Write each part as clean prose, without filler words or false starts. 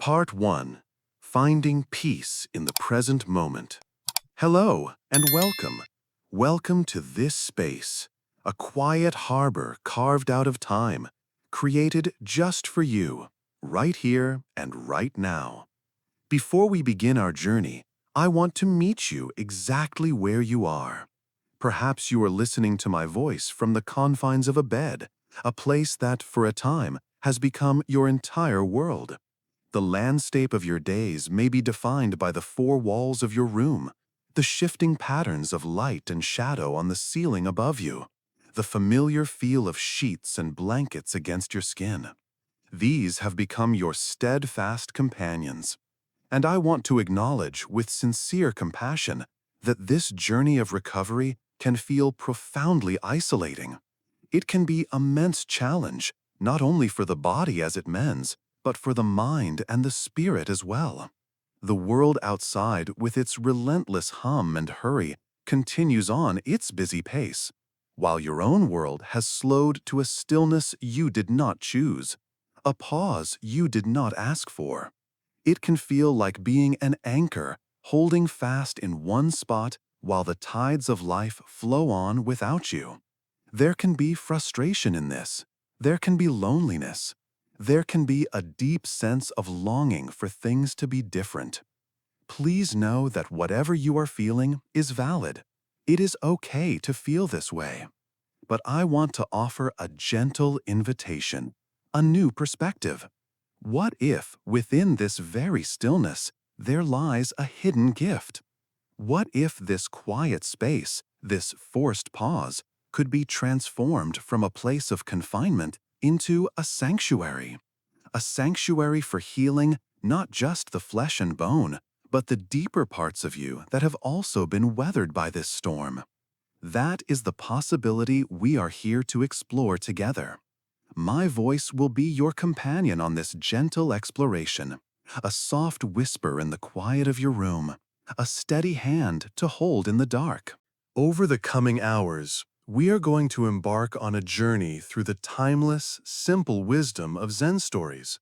Part 1. Finding Peace in the Present Moment. Hello and welcome. Welcome to this space, a quiet harbor carved out of time, created just for you, right here and right now. Before we begin our journey, I want to meet you exactly where you are. Perhaps you are listening to my voice from the confines of a bed, a place that, for a time, has become your entire world. The landscape of your days may be defined by the four walls of your room, the shifting patterns of light and shadow on the ceiling above you, the familiar feel of sheets and blankets against your skin. These have become your steadfast companions. And I want to acknowledge with sincere compassion that this journey of recovery can feel profoundly isolating. It can be an immense challenge, not only for the body as it mends, but for the mind and the spirit as well. The world outside, with its relentless hum and hurry, continues on its busy pace, while your own world has slowed to a stillness you did not choose, a pause you did not ask for. It can feel like being an anchor, holding fast in one spot while the tides of life flow on without you. There can be frustration in this. There can be loneliness. There can be a deep sense of longing for things to be different. Please know that whatever you are feeling is valid. It is okay to feel this way. But I want to offer a gentle invitation, a new perspective. What if, within this very stillness, there lies a hidden gift? What if this quiet space, this forced pause, could be transformed from a place of confinement into a sanctuary for healing not just the flesh and bone, but the deeper parts of you that have also been weathered by this storm? That is the possibility we are here to explore together. My voice will be your companion on this gentle exploration, a soft whisper in the quiet of your room, a steady hand to hold in the dark. Over the coming hours, we are going to embark on a journey through the timeless, simple wisdom of Zen stories.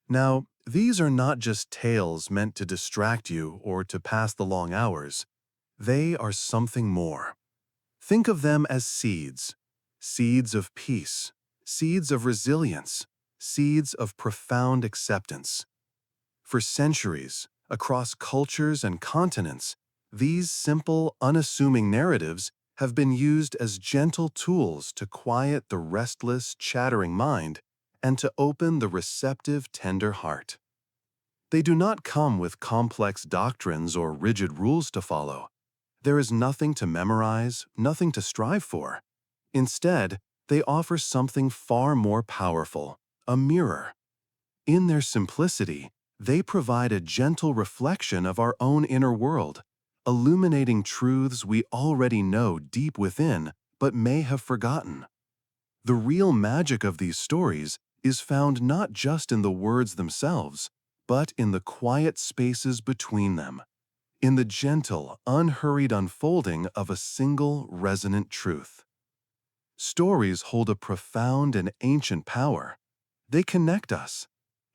Now, these are not just tales meant to distract you or to pass the long hours. They are something more. Think of them as seeds of peace, seeds of resilience, seeds of profound acceptance. For centuries, across cultures and continents, these simple, unassuming narratives have been used as gentle tools to quiet the restless, chattering mind and to open the receptive, tender heart. They do not come with complex doctrines or rigid rules to follow. There is nothing to memorize, nothing to strive for. Instead, they offer something far more powerful, a mirror. In their simplicity, they provide a gentle reflection of our own inner world, illuminating truths we already know deep within but may have forgotten. The real magic of these stories is found not just in the words themselves, but in the quiet spaces between them, in the gentle, unhurried unfolding of a single resonant truth. Stories hold a profound and ancient power. They connect us.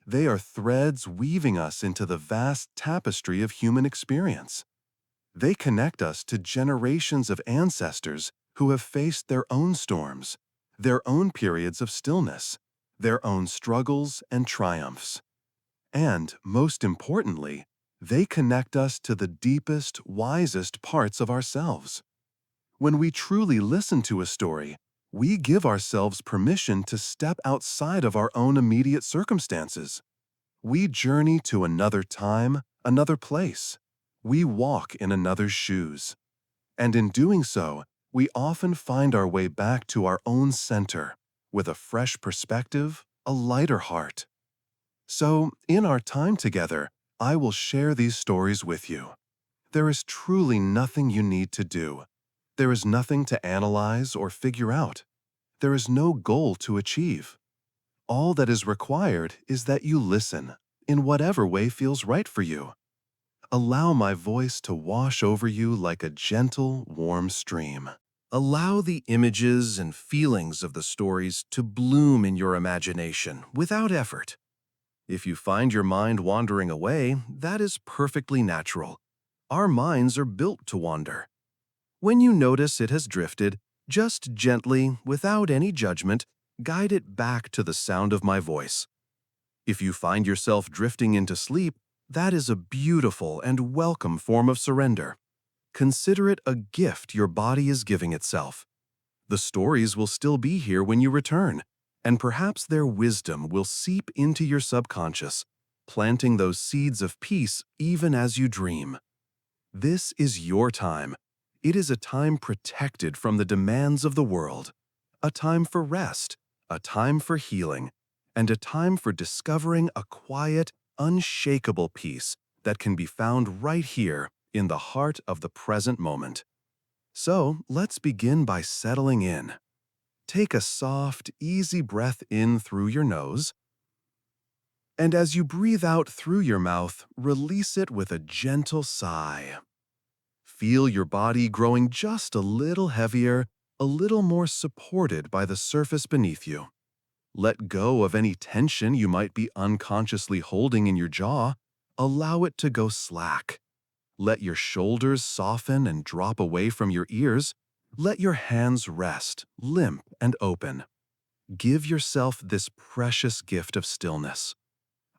They are threads weaving us into the vast tapestry of human experience. They connect us to generations of ancestors who have faced their own storms, their own periods of stillness, their own struggles and triumphs. And, most importantly, they connect us to the deepest, wisest parts of ourselves. When we truly listen to a story, we give ourselves permission to step outside of our own immediate circumstances. We journey to another time, another place. We walk in another's shoes. And in doing so, we often find our way back to our own center, with a fresh perspective, a lighter heart. So, in our time together, I will share these stories with you. There is truly nothing you need to do. There is nothing to analyze or figure out. There is no goal to achieve. All that is required is that you listen, in whatever way feels right for you. Allow my voice to wash over you like a gentle, warm stream. Allow the images and feelings of the stories to bloom in your imagination without effort. If you find your mind wandering away, that is perfectly natural. Our minds are built to wander. When you notice it has drifted, just gently, without any judgment, guide it back to the sound of my voice. If you find yourself drifting into sleep, that is a beautiful and welcome form of surrender. Consider it a gift your body is giving itself. The stories will still be here when you return, and perhaps their wisdom will seep into your subconscious, planting those seeds of peace even as you dream. This is your time. It is a time protected from the demands of the world, a time for rest, a time for healing, and a time for discovering a quiet, unshakable peace that can be found right here in the heart of the present moment. So, let's begin by settling in. Take a soft, easy breath in through your nose, and as you breathe out through your mouth, release it with a gentle sigh. Feel your body growing just a little heavier, a little more supported by the surface beneath you. Let go of any tension you might be unconsciously holding in your jaw. Allow it to go slack. Let your shoulders soften and drop away from your ears. Let your hands rest, limp and open. Give yourself this precious gift of stillness.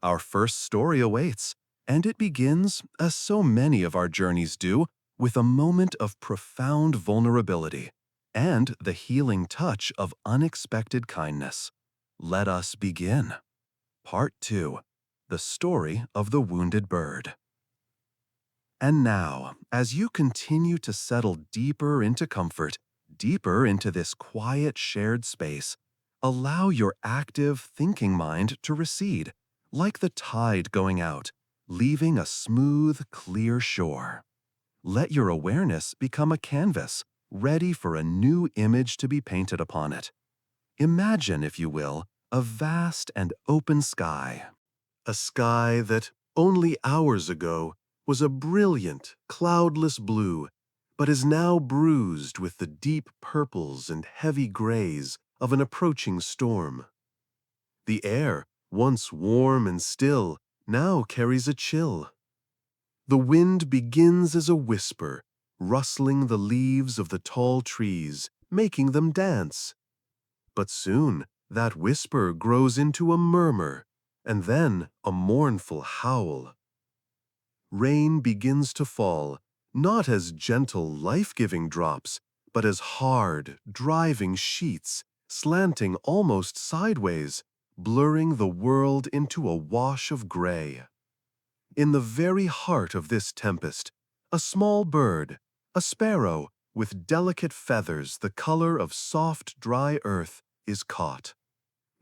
Our first story awaits, and it begins, as so many of our journeys do, with a moment of profound vulnerability and the healing touch of unexpected kindness. Let us begin. Part 2. The Story of the Wounded Bird. And now, as you continue to settle deeper into comfort, deeper into this quiet shared space, allow your active, thinking mind to recede, like the tide going out, leaving a smooth, clear shore. Let your awareness become a canvas, ready for a new image to be painted upon it. Imagine, if you will, a vast and open sky. A sky that, only hours ago, was a brilliant, cloudless blue, but is now bruised with the deep purples and heavy grays of an approaching storm. The air, once warm and still, now carries a chill. The wind begins as a whisper, rustling the leaves of the tall trees, making them dance. But soon, that whisper grows into a murmur, and then a mournful howl. Rain begins to fall, not as gentle, life-giving drops, but as hard, driving sheets, slanting almost sideways, blurring the world into a wash of gray. In the very heart of this tempest, a small bird, a sparrow, with delicate feathers the color of soft, dry earth, is caught.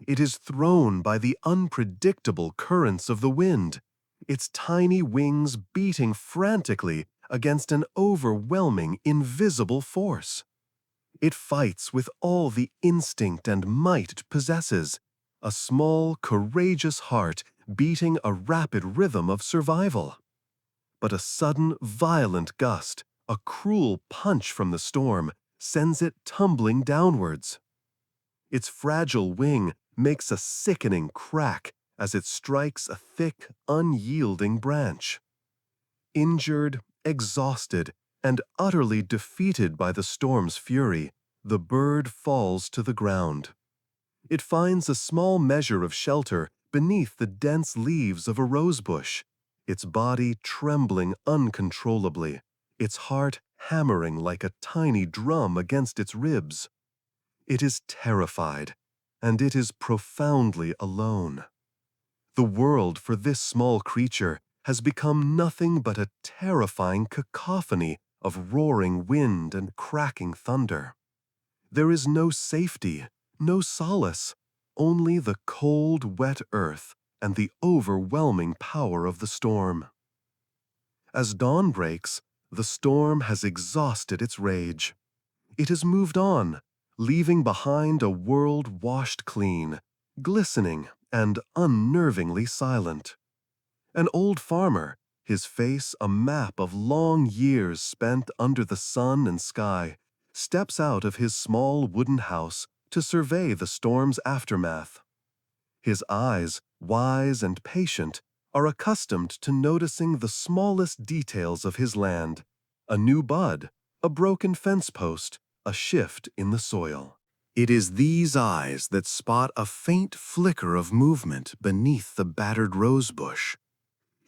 It is thrown by the unpredictable currents of the wind, its tiny wings beating frantically against an overwhelming, invisible force. It fights with all the instinct and might it possesses, a small, courageous heart beating a rapid rhythm of survival. But a sudden, violent gust, a cruel punch from the storm, sends it tumbling downwards. Its fragile wing makes a sickening crack as it strikes a thick, unyielding branch. Injured, exhausted, and utterly defeated by the storm's fury, the bird falls to the ground. It finds a small measure of shelter beneath the dense leaves of a rosebush, its body trembling uncontrollably, its heart hammering like a tiny drum against its ribs. It is terrified, and it is profoundly alone. The world for this small creature has become nothing but a terrifying cacophony of roaring wind and cracking thunder. There is no safety, no solace, only the cold, wet earth and the overwhelming power of the storm. As dawn breaks, the storm has exhausted its rage. It has moved on, leaving behind a world washed clean, glistening and unnervingly silent. An old farmer, his face a map of long years spent under the sun and sky, steps out of his small wooden house to survey the storm's aftermath. His eyes, wise and patient, are accustomed to noticing the smallest details of his land: a new bud, a broken fence post, a shift in the soil. It is these eyes that spot a faint flicker of movement beneath the battered rosebush.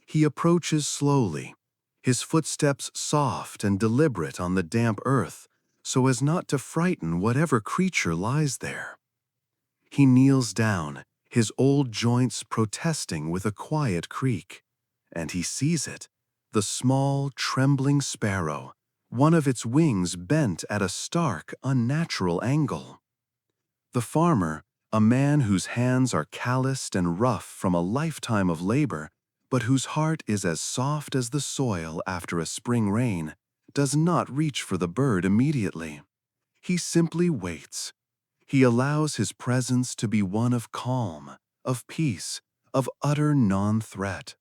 He approaches slowly, his footsteps soft and deliberate on the damp earth, so as not to frighten whatever creature lies there. He kneels down, his old joints protesting with a quiet creak, and he sees it, the small, trembling sparrow, one of its wings bent at a stark, unnatural angle. The farmer, a man whose hands are calloused and rough from a lifetime of labor, but whose heart is as soft as the soil after a spring rain, does not reach for the bird immediately. He simply waits. He allows his presence to be one of calm, of peace, of utter non-threat.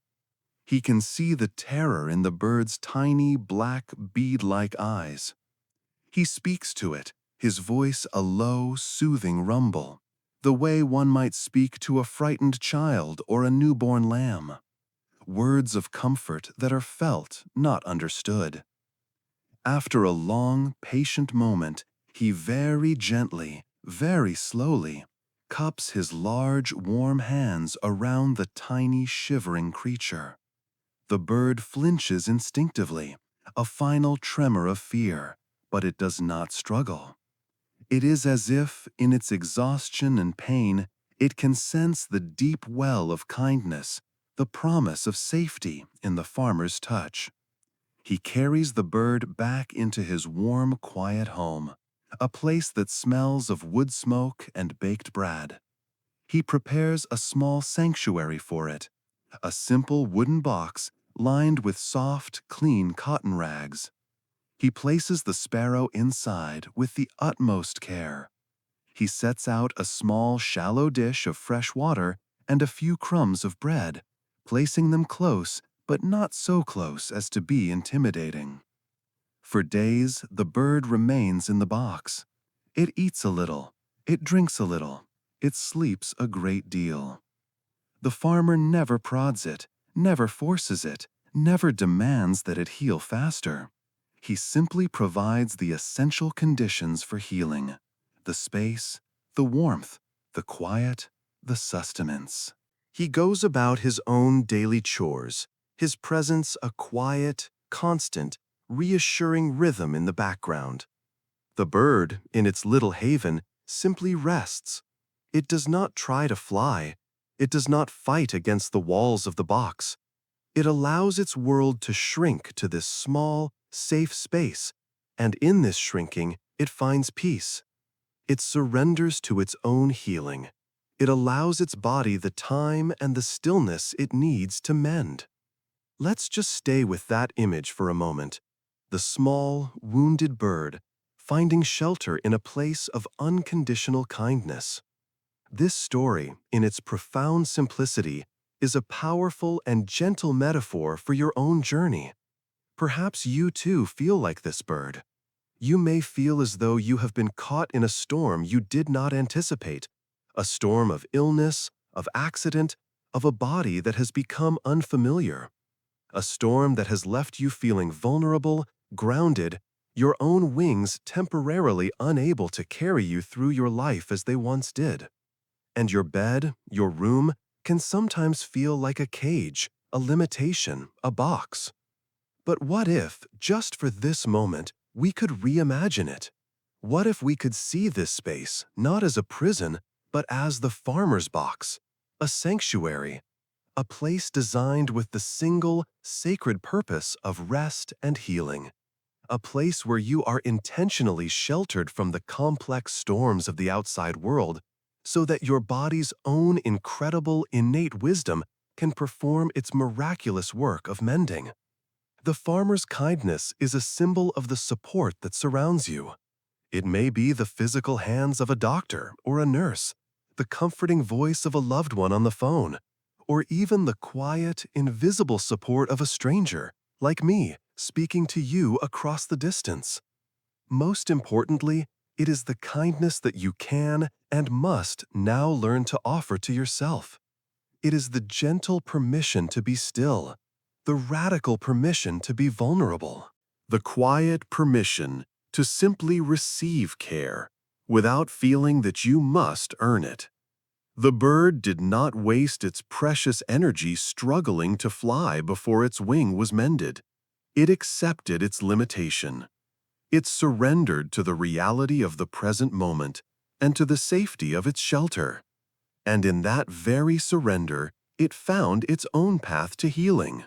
He can see the terror in the bird's tiny, black, bead-like eyes. He speaks to it, his voice a low, soothing rumble, the way one might speak to a frightened child or a newborn lamb. Words of comfort that are felt, not understood. After a long, patient moment, he very gently, very slowly, cups his large, warm hands around the tiny, shivering creature. The bird flinches instinctively, a final tremor of fear, but it does not struggle. It is as if, in its exhaustion and pain, it can sense the deep well of kindness, the promise of safety in the farmer's touch. He carries the bird back into his warm, quiet home, a place that smells of wood smoke and baked bread. He prepares a small sanctuary for it, a simple wooden box lined with soft, clean cotton rags. He places the sparrow inside with the utmost care. He sets out a small, shallow dish of fresh water and a few crumbs of bread, placing them close, but not so close as to be intimidating. For days, the bird remains in the box. It eats a little, it drinks a little, it sleeps a great deal. The farmer never prods it, never forces it, never demands that it heal faster. He simply provides the essential conditions for healing: the space, the warmth, the quiet, the sustenance. He goes about his own daily chores, his presence a quiet, constant, reassuring rhythm in the background. The bird, in its little haven, simply rests. It does not try to fly. It does not fight against the walls of the box. It allows its world to shrink to this small, safe space, and in this shrinking, it finds peace. It surrenders to its own healing. It allows its body the time and the stillness it needs to mend. Let's just stay with that image for a moment. The small, wounded bird, finding shelter in a place of unconditional kindness. This story, in its profound simplicity, is a powerful and gentle metaphor for your own journey. Perhaps you too feel like this bird. You may feel as though you have been caught in a storm you did not anticipate, a storm of illness, of accident, of a body that has become unfamiliar, a storm that has left you feeling vulnerable, grounded, your own wings temporarily unable to carry you through your life as they once did. And your bed, your room, can sometimes feel like a cage, a limitation, a box. But what if, just for this moment, we could reimagine it? What if we could see this space not as a prison, but as the farmer's box, a sanctuary, a place designed with the single, sacred purpose of rest and healing, a place where you are intentionally sheltered from the complex storms of the outside world, so that your body's own incredible innate wisdom can perform its miraculous work of mending. The farmer's kindness is a symbol of the support that surrounds you. It may be the physical hands of a doctor or a nurse, the comforting voice of a loved one on the phone, or even the quiet, invisible support of a stranger, like me, speaking to you across the distance. Most importantly, it is the kindness that you can and must now learn to offer to yourself. It is the gentle permission to be still, the radical permission to be vulnerable. The quiet permission to simply receive care without feeling that you must earn it. The bird did not waste its precious energy struggling to fly before its wing was mended. It accepted its limitation. It surrendered to the reality of the present moment and to the safety of its shelter. And in that very surrender, it found its own path to healing.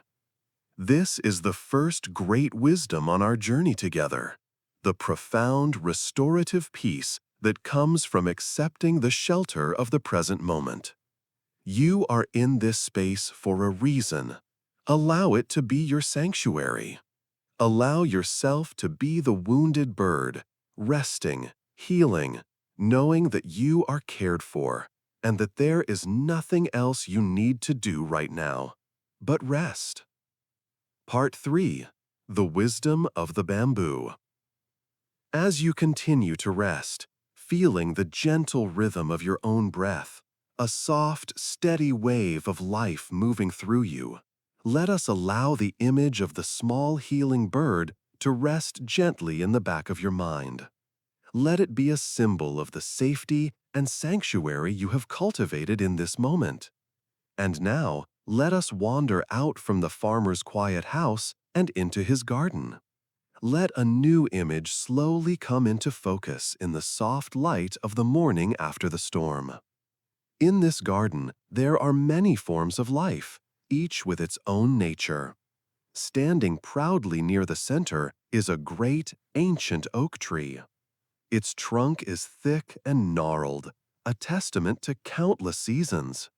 This is the first great wisdom on our journey together, the profound restorative peace that comes from accepting the shelter of the present moment. You are in this space for a reason. Allow it to be your sanctuary. Allow yourself to be the wounded bird, resting, healing, knowing that you are cared for and that there is nothing else you need to do right now but rest. Part 3. The Wisdom of the Bamboo. As you continue to rest, feeling the gentle rhythm of your own breath, a soft, steady wave of life moving through you, let us allow the image of the small healing bird to rest gently in the back of your mind. Let it be a symbol of the safety and sanctuary you have cultivated in this moment. And now, let us wander out from the farmer's quiet house and into his garden. Let a new image slowly come into focus in the soft light of the morning after the storm. In this garden, there are many forms of life, each with its own nature. Standing proudly near the center is a great, ancient oak tree. Its trunk is thick and gnarled, a testament to countless seasons.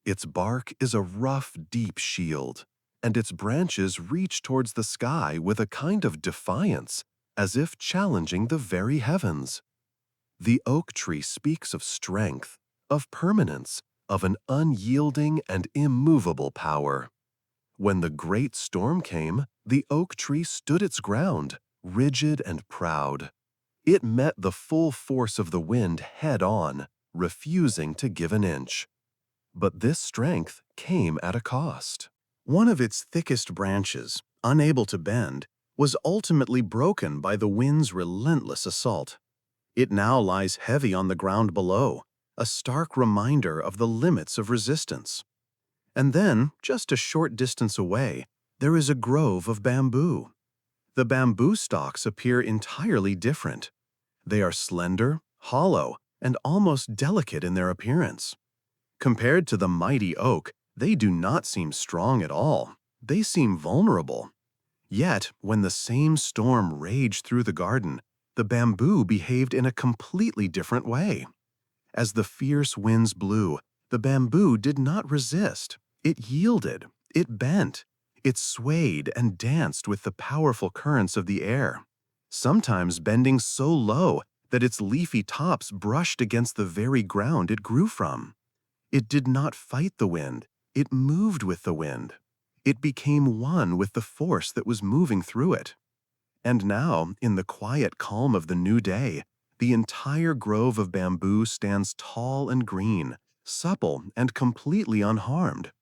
Its bark is a rough, deep shield, and its branches reach towards the sky with a kind of defiance, as if challenging the very heavens. The oak tree speaks of strength, of permanence, of an unyielding and immovable power. When the great storm came, the oak tree stood its ground, rigid and proud. It met the full force of the wind head-on, refusing to give an inch. But this strength came at a cost. One of its thickest branches, unable to bend, was ultimately broken by the wind's relentless assault. It now lies heavy on the ground below, a stark reminder of the limits of resistance. And then, just a short distance away, there is a grove of bamboo. The bamboo stalks appear entirely different. They are slender, hollow, and almost delicate in their appearance. Compared to the mighty oak, they do not seem strong at all. They seem vulnerable. Yet, when the same storm raged through the garden, the bamboo behaved in a completely different way. As the fierce winds blew, the bamboo did not resist. It yielded, it bent, it swayed and danced with the powerful currents of the air, sometimes bending so low that its leafy tops brushed against the very ground it grew from. It did not fight the wind, it moved with the wind. It became one with the force that was moving through it. And now, in the quiet calm of the new day, the entire grove of bamboo stands tall and green, supple and completely unharmed.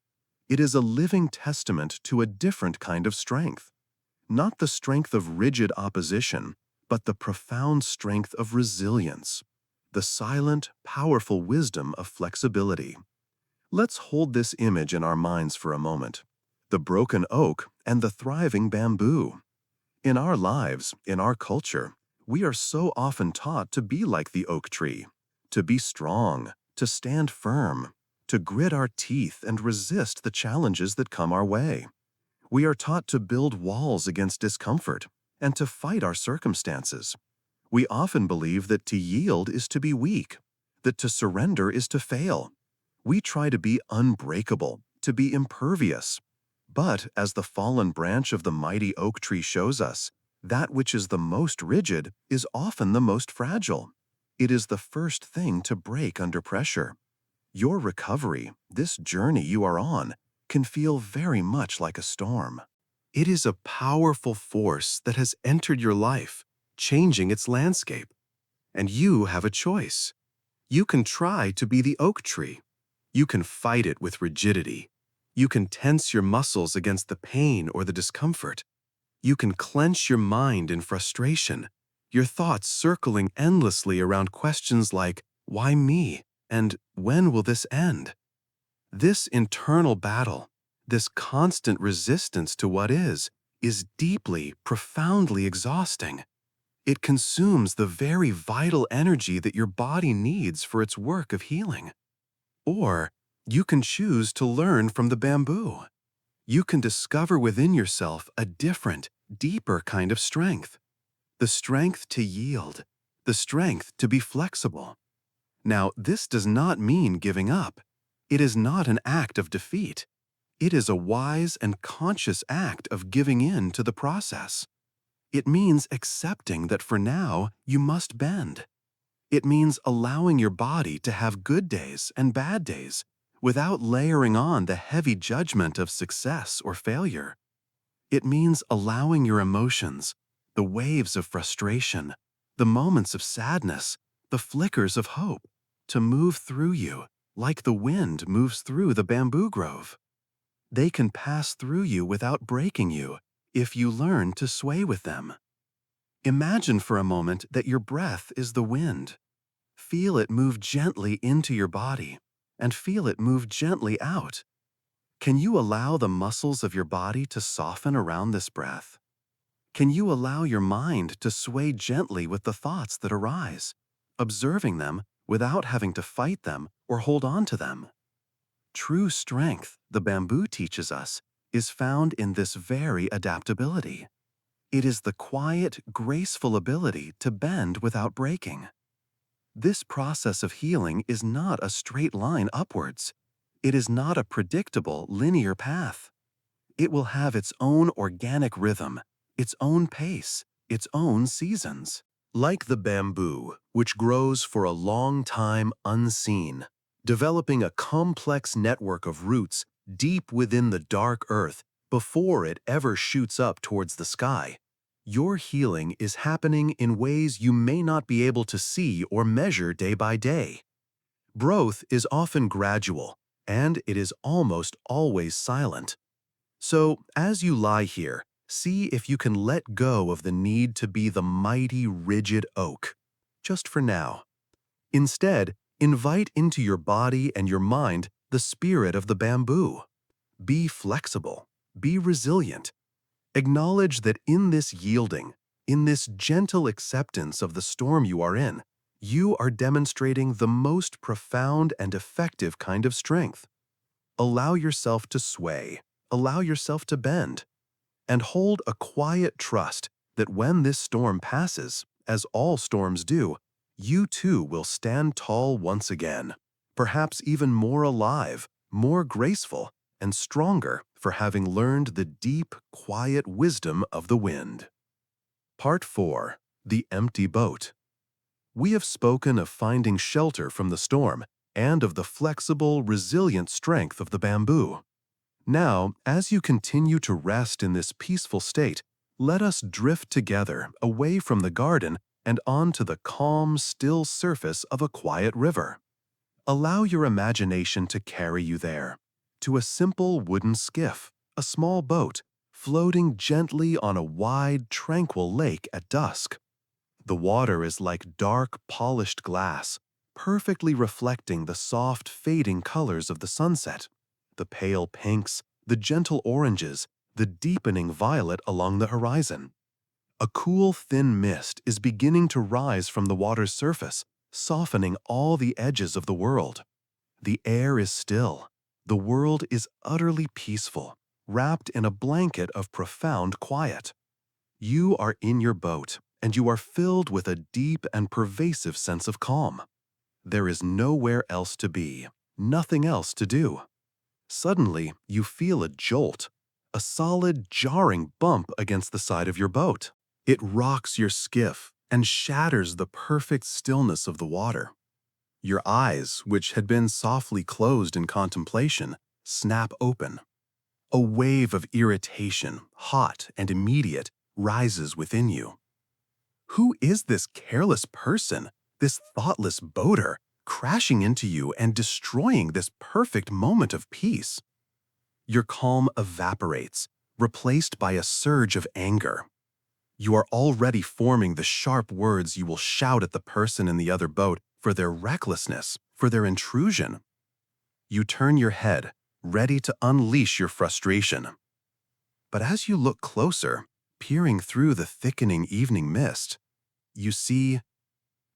It is a living testament to a different kind of strength. Not the strength of rigid opposition, but the profound strength of resilience, the silent, powerful wisdom of flexibility. Let's hold this image in our minds for a moment: the broken oak and the thriving bamboo. In our lives, in our culture, we are so often taught to be like the oak tree, to be strong, to stand firm, to grit our teeth and resist the challenges that come our way. We are taught to build walls against discomfort and to fight our circumstances. We often believe that to yield is to be weak, that to surrender is to fail. We try to be unbreakable, to be impervious. But as the fallen branch of the mighty oak tree shows us, that which is the most rigid is often the most fragile. It is the first thing to break under pressure. Your recovery, this journey you are on, can feel very much like a storm. It is a powerful force that has entered your life, changing its landscape. And you have a choice. You can try to be the oak tree. You can fight it with rigidity. You can tense your muscles against the pain or the discomfort. You can clench your mind in frustration, your thoughts circling endlessly around questions like, why me? And when will this end? This internal battle, this constant resistance to what is deeply, profoundly exhausting. It consumes the very vital energy that your body needs for its work of healing. Or you can choose to learn from the bamboo. You can discover within yourself a different, deeper kind of strength. The strength to yield, the strength to be flexible. Now, this does not mean giving up. It is not an act of defeat. It is a wise and conscious act of giving in to the process. It means accepting that for now, you must bend. It means allowing your body to have good days and bad days without layering on the heavy judgment of success or failure. It means allowing your emotions, the waves of frustration, the moments of sadness, the flickers of hope, to move through you like the wind moves through the bamboo grove. They can pass through you without breaking you if you learn to sway with them. Imagine for a moment that your breath is the wind. Feel it move gently into your body and feel it move gently out. Can you allow the muscles of your body to soften around this breath? Can you allow your mind to sway gently with the thoughts that arise, observing them without having to fight them or hold on to them? True strength, the bamboo teaches us, is found in this very adaptability. It is the quiet, graceful ability to bend without breaking. This process of healing is not a straight line upwards. It is not a predictable, linear path. It will have its own organic rhythm, its own pace, its own seasons. Like the bamboo, which grows for a long time unseen, developing a complex network of roots deep within the dark earth before it ever shoots up towards the sky. Your healing is happening in ways you may not be able to see or measure day by day. Growth is often gradual, and it is almost always silent. So, as you lie here, see if you can let go of the need to be the mighty, rigid oak, just for now. Instead, invite into your body and your mind the spirit of the bamboo. Be flexible, be resilient. Acknowledge that in this yielding, in this gentle acceptance of the storm you are demonstrating the most profound and effective kind of strength. Allow yourself to sway, allow yourself to bend, and hold a quiet trust that when this storm passes, as all storms do, you too will stand tall once again, perhaps even more alive, more graceful, and stronger for having learned the deep, quiet wisdom of the wind. Part 4. The Empty Boat. We have spoken of finding shelter from the storm and of the flexible, resilient strength of the bamboo. Now, as you continue to rest in this peaceful state, let us drift together away from the garden and onto the calm, still surface of a quiet river. Allow your imagination to carry you there, to a simple wooden skiff, a small boat, floating gently on a wide, tranquil lake at dusk. The water is like dark, polished glass, perfectly reflecting the soft, fading colors of the sunset, the pale pinks, the gentle oranges, the deepening violet along the horizon. A cool, thin mist is beginning to rise from the water's surface, softening all the edges of the world. The air is still. The world is utterly peaceful, wrapped in a blanket of profound quiet. You are in your boat, and you are filled with a deep and pervasive sense of calm. There is nowhere else to be, nothing else to do. Suddenly, you feel a jolt, a solid, jarring bump against the side of your boat. It rocks your skiff and shatters the perfect stillness of the water. Your eyes, which had been softly closed in contemplation, snap open. A wave of irritation, hot and immediate, rises within you. Who is this careless person, this thoughtless boater, crashing into you and destroying this perfect moment of peace. Your calm evaporates, replaced by a surge of anger. You are already forming the sharp words you will shout at the person in the other boat for their recklessness, for their intrusion. You turn your head, ready to unleash your frustration. But as you look closer, peering through the thickening evening mist, you see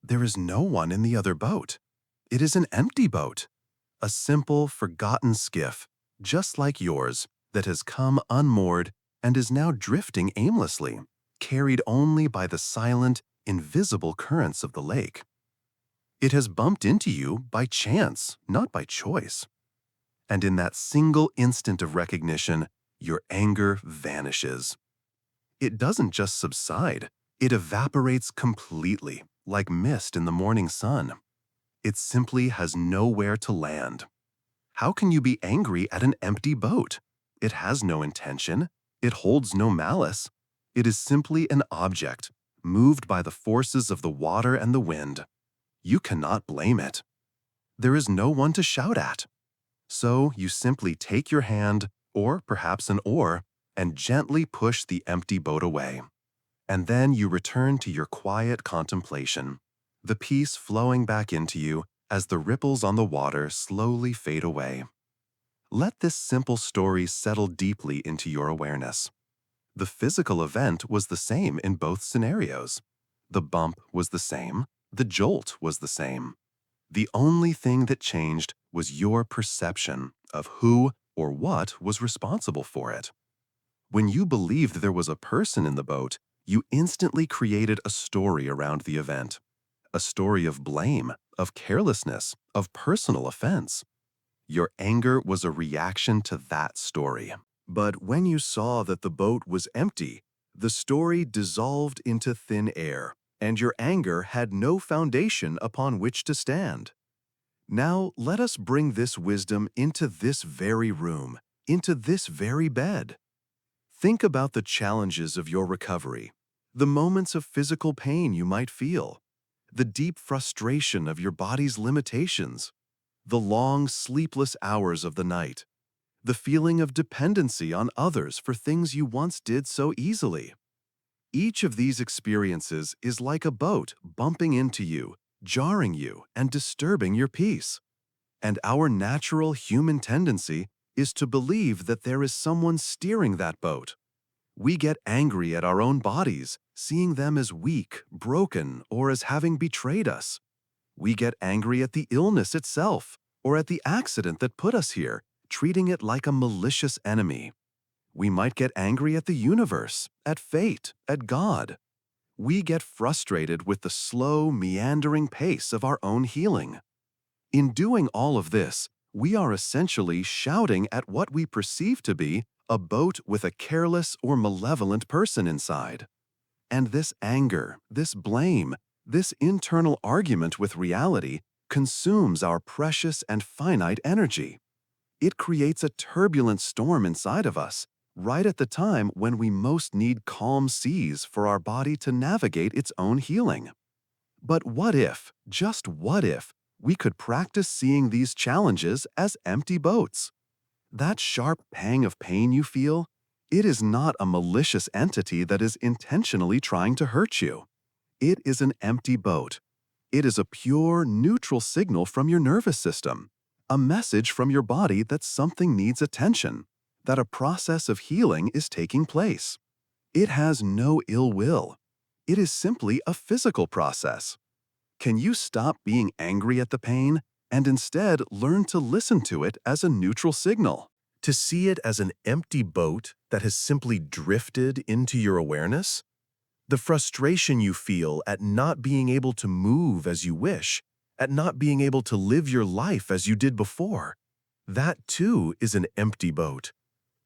there is no one in the other boat. It is an empty boat, a simple, forgotten skiff, just like yours, that has come unmoored and is now drifting aimlessly, carried only by the silent, invisible currents of the lake. It has bumped into you by chance, not by choice. And in that single instant of recognition, your anger vanishes. It doesn't just subside, it evaporates completely, like mist in the morning sun. It simply has nowhere to land. How can you be angry at an empty boat? It has no intention. It holds no malice. It is simply an object, moved by the forces of the water and the wind. You cannot blame it. There is no one to shout at. So you simply take your hand, or perhaps an oar, and gently push the empty boat away. And then you return to your quiet contemplation, the peace flowing back into you as the ripples on the water slowly fade away. Let this simple story settle deeply into your awareness. The physical event was the same in both scenarios. The bump was the same. The jolt was the same. The only thing that changed was your perception of who or what was responsible for it. When you believed there was a person in the boat, you instantly created a story around the event. A story of blame, of carelessness, of personal offense. Your anger was a reaction to that story. But when you saw that the boat was empty, the story dissolved into thin air, and your anger had no foundation upon which to stand. Now let us bring this wisdom into this very room, into this very bed. Think about the challenges of your recovery, the moments of physical pain you might feel, the deep frustration of your body's limitations, the long, sleepless hours of the night, the feeling of dependency on others for things you once did so easily. Each of these experiences is like a boat bumping into you, jarring you, and disturbing your peace. And our natural human tendency is to believe that there is someone steering that boat. We get angry at our own bodies, seeing them as weak, broken, or as having betrayed us. We get angry at the illness itself, or at the accident that put us here, treating it like a malicious enemy. We might get angry at the universe, at fate, at God. We get frustrated with the slow, meandering pace of our own healing. In doing all of this, we are essentially shouting at what we perceive to be a boat with a careless or malevolent person inside. And this anger, this blame, this internal argument with reality consumes our precious and finite energy. It creates a turbulent storm inside of us, right at the time when we most need calm seas for our body to navigate its own healing. But what if, just what if, we could practice seeing these challenges as empty boats? That sharp pang of pain you feel, it is not a malicious entity that is intentionally trying to hurt you. It is an empty boat. It is a pure, neutral signal from your nervous system, a message from your body that something needs attention, that a process of healing is taking place. It has no ill will. It is simply a physical process. Can you stop being angry at the pain and instead learn to listen to it as a neutral signal? To see it as an empty boat that has simply drifted into your awareness? The frustration you feel at not being able to move as you wish, at not being able to live your life as you did before, that too is an empty boat.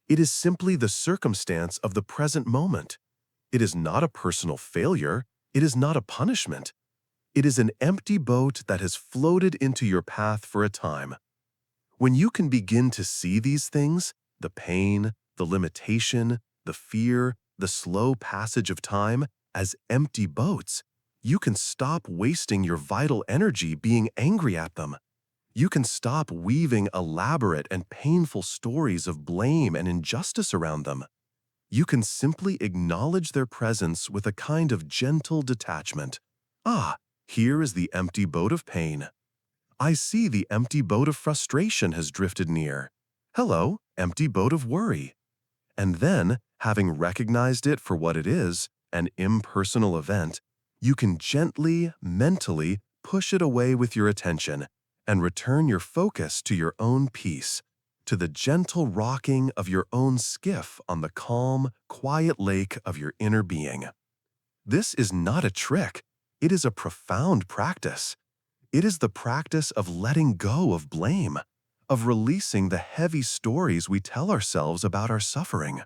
It is simply the circumstance of the present moment. It is not a personal failure. It is not a punishment. It is an empty boat that has floated into your path for a time. When you can begin to see these things, the pain, the limitation, the fear, the slow passage of time, as empty boats, You can stop wasting your vital energy being angry at them. You can stop weaving elaborate and painful stories of blame and injustice around them. You can simply acknowledge their presence with a kind of gentle detachment. Ah, here is the empty boat of pain. I see the empty boat of frustration has drifted near. Hello, empty boat of worry. And then, having recognized it for what it is, an impersonal event, you can gently, mentally push it away with your attention and return your focus to your own peace, to the gentle rocking of your own skiff on the calm, quiet lake of your inner being. This is not a trick. It is a profound practice. It is the practice of letting go of blame, of releasing the heavy stories we tell ourselves about our suffering.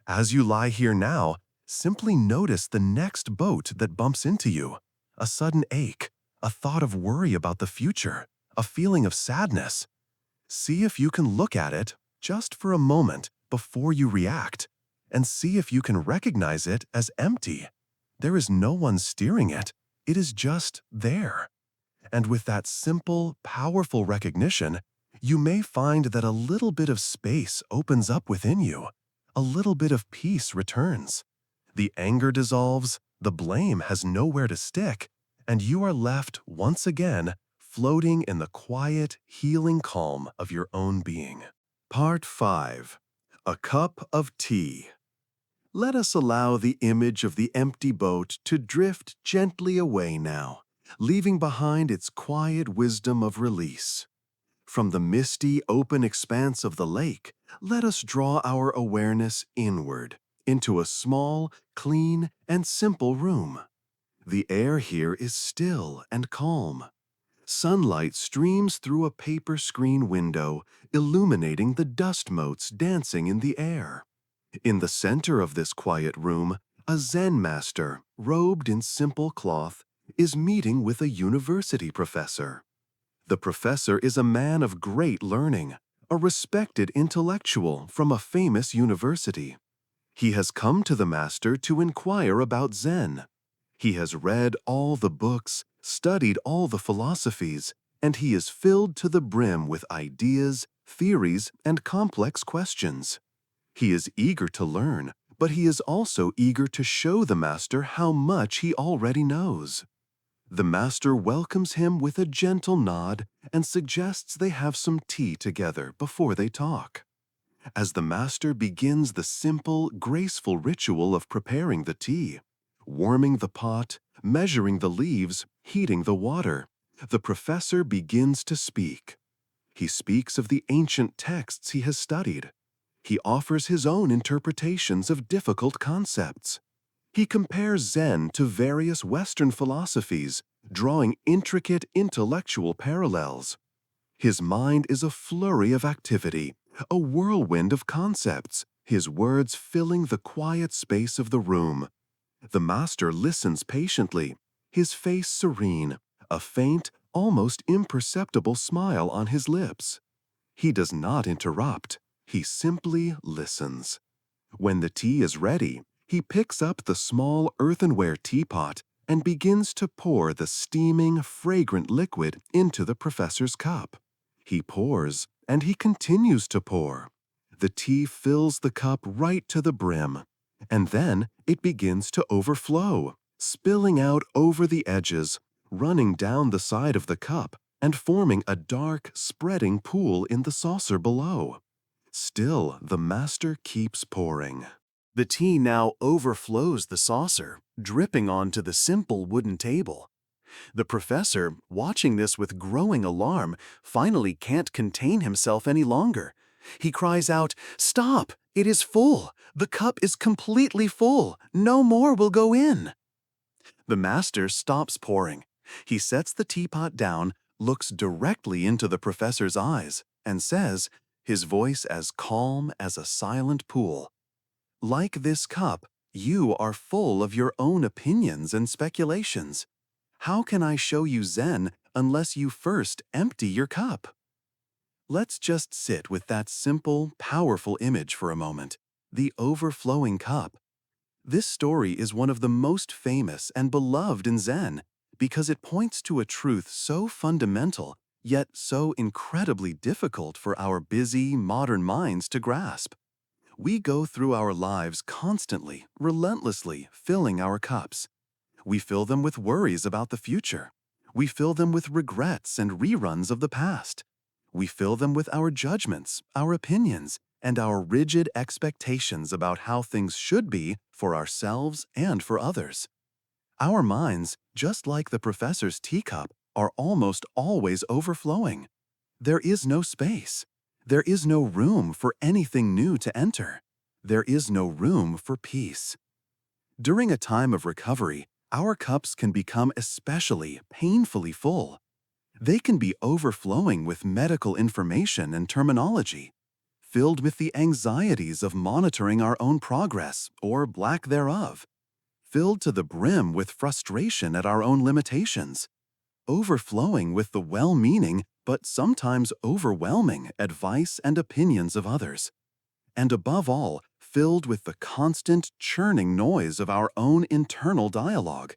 As you lie here now, simply notice the next boat that bumps into you, a sudden ache, a thought of worry about the future, a feeling of sadness. See if you can look at it just for a moment before you react, and see if you can recognize it as empty. There is no one steering it. It is just there. And with that simple, powerful recognition, you may find that a little bit of space opens up within you. A little bit of peace returns. The anger dissolves, the blame has nowhere to stick, and you are left once again floating in the quiet, healing calm of your own being. Part 5. A Cup of Tea. Let us allow the image of the empty boat to drift gently away now, leaving behind its quiet wisdom of release. From the misty, open expanse of the lake, let us draw our awareness inward, into a small, clean, and simple room. The air here is still and calm. Sunlight streams through a paper screen window, illuminating the dust motes dancing in the air. In the center of this quiet room, a Zen master, robed in simple cloth, is meeting with a university professor. The professor is a man of great learning, a respected intellectual from a famous university. He has come to the master to inquire about Zen. He has read all the books, studied all the philosophies, and he is filled to the brim with ideas, theories, and complex questions. He is eager to learn, but he is also eager to show the master how much he already knows. The master welcomes him with a gentle nod and suggests they have some tea together before they talk. As the master begins the simple, graceful ritual of preparing the tea, warming the pot, measuring the leaves, heating the water, the professor begins to speak. He speaks of the ancient texts he has studied. He offers his own interpretations of difficult concepts. He compares Zen to various Western philosophies, drawing intricate intellectual parallels. His mind is a flurry of activity, a whirlwind of concepts, his words filling the quiet space of the room. The master listens patiently, his face serene, a faint, almost imperceptible smile on his lips. He does not interrupt, he simply listens. When the tea is ready, he picks up the small earthenware teapot and begins to pour the steaming, fragrant liquid into the professor's cup. He pours, and he continues to pour. The tea fills the cup right to the brim, and then it begins to overflow, spilling out over the edges, running down the side of the cup, and forming a dark, spreading pool in the saucer below. Still, the master keeps pouring. The tea now overflows the saucer, dripping onto the simple wooden table. The professor, watching this with growing alarm, finally can't contain himself any longer. He cries out, "Stop! It is full! The cup is completely full! No more will go in!" The master stops pouring. He sets the teapot down, looks directly into the professor's eyes, and says, his voice as calm as a silent pool, "Like this cup, you are full of your own opinions and speculations. How can I show you Zen unless you first empty your cup?" Let's just sit with that simple, powerful image for a moment, the overflowing cup. This story is one of the most famous and beloved in Zen because it points to a truth so fundamental yet so incredibly difficult for our busy, modern minds to grasp. We go through our lives constantly, relentlessly filling our cups. We fill them with worries about the future. We fill them with regrets and reruns of the past. We fill them with our judgments, our opinions, and our rigid expectations about how things should be for ourselves and for others. Our minds, just like the professor's teacup, are almost always overflowing. There is no space. There is no room for anything new to enter. There is no room for peace. During a time of recovery, our cups can become especially painfully full. They can be overflowing with medical information and terminology, filled with the anxieties of monitoring our own progress or lack thereof, filled to the brim with frustration at our own limitations, overflowing with the well-meaning but sometimes overwhelming advice and opinions of others, and above all, filled with the constant churning noise of our own internal dialogue,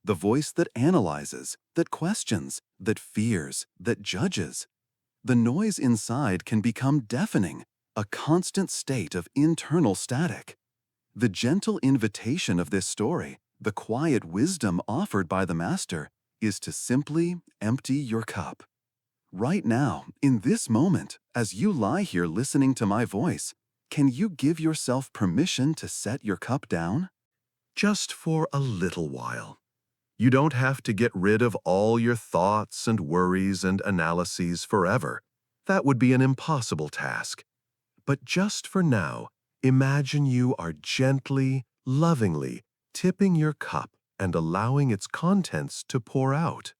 the voice that analyzes, that questions, that fears, that judges. The noise inside can become deafening, a constant state of internal static. The gentle invitation of this story, the quiet wisdom offered by the Master, is to simply empty your cup. Right now, in this moment, as you lie here listening to my voice, can you give yourself permission to set your cup down? Just for a little while. You don't have to get rid of all your thoughts and worries and analyses forever. That would be an impossible task. But just for now, imagine you are gently, lovingly tipping your cup and allowing its contents to pour out.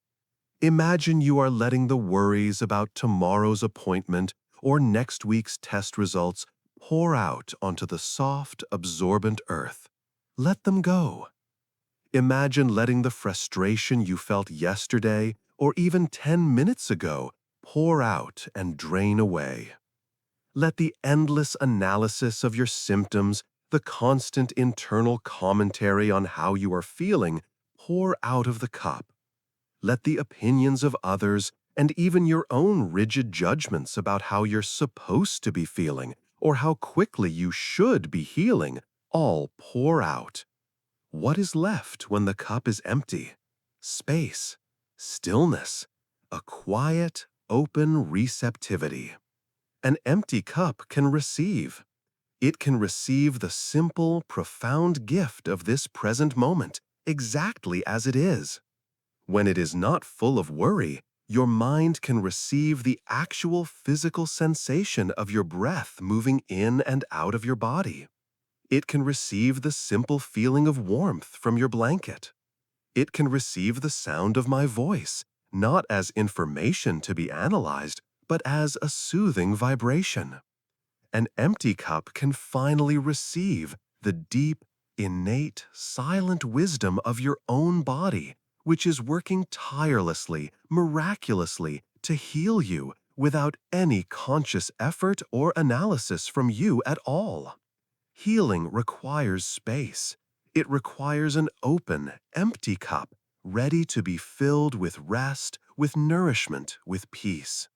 Imagine you are letting the worries about tomorrow's appointment or next week's test results pour out onto the soft, absorbent earth. Let them go. Imagine letting the frustration you felt yesterday or even 10 minutes ago pour out and drain away. Let the endless analysis of your symptoms, the constant internal commentary on how you are feeling, pour out of the cup. Let the opinions of others and even your own rigid judgments about how you're supposed to be feeling or how quickly you should be healing all pour out. What is left when the cup is empty? Space, stillness, a quiet, open receptivity. An empty cup can receive. It can receive the simple, profound gift of this present moment, exactly as it is. When it is not full of worry, your mind can receive the actual physical sensation of your breath moving in and out of your body. It can receive the simple feeling of warmth from your blanket. It can receive the sound of my voice, not as information to be analyzed, but as a soothing vibration. An empty cup can finally receive the deep, innate, silent wisdom of your own body, which is working tirelessly, miraculously to heal you without any conscious effort or analysis from you at all. Healing requires space. It requires an open, empty cup, ready to be filled with rest, with nourishment, with peace.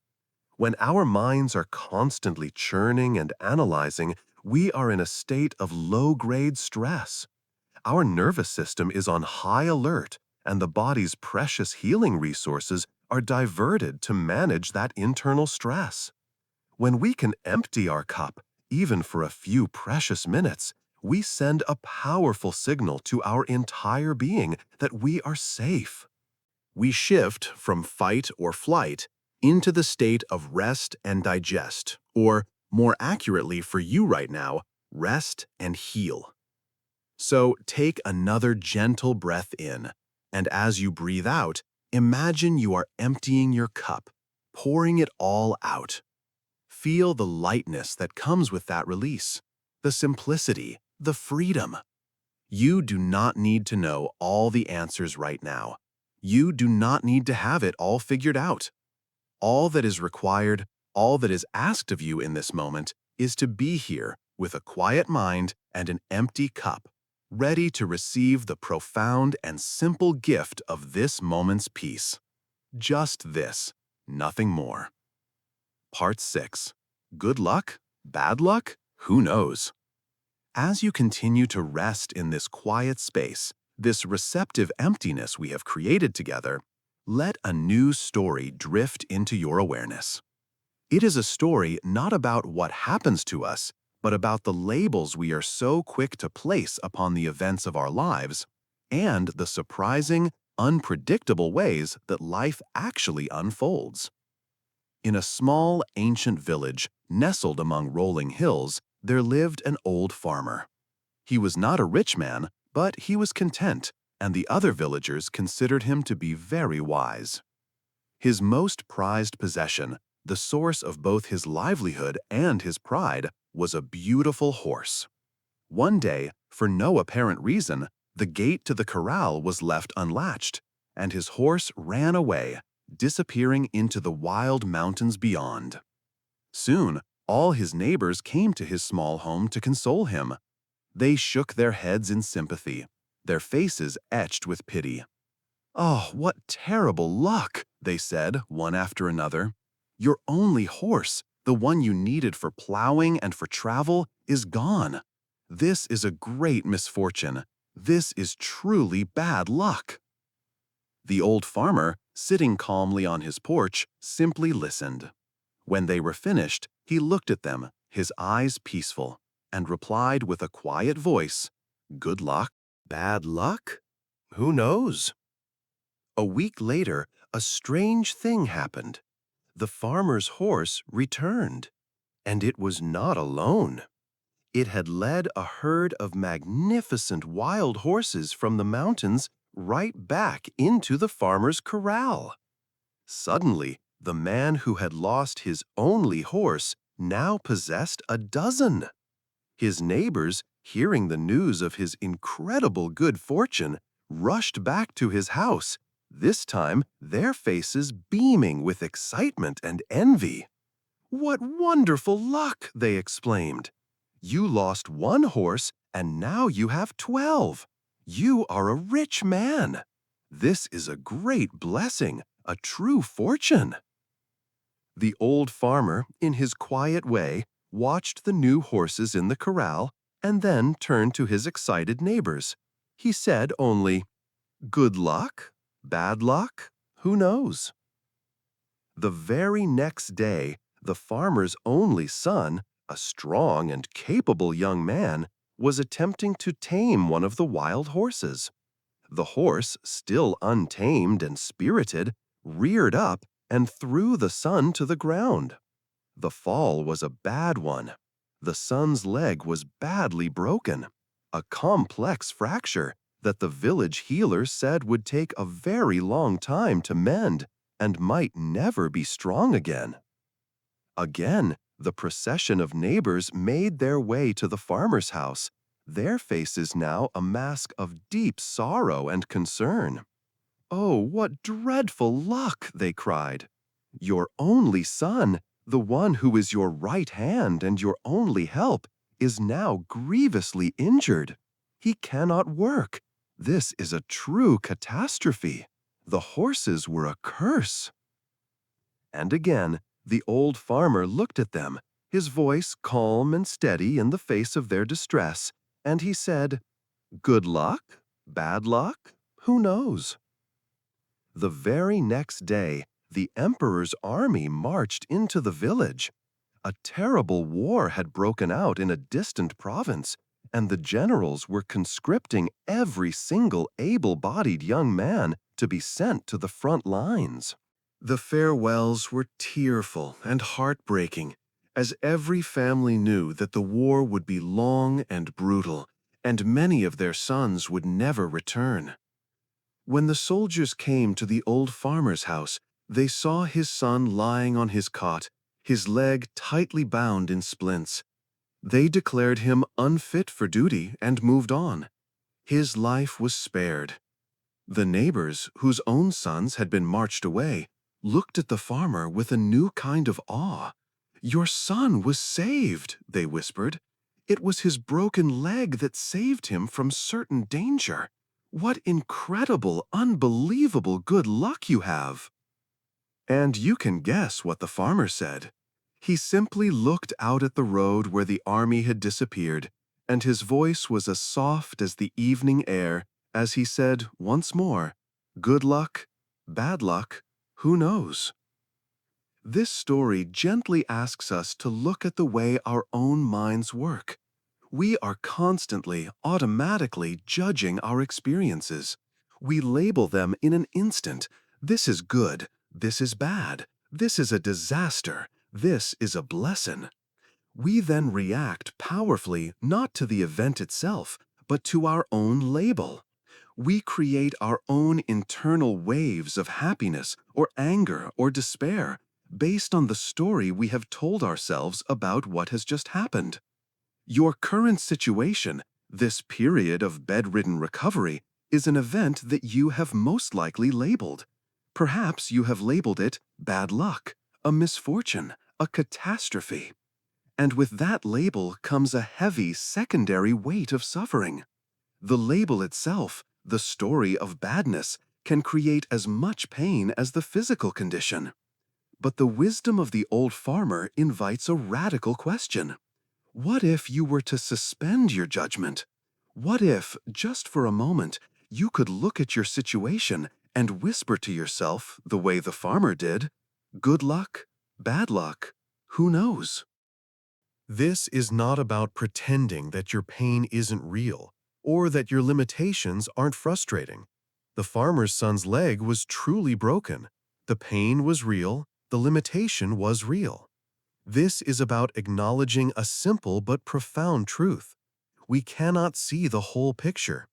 When our minds are constantly churning and analyzing, we are in a state of low-grade stress. Our nervous system is on high alert, and the body's precious healing resources are diverted to manage that internal stress. When we can empty our cup, even for a few precious minutes, we send a powerful signal to our entire being that we are safe. We shift from fight or flight into the state of rest and digest, or more accurately for you right now, rest and heal. So take another gentle breath in, and as you breathe out, imagine you are emptying your cup, pouring it all out. Feel the lightness that comes with that release, the simplicity, the freedom. You do not need to know all the answers right now. You do not need to have it all figured out. All that is required, all that is asked of you in this moment, is to be here with a quiet mind and an empty cup, ready to receive the profound and simple gift of this moment's peace. Just this, nothing more. Part 6. Good luck? Bad luck? Who knows? As you continue to rest in this quiet space, this receptive emptiness we have created together, let a new story drift into your awareness. It is a story not about what happens to us, but about the labels we are so quick to place upon the events of our lives, and the surprising, unpredictable ways that life actually unfolds. In a small, ancient village nestled among rolling hills, there lived an old farmer. He was not a rich man, but he was content, and the other villagers considered him to be very wise. His most prized possession, the source of both his livelihood and his pride, was a beautiful horse. One day, for no apparent reason, the gate to the corral was left unlatched, and his horse ran away, disappearing into the wild mountains beyond. Soon, all his neighbors came to his small home to console him. They shook their heads in sympathy, their faces etched with pity. "Oh, what terrible luck," they said, one after another. "Your only horse, the one you needed for plowing and for travel, is gone. This is a great misfortune. This is truly bad luck." The old farmer, sitting calmly on his porch, simply listened. When they were finished, he looked at them, his eyes peaceful, and replied with a quiet voice, "Good luck? Bad luck? Who knows?" A week later, a strange thing happened. The farmer's horse returned, and it was not alone. It had led a herd of magnificent wild horses from the mountains right back into the farmer's corral. Suddenly, the man who had lost his only horse now possessed a dozen. His neighbors, hearing the news of his incredible good fortune, rushed back to his house, this time their faces beaming with excitement and envy. "What wonderful luck!" they exclaimed. "You lost one horse, and now you have 12. You are a rich man. This is a great blessing, a true fortune." The old farmer, in his quiet way, watched the new horses in the corral and then turned to his excited neighbors. He said only, "Good luck? Bad luck? Who knows?" The very next day, the farmer's only son, a strong and capable young man, was attempting to tame one of the wild horses. The horse, still untamed and spirited, reared up and threw the son to the ground. The fall was a bad one. The son's leg was badly broken, a complex fracture that the village healer said would take a very long time to mend and might never be strong again. Again, the procession of neighbors made their way to the farmer's house, their faces now a mask of deep sorrow and concern. "Oh, what dreadful luck!" they cried. "Your only son, the one who is your right hand and your only help, is now grievously injured. He cannot work. This is a true catastrophe. The horses were a curse." And again, the old farmer looked at them, his voice calm and steady in the face of their distress, and he said, "Good luck? Bad luck? Who knows?" The very next day, the emperor's army marched into the village. A terrible war had broken out in a distant province, and the generals were conscripting every single able-bodied young man to be sent to the front lines. The farewells were tearful and heartbreaking, as every family knew that the war would be long and brutal, and many of their sons would never return. When the soldiers came to the old farmer's house, they saw his son lying on his cot, his leg tightly bound in splints. They declared him unfit for duty and moved on. His life was spared. The neighbors, whose own sons had been marched away, looked at the farmer with a new kind of awe. "Your son was saved," they whispered. It was his broken leg that saved him from certain danger. What incredible, unbelievable good luck you have! And you can guess what the farmer said. He simply looked out at the road where the army had disappeared, and his voice was as soft as the evening air as he said once more, "Good luck, bad luck, who knows?" This story gently asks us to look at the way our own minds work. We are constantly, automatically judging our experiences. We label them in an instant. This is good. This is bad. This is a disaster. This is a blessing. We then react powerfully not to the event itself, but to our own label. We create our own internal waves of happiness or anger or despair based on the story we have told ourselves about what has just happened. Your current situation, this period of bedridden recovery, is an event that you have most likely labeled. Perhaps you have labeled it bad luck, a misfortune, a catastrophe. And with that label comes a heavy secondary weight of suffering. The label itself, the story of badness, can create as much pain as the physical condition. But the wisdom of the old farmer invites a radical question. What if you were to suspend your judgment? What if, just for a moment, you could look at your situation and whisper to yourself the way the farmer did, "Good luck, bad luck, who knows?" This is not about pretending that your pain isn't real or that your limitations aren't frustrating. The farmer's son's leg was truly broken. The pain was real. The limitation was real. This is about acknowledging a simple but profound truth. We cannot see the whole picture.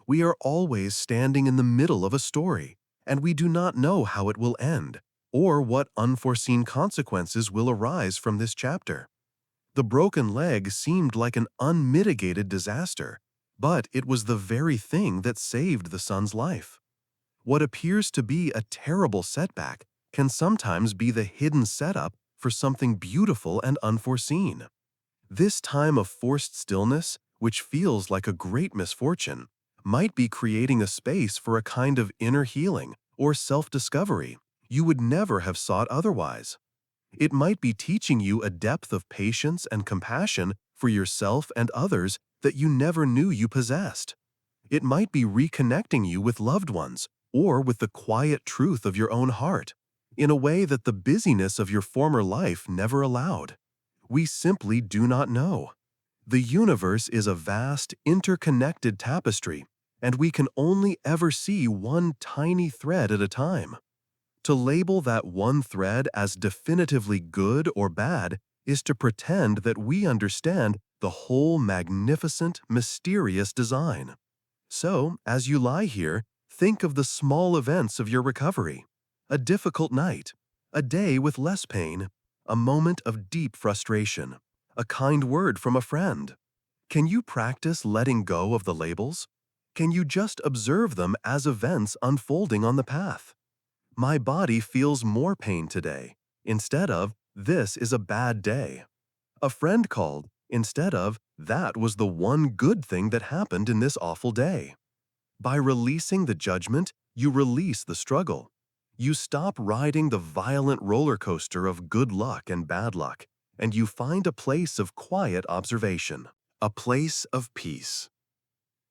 We are always standing in the middle of a story, and we do not know how it will end or what unforeseen consequences will arise from this chapter. The broken leg seemed like an unmitigated disaster, but it was the very thing that saved the son's life. What appears to be a terrible setback can sometimes be the hidden setup for something beautiful and unforeseen. This time of forced stillness, which feels like a great misfortune, might be creating a space for a kind of inner healing or self-discovery you would never have sought otherwise. It might be teaching you a depth of patience and compassion for yourself and others that you never knew you possessed. It might be reconnecting you with loved ones or with the quiet truth of your own heart, in a way that the busyness of your former life never allowed. We simply do not know. The universe is a vast, interconnected tapestry, and we can only ever see one tiny thread at a time. To label that one thread as definitively good or bad is to pretend that we understand the whole magnificent, mysterious design. So, as you lie here, think of the small events of your recovery. A difficult night, a day with less pain, a moment of deep frustration, a kind word from a friend. Can you practice letting go of the labels? Can you just observe them as events unfolding on the path? My body feels more pain today, instead of, this is a bad day. A friend called, instead of, that was the one good thing that happened in this awful day. By releasing the judgment, you release the struggle. You stop riding the violent roller coaster of good luck and bad luck, and you find a place of quiet observation, a place of peace.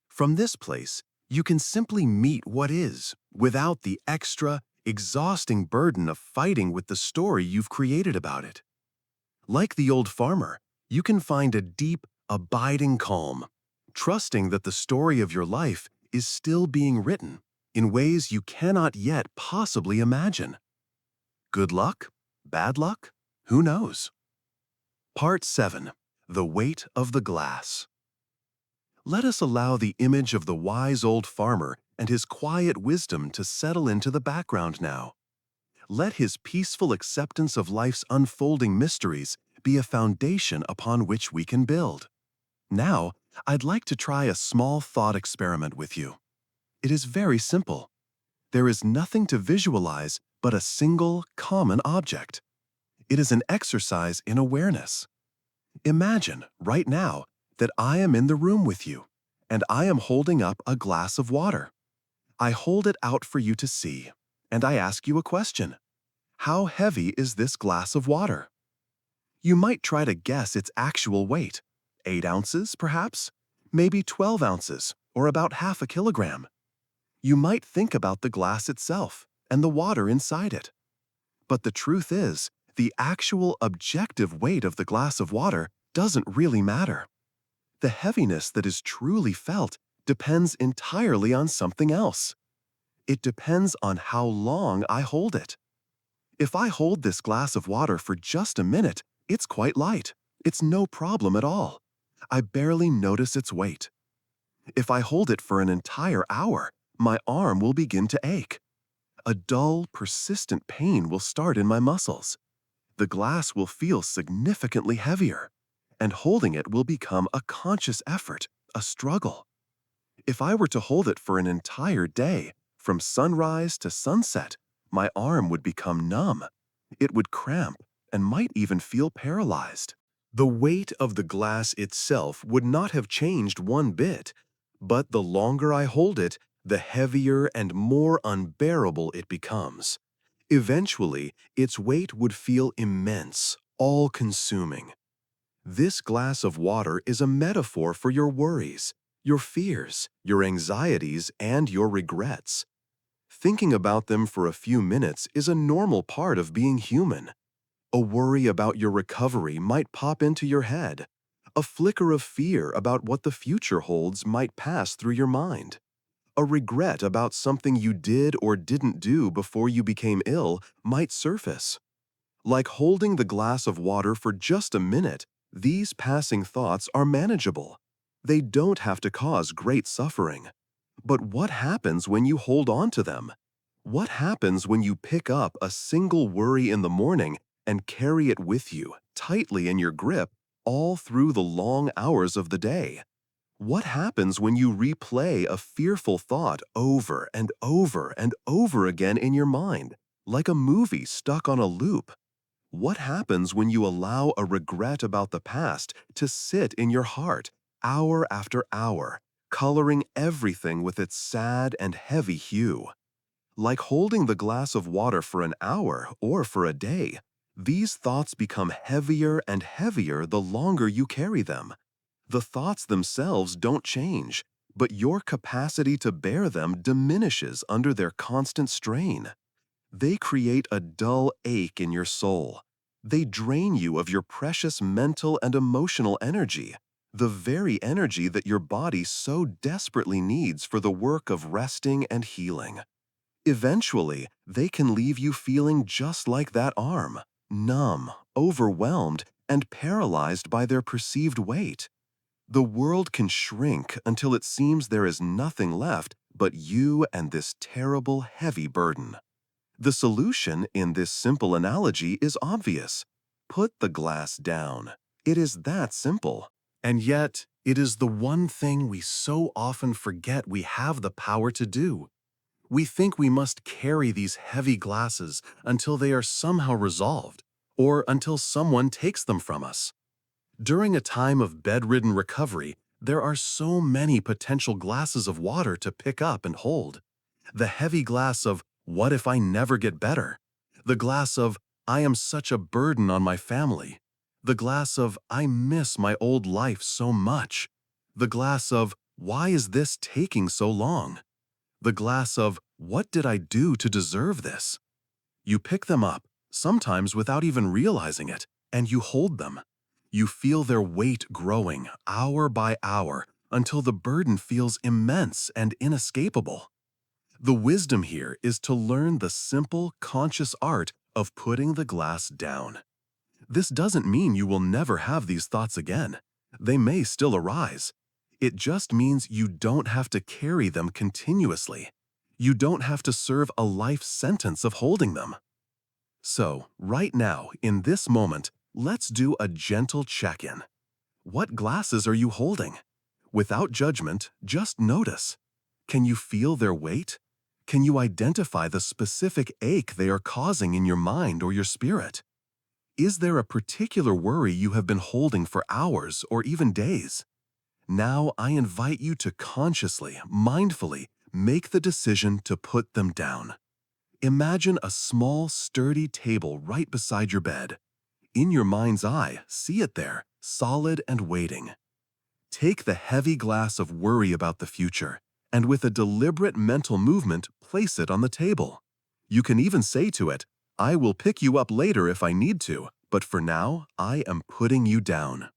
From this place, you can simply meet what is, without the extra, exhausting burden of fighting with the story you've created about it. Like the old farmer, you can find a deep, abiding calm, trusting that the story of your life is still being written in ways you cannot yet possibly imagine. Good luck? Bad luck? Who knows? Part 7. The Weight of the Glass. Let us allow the image of the wise old farmer and his quiet wisdom to settle into the background now. Let his peaceful acceptance of life's unfolding mysteries be a foundation upon which we can build. Now, I'd like to try a small thought experiment with you. It is very simple. There is nothing to visualize but a single, common object. It is an exercise in awareness. Imagine, right now, that I am in the room with you, and I am holding up a glass of water. I hold it out for you to see, and I ask you a question. How heavy is this glass of water? You might try to guess its actual weight. 8 ounces, perhaps? Maybe 12 ounces, or about half a kilogram. You might think about the glass itself and the water inside it. But the truth is, the actual objective weight of the glass of water doesn't really matter. The heaviness that is truly felt depends entirely on something else. It depends on how long I hold it. If I hold this glass of water for just a minute, it's quite light. It's no problem at all. I barely notice its weight. If I hold it for an entire hour, my arm will begin to ache. A dull, persistent pain will start in my muscles. The glass will feel significantly heavier, and holding it will become a conscious effort, a struggle. If I were to hold it for an entire day, from sunrise to sunset, my arm would become numb. It would cramp and might even feel paralyzed. The weight of the glass itself would not have changed one bit, but the longer I hold it, the heavier and more unbearable it becomes. Eventually, its weight would feel immense, all-consuming. This glass of water is a metaphor for your worries, your fears, your anxieties, and your regrets. Thinking about them for a few minutes is a normal part of being human. A worry about your recovery might pop into your head. A flicker of fear about what the future holds might pass through your mind. A regret about something you did or didn't do before you became ill might surface. Like holding the glass of water for just a minute, these passing thoughts are manageable. They don't have to cause great suffering. But what happens when you hold on to them? What happens when you pick up a single worry in the morning and carry it with you, tightly in your grip, all through the long hours of the day? What happens when you replay a fearful thought over and over and over again in your mind, like a movie stuck on a loop? What happens when you allow a regret about the past to sit in your heart, hour after hour, coloring everything with its sad and heavy hue? Like holding the glass of water for an hour or for a day, these thoughts become heavier and heavier the longer you carry them. The thoughts themselves don't change, but your capacity to bear them diminishes under their constant strain. They create a dull ache in your soul. They drain you of your precious mental and emotional energy, the very energy that your body so desperately needs for the work of resting and healing. Eventually, they can leave you feeling just like that arm, numb, overwhelmed, and paralyzed by their perceived weight. The world can shrink until it seems there is nothing left but you and this terrible, heavy burden. The solution in this simple analogy is obvious. Put the glass down. It is that simple. And yet, it is the one thing we so often forget we have the power to do. We think we must carry these heavy glasses until they are somehow resolved, or until someone takes them from us. During a time of bedridden recovery, there are so many potential glasses of water to pick up and hold. The heavy glass of, "What if I never get better?" The glass of, "I am such a burden on my family." The glass of, "I miss my old life so much." The glass of, "Why is this taking so long?" The glass of, "What did I do to deserve this?" You pick them up, sometimes without even realizing it, and you hold them. You feel their weight growing hour by hour until the burden feels immense and inescapable. The wisdom here is to learn the simple, conscious art of putting the glass down. This doesn't mean you will never have these thoughts again. They may still arise. It just means you don't have to carry them continuously. You don't have to serve a life sentence of holding them. So, right now, in this moment, let's do a gentle check-in. What glasses are you holding? Without judgment, just notice. Can you feel their weight? Can you identify the specific ache they are causing in your mind or your spirit? Is there a particular worry you have been holding for hours or even days? Now I invite you to consciously, mindfully, make the decision to put them down. Imagine a small, sturdy table right beside your bed. In your mind's eye, see it there, solid and waiting. Take the heavy glass of worry about the future, and with a deliberate mental movement, place it on the table. You can even say to it, "I will pick you up later if I need to, but for now, I am putting you down."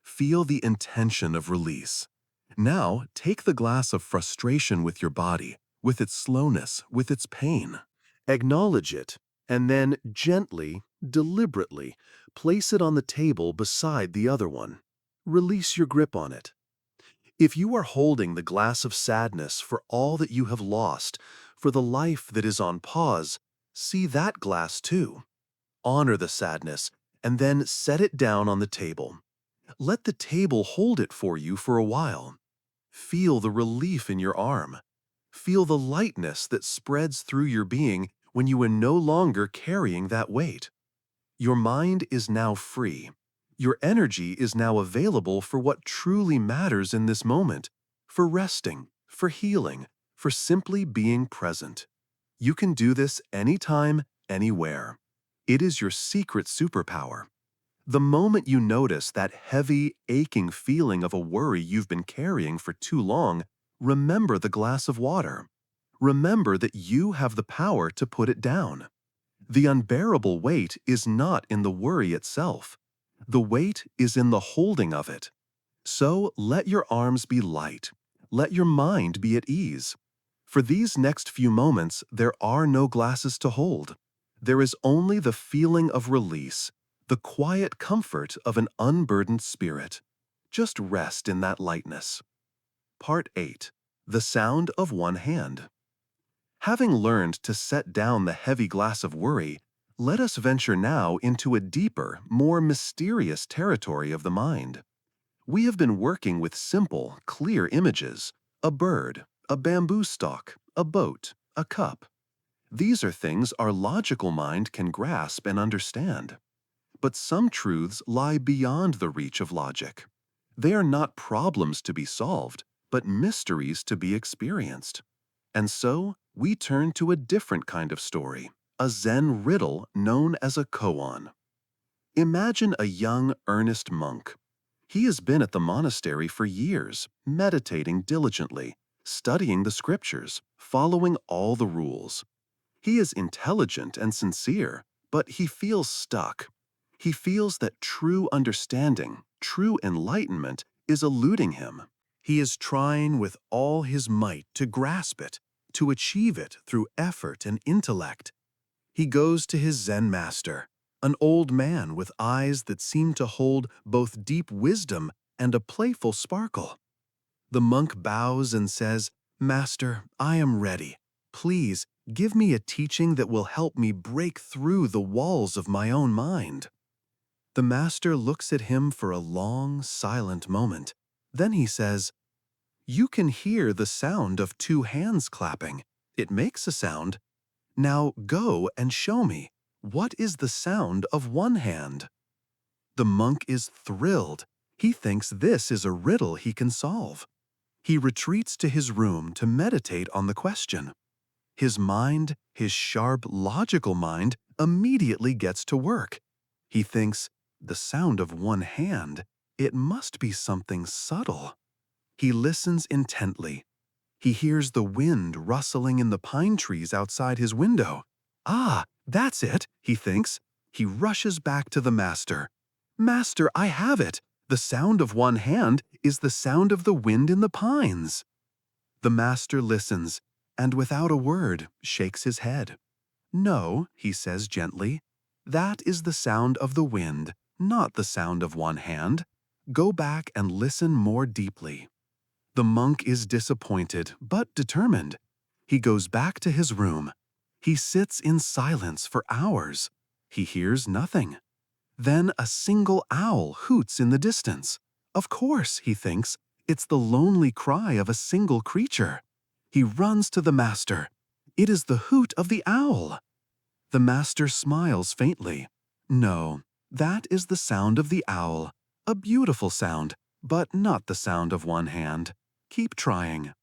Feel the intention of release. Now, take the glass of frustration with your body, with its slowness, with its pain. Acknowledge it, and then gently, deliberately, place it on the table beside the other one. Release your grip on it. If you are holding the glass of sadness for all that you have lost, for the life that is on pause, see that glass too. Honor the sadness, and then set it down on the table. Let the table hold it for you for a while. Feel the relief in your arm. Feel the lightness that spreads through your being when you are no longer carrying that weight. Your mind is now free. Your energy is now available for what truly matters in this moment, for resting, for healing, for simply being present. You can do this anytime, anywhere. It is your secret superpower. The moment you notice that heavy, aching feeling of a worry you've been carrying for too long, remember the glass of water. Remember that you have the power to put it down. The unbearable weight is not in the worry itself. The weight is in the holding of it. So let your arms be light. Let your mind be at ease. For these next few moments, there are no glasses to hold. There is only the feeling of release, the quiet comfort of an unburdened spirit. Just rest in that lightness. Part 8. The sound of one hand. Having learned to set down the heavy glass of worry, let us venture now into a deeper, more mysterious territory of the mind. We have been working with simple, clear images: a bird, a bamboo stalk, a boat, a cup. These are things our logical mind can grasp and understand. But some truths lie beyond the reach of logic. They are not problems to be solved, but mysteries to be experienced. And so, we turn to a different kind of story, a Zen riddle known as a koan. Imagine a young, earnest monk. He has been at the monastery for years, meditating diligently, studying the scriptures, following all the rules. He is intelligent and sincere, but he feels stuck. He feels that true understanding, true enlightenment, is eluding him. He is trying with all his might to grasp it, to achieve it through effort and intellect. He goes to his Zen master, an old man with eyes that seem to hold both deep wisdom and a playful sparkle. The monk bows and says, "Master, I am ready. Please, give me a teaching that will help me break through the walls of my own mind." The master looks at him for a long, silent moment. Then he says, "You can hear the sound of two hands clapping. It makes a sound. Now go and show me, what is the sound of one hand?" The monk is thrilled. He thinks this is a riddle he can solve. He retreats to his room to meditate on the question. His mind, his sharp, logical mind, immediately gets to work. He thinks, the sound of one hand, it must be something subtle. He listens intently. He hears the wind rustling in the pine trees outside his window. "Ah, that's it," he thinks. He rushes back to the master. "Master, I have it. The sound of one hand is the sound of the wind in the pines." The master listens, and without a word, shakes his head. "No," he says gently, "that is the sound of the wind, not the sound of one hand. Go back and listen more deeply." The monk is disappointed, but determined. He goes back to his room. He sits in silence for hours. He hears nothing. Then a single owl hoots in the distance. Of course, he thinks, it's the lonely cry of a single creature. He runs to the master. It is the hoot of the owl. The master smiles faintly. "No, that is the sound of the owl. A beautiful sound, but not the sound of one hand. Keep trying.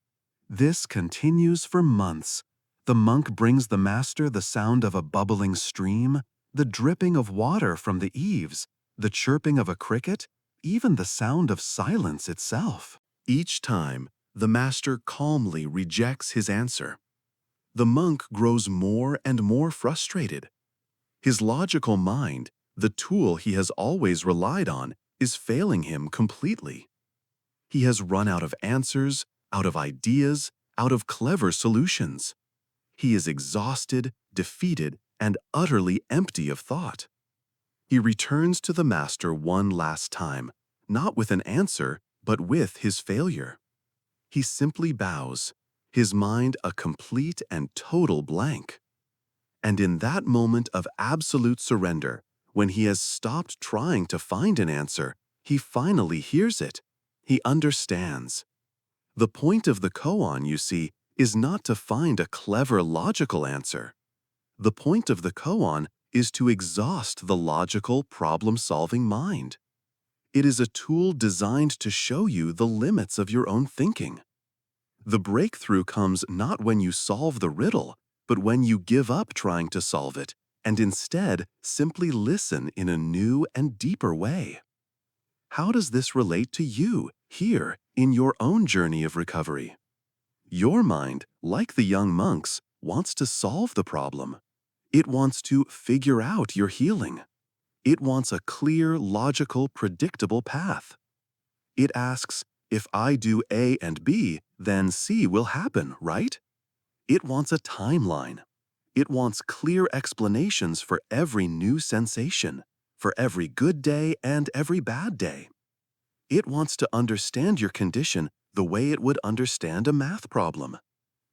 This continues for months. The monk brings the master the sound of a bubbling stream, the dripping of water from the eaves, the chirping of a cricket, even the sound of silence itself. Each time, the master calmly rejects his answer. The monk grows more and more frustrated. His logical mind, the tool he has always relied on, is failing him completely. He has run out of answers, out of ideas, out of clever solutions. He is exhausted, defeated, and utterly empty of thought. He returns to the master one last time, not with an answer, but with his failure. He simply bows, his mind a complete and total blank. And in that moment of absolute surrender, when he has stopped trying to find an answer, he finally hears it. He understands. The point of the koan, you see, is not to find a clever logical answer. The point of the koan is to exhaust the logical, problem-solving mind. It is a tool designed to show you the limits of your own thinking. The breakthrough comes not when you solve the riddle, but when you give up trying to solve it and instead simply listen in a new and deeper way. How does this relate to you here in your own journey of recovery? Your mind, like the young monks, wants to solve the problem. It wants to figure out your healing. It wants a clear, logical, predictable path. It asks, if I do A and B, then C will happen, right? It wants a timeline. It wants clear explanations for every new sensation, for every good day and every bad day. It wants to understand your condition the way it would understand a math problem.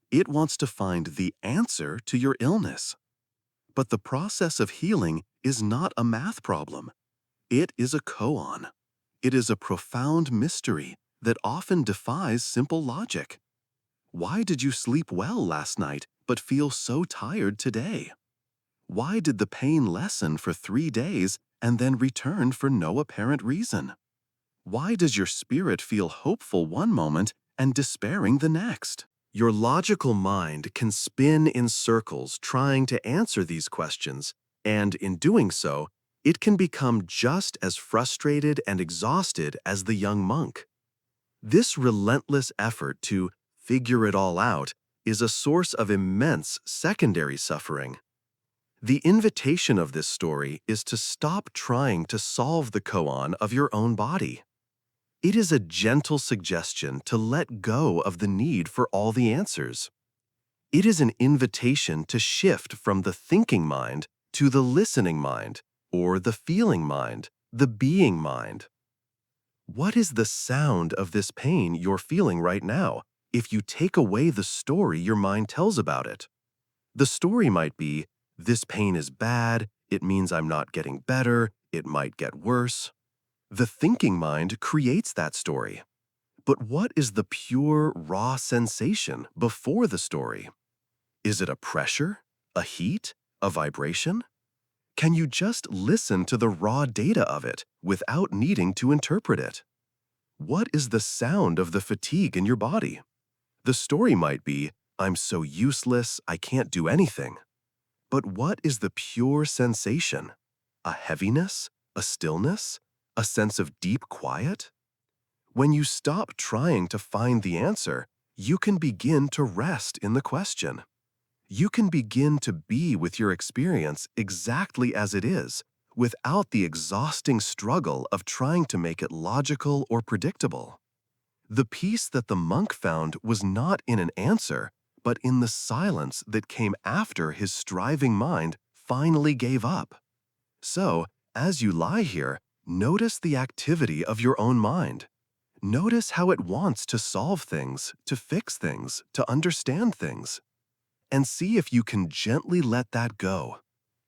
It wants to find the answer to your illness. But the process of healing is not a math problem. It is a koan. It is a profound mystery that often defies simple logic. Why did you sleep well last night but feel so tired today? Why did the pain lessen for 3 days and then return for no apparent reason? Why does your spirit feel hopeful one moment and despairing the next? Your logical mind can spin in circles trying to answer these questions, and in doing so, it can become just as frustrated and exhausted as the young monk. This relentless effort to figure it all out is a source of immense secondary suffering. The invitation of this story is to stop trying to solve the koan of your own body. It is a gentle suggestion to let go of the need for all the answers. It is an invitation to shift from the thinking mind to the listening mind, or the feeling mind, the being mind. What is the sound of this pain you're feeling right now if you take away the story your mind tells about it? The story might be, this pain is bad, it means I'm not getting better, it might get worse. The thinking mind creates that story. But what is the pure, raw sensation before the story? Is it a pressure, a heat, a vibration? Can you just listen to the raw data of it without needing to interpret it? What is the sound of the fatigue in your body? The story might be, I'm so useless, I can't do anything. But what is the pure sensation? A heaviness? A stillness? A sense of deep quiet? When you stop trying to find the answer, you can begin to rest in the question. You can begin to be with your experience exactly as it is, without the exhausting struggle of trying to make it logical or predictable. The peace that the monk found was not in an answer, but in the silence that came after his striving mind finally gave up. So, as you lie here, notice the activity of your own mind. Notice how it wants to solve things, to fix things, to understand things. And see if you can gently let that go.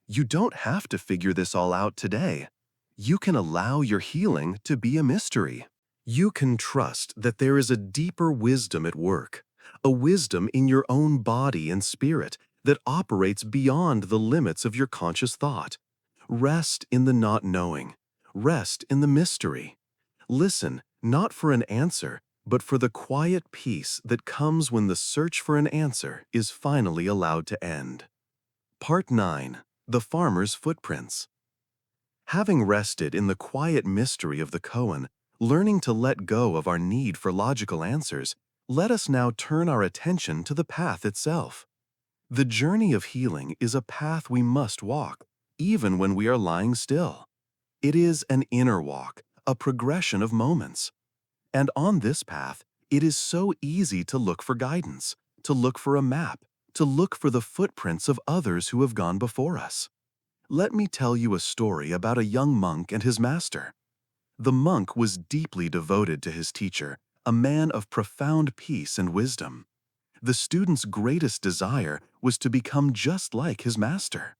You don't have to figure this all out today. You can allow your healing to be a mystery. You can trust that there is a deeper wisdom at work, a wisdom in your own body and spirit that operates beyond the limits of your conscious thought. Rest in the not knowing. Rest in the mystery. Listen, not for an answer, but for the quiet peace that comes when the search for an answer is finally allowed to end. Part 9. The Farmer's Footprints. Having rested in the quiet mystery of the koan, learning to let go of our need for logical answers, let us now turn our attention to the path itself. The journey of healing is a path we must walk, even when we are lying still. It is an inner walk, a progression of moments. And on this path, it is so easy to look for guidance, to look for a map, to look for the footprints of others who have gone before us. Let me tell you a story about a young monk and his master. The monk was deeply devoted to his teacher, a man of profound peace and wisdom. The student's greatest desire was to become just like his master.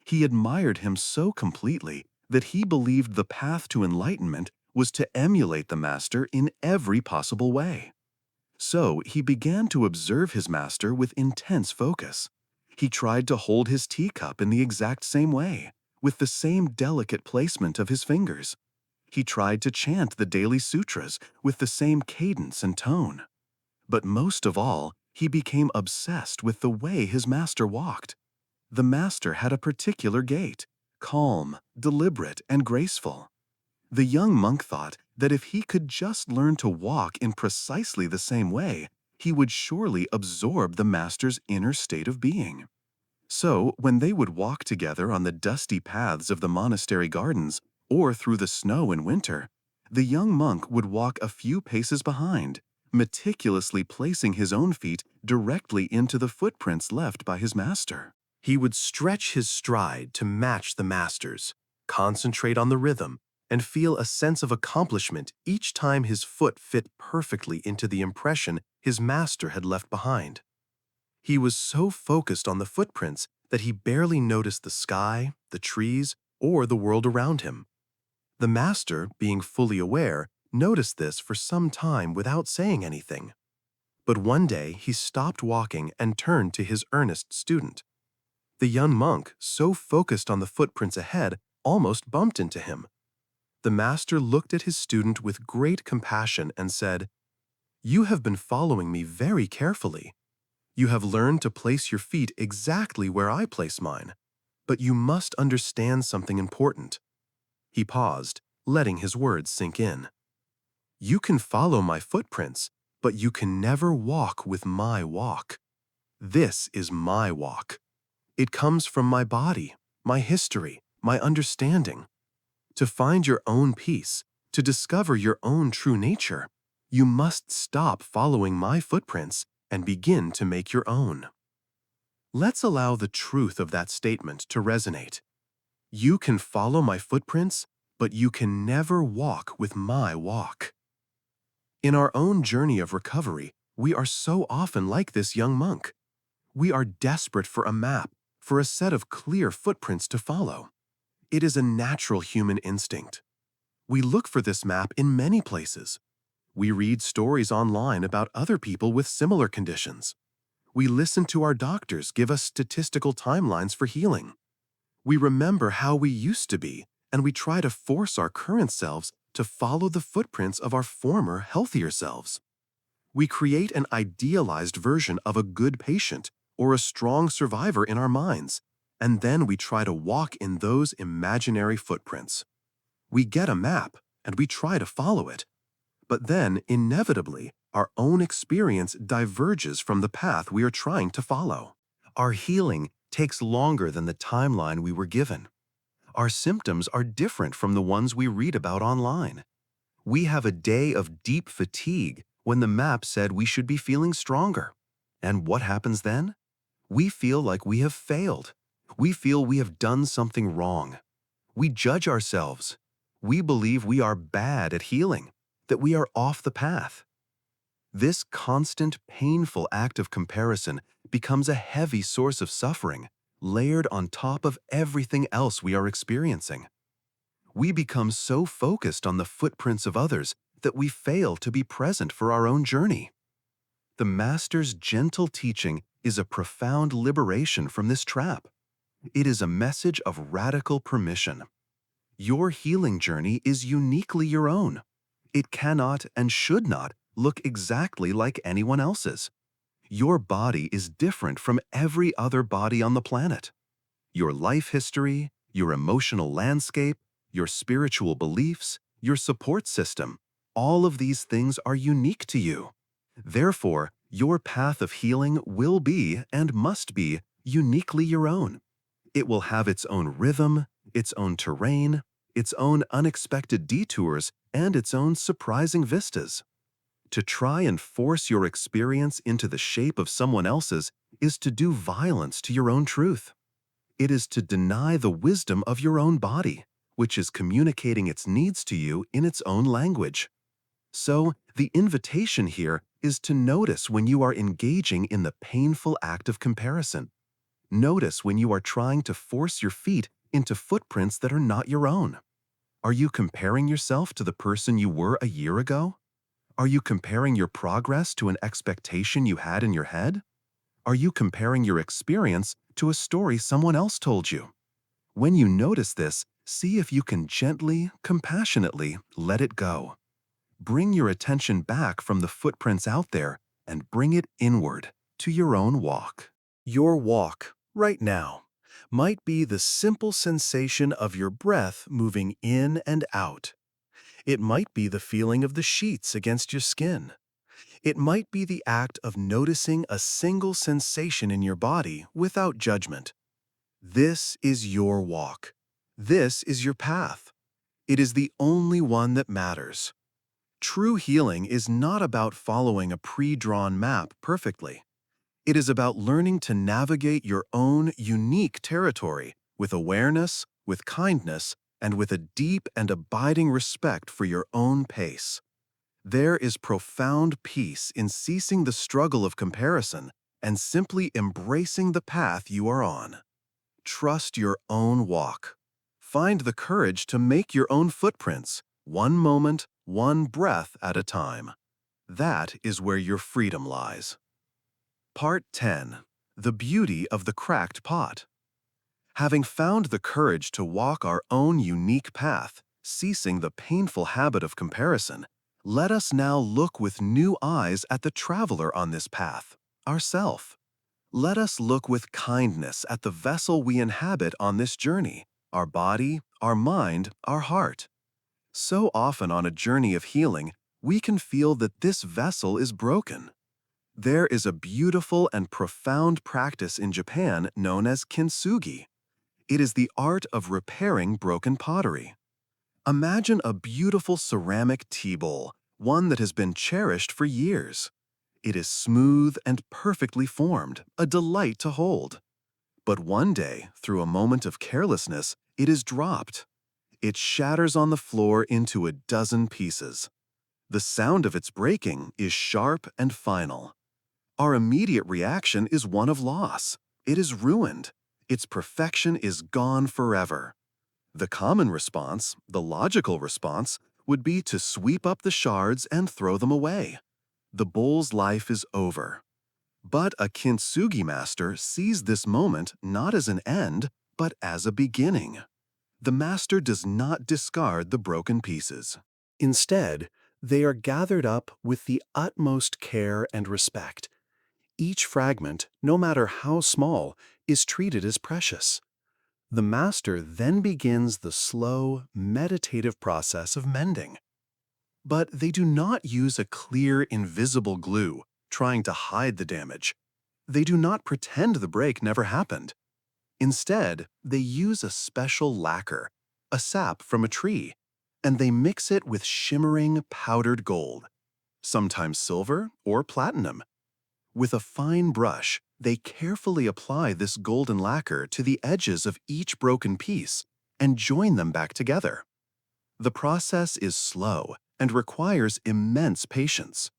He admired him so completely that he believed the path to enlightenment was to emulate the master in every possible way. So he began to observe his master with intense focus. He tried to hold his teacup in the exact same way, with the same delicate placement of his fingers. He tried to chant the daily sutras with the same cadence and tone. But most of all, he became obsessed with the way his master walked. The master had a particular gait, calm, deliberate, and graceful. The young monk thought that if he could just learn to walk in precisely the same way, he would surely absorb the master's inner state of being. So, when they would walk together on the dusty paths of the monastery gardens or through the snow in winter, the young monk would walk a few paces behind, meticulously placing his own feet directly into the footprints left by his master. He would stretch his stride to match the master's, concentrate on the rhythm, and feel a sense of accomplishment each time his foot fit perfectly into the impression his master had left behind. He was so focused on the footprints that he barely noticed the sky, the trees, or the world around him. The master, being fully aware, noticed this for some time without saying anything. But one day he stopped walking and turned to his earnest student. The young monk, so focused on the footprints ahead, almost bumped into him. The master looked at his student with great compassion and said, "You have been following me very carefully. You have learned to place your feet exactly where I place mine, but you must understand something important." He paused, letting his words sink in. "You can follow my footprints, but you can never walk with my walk. This is my walk. It comes from my body, my history, my understanding. To find your own peace, to discover your own true nature, you must stop following my footprints and begin to make your own." Let's allow the truth of that statement to resonate. You can follow my footprints, but you can never walk with my walk. In our own journey of recovery, we are so often like this young monk. We are desperate for a map, for a set of clear footprints to follow. It is a natural human instinct. We look for this map in many places. We read stories online about other people with similar conditions. We listen to our doctors give us statistical timelines for healing. We remember how we used to be, and we try to force our current selves to follow the footprints of our former, healthier selves. We create an idealized version of a good patient or a strong survivor in our minds, and then we try to walk in those imaginary footprints. We get a map, and we try to follow it. But then, inevitably, our own experience diverges from the path we are trying to follow. Our healing takes longer than the timeline we were given. Our symptoms are different from the ones we read about online. We have a day of deep fatigue when the map said we should be feeling stronger. And what happens then? We feel like we have failed. We feel we have done something wrong. We judge ourselves. We believe we are bad at healing, that we are off the path. This constant, painful act of comparison becomes a heavy source of suffering, layered on top of everything else we are experiencing. We become so focused on the footprints of others that we fail to be present for our own journey. The Master's gentle teaching is a profound liberation from this trap. It is a message of radical permission. Your healing journey is uniquely your own. It cannot and should not look exactly like anyone else's. Your body is different from every other body on the planet. Your life history, your emotional landscape, your spiritual beliefs, your support system, all of these things are unique to you. Therefore, your path of healing will be and must be uniquely your own. It will have its own rhythm, its own terrain, its own unexpected detours, and its own surprising vistas. To try and force your experience into the shape of someone else's is to do violence to your own truth. It is to deny the wisdom of your own body, which is communicating its needs to you in its own language. So, the invitation here is to notice when you are engaging in the painful act of comparison. Notice when you are trying to force your feet into footprints that are not your own. Are you comparing yourself to the person you were a year ago? Are you comparing your progress to an expectation you had in your head? Are you comparing your experience to a story someone else told you? When you notice this, see if you can gently, compassionately let it go. Bring your attention back from the footprints out there and bring it inward to your own walk. Your walk, right now, might be the simple sensation of your breath moving in and out. It might be the feeling of the sheets against your skin. It might be the act of noticing a single sensation in your body without judgment. This is your walk. This is your path. It is the only one that matters. True healing is not about following a pre-drawn map perfectly. It is about learning to navigate your own unique territory with awareness, with kindness, and with a deep and abiding respect for your own pace. There is profound peace in ceasing the struggle of comparison and simply embracing the path you are on. Trust your own walk. Find the courage to make your own footprints, one moment, one breath at a time. That is where your freedom lies. Part 10. The Beauty of the Cracked Pot. Having found the courage to walk our own unique path, ceasing the painful habit of comparison, let us now look with new eyes at the traveler on this path, ourself. Let us look with kindness at the vessel we inhabit on this journey, our body, our mind, our heart. So often on a journey of healing, we can feel that this vessel is broken. There is a beautiful and profound practice in Japan known as kintsugi. It is the art of repairing broken pottery. Imagine a beautiful ceramic tea bowl, one that has been cherished for years. It is smooth and perfectly formed, a delight to hold. But one day, through a moment of carelessness, it is dropped. It shatters on the floor into a dozen pieces. The sound of its breaking is sharp and final. Our immediate reaction is one of loss. It is ruined. Its perfection is gone forever. The common response, the logical response, would be to sweep up the shards and throw them away. The bowl's life is over. But a kintsugi master sees this moment not as an end, but as a beginning. The master does not discard the broken pieces. Instead, they are gathered up with the utmost care and respect. Each fragment, no matter how small, is treated as precious. The master then begins the slow, meditative process of mending. But they do not use a clear, invisible glue, trying to hide the damage. They do not pretend the break never happened. Instead, they use a special lacquer, a sap from a tree, and they mix it with shimmering, powdered gold, sometimes silver or platinum. With a fine brush, they carefully apply this golden lacquer to the edges of each broken piece and join them back together. The process is slow and requires immense patience.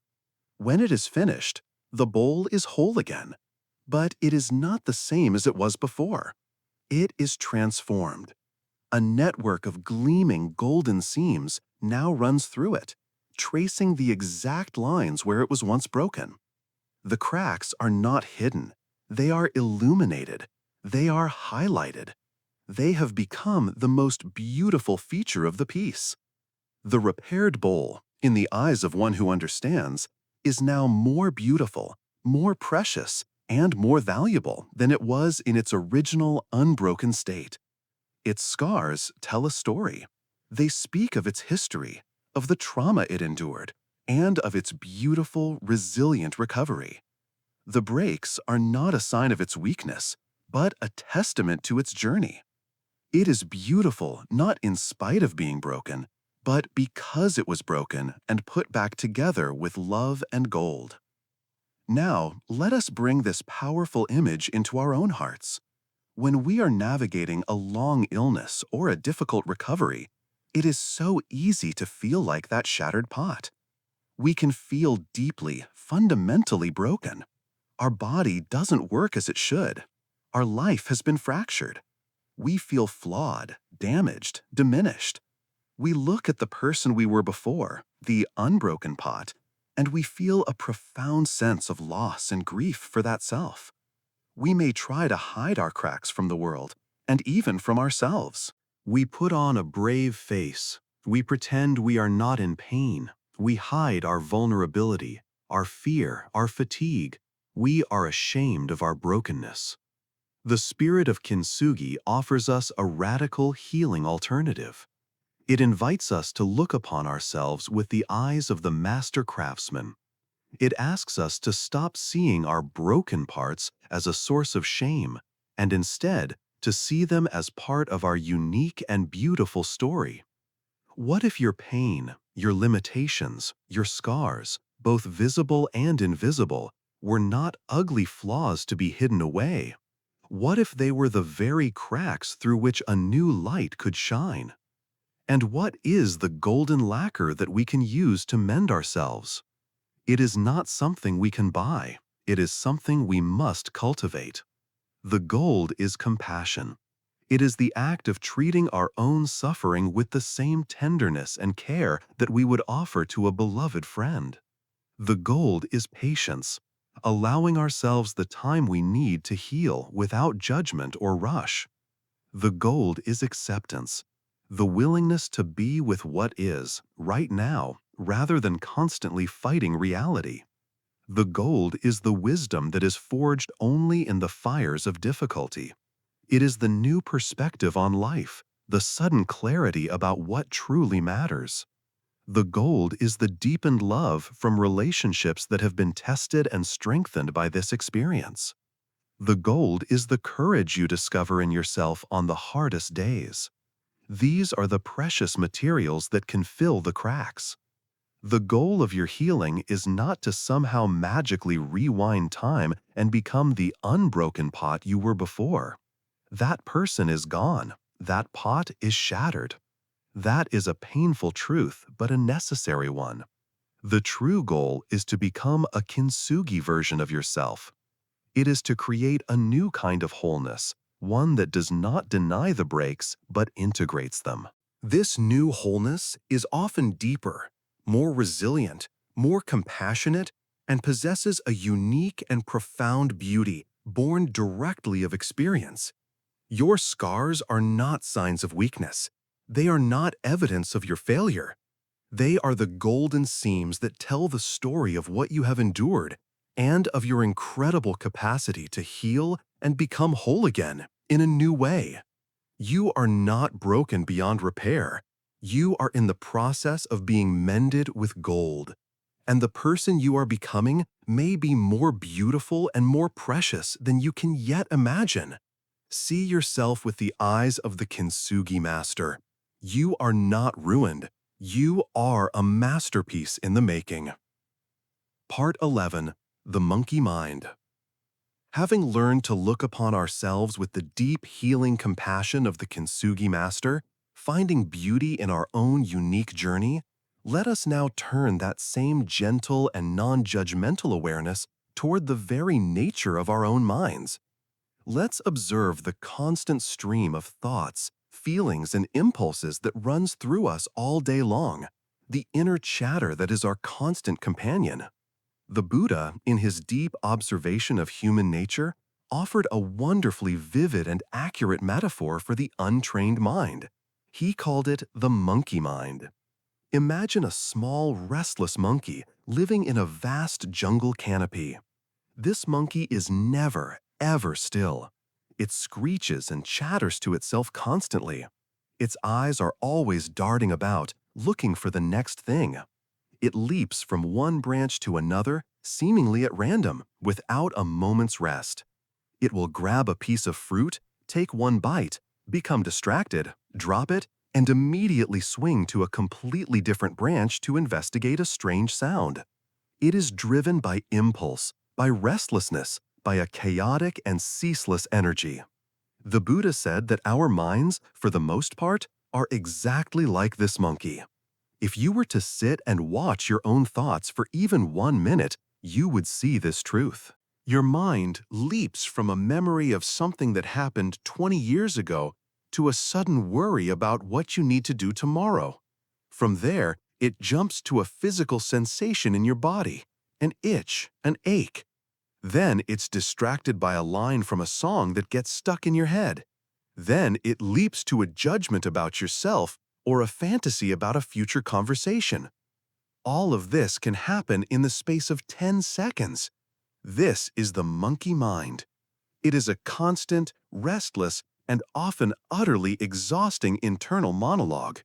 When it is finished, the bowl is whole again, but it is not the same as it was before. It is transformed. A network of gleaming golden seams now runs through it, tracing the exact lines where it was once broken. The cracks are not hidden. They are illuminated. They are highlighted. They have become the most beautiful feature of the piece. The repaired bowl, in the eyes of one who understands, is now more beautiful, more precious, and more valuable than it was in its original unbroken state. Its scars tell a story. They speak of its history, of the trauma it endured, and of its beautiful, resilient recovery. The breaks are not a sign of its weakness, but a testament to its journey. It is beautiful not in spite of being broken, but because it was broken and put back together with love and gold. Now, let us bring this powerful image into our own hearts. When we are navigating a long illness or a difficult recovery, it is so easy to feel like that shattered pot. We can feel deeply, fundamentally broken. Our body doesn't work as it should. Our life has been fractured. We feel flawed, damaged, diminished. We look at the person we were before, the unbroken pot, and we feel a profound sense of loss and grief for that self. We may try to hide our cracks from the world, and even from ourselves. We put on a brave face. We pretend we are not in pain. We hide our vulnerability, our fear, our fatigue. We are ashamed of our brokenness. The spirit of kintsugi offers us a radical healing alternative. It invites us to look upon ourselves with the eyes of the master craftsman. It asks us to stop seeing our broken parts as a source of shame, and instead to see them as part of our unique and beautiful story. What if your pain, your limitations, your scars, both visible and invisible, were not ugly flaws to be hidden away? What if they were the very cracks through which a new light could shine? And what is the golden lacquer that we can use to mend ourselves? It is not something we can buy. It is something we must cultivate. The gold is compassion. It is the act of treating our own suffering with the same tenderness and care that we would offer to a beloved friend. The gold is patience, allowing ourselves the time we need to heal without judgment or rush. The gold is acceptance, the willingness to be with what is, right now, rather than constantly fighting reality. The gold is the wisdom that is forged only in the fires of difficulty. It is the new perspective on life, the sudden clarity about what truly matters. The gold is the deepened love from relationships that have been tested and strengthened by this experience. The gold is the courage you discover in yourself on the hardest days. These are the precious materials that can fill the cracks. The goal of your healing is not to somehow magically rewind time and become the unbroken pot you were before. That person is gone. That pot is shattered. That is a painful truth, but a necessary one. The true goal is to become a kintsugi version of yourself. It is to create a new kind of wholeness, one that does not deny the breaks, but integrates them. This new wholeness is often deeper, more resilient, more compassionate, and possesses a unique and profound beauty born directly of experience. Your scars are not signs of weakness. They are not evidence of your failure. They are the golden seams that tell the story of what you have endured and of your incredible capacity to heal and become whole again in a new way. You are not broken beyond repair. You are in the process of being mended with gold. And the person you are becoming may be more beautiful and more precious than you can yet imagine. See yourself with the eyes of the kintsugi master. You are not ruined. You are a masterpiece in the making. Part 11. The Monkey Mind. Having learned to look upon ourselves with the deep healing compassion of the kintsugi master, finding beauty in our own unique journey, let us now turn that same gentle and non-judgmental awareness toward the very nature of our own minds. Let's observe the constant stream of thoughts, feelings, and impulses that runs through us all day long, the inner chatter that is our constant companion. The Buddha, in his deep observation of human nature, offered a wonderfully vivid and accurate metaphor for the untrained mind. He called it the monkey mind. Imagine a small, restless monkey living in a vast jungle canopy. This monkey is never, ever still. It screeches and chatters to itself constantly. Its eyes are always darting about, looking for the next thing. It leaps from one branch to another, seemingly at random, without a moment's rest. It will grab a piece of fruit, take one bite, become distracted, drop it, and immediately swing to a completely different branch to investigate a strange sound. It is driven by impulse, by restlessness, by a chaotic and ceaseless energy. The Buddha said that our minds, for the most part, are exactly like this monkey. If you were to sit and watch your own thoughts for even 1 minute, you would see this truth. Your mind leaps from a memory of something that happened 20 years ago to a sudden worry about what you need to do tomorrow. From there, it jumps to a physical sensation in your body, an itch, an ache. Then it's distracted by a line from a song that gets stuck in your head. Then it leaps to a judgment about yourself or a fantasy about a future conversation. All of this can happen in the space of 10 seconds. This is the monkey mind. It is a constant, restless, and often utterly exhausting internal monologue.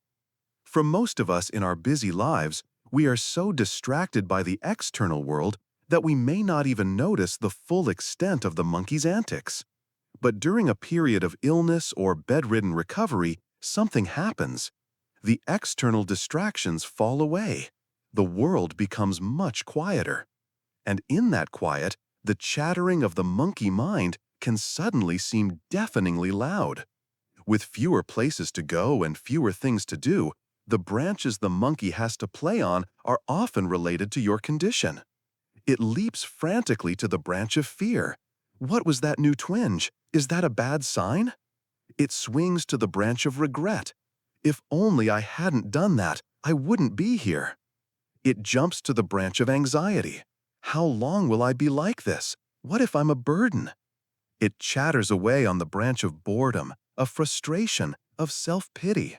For most of us in our busy lives, we are so distracted by the external world that we may not even notice the full extent of the monkey's antics. But during a period of illness or bedridden recovery, something happens. The external distractions fall away. The world becomes much quieter. And in that quiet, the chattering of the monkey mind can suddenly seem deafeningly loud. With fewer places to go and fewer things to do, the branches the monkey has to play on are often related to your condition. It leaps frantically to the branch of fear. What was that new twinge? Is that a bad sign? It swings to the branch of regret. If only I hadn't done that, I wouldn't be here. It jumps to the branch of anxiety. How long will I be like this? What if I'm a burden? It chatters away on the branch of boredom, of frustration, of self-pity.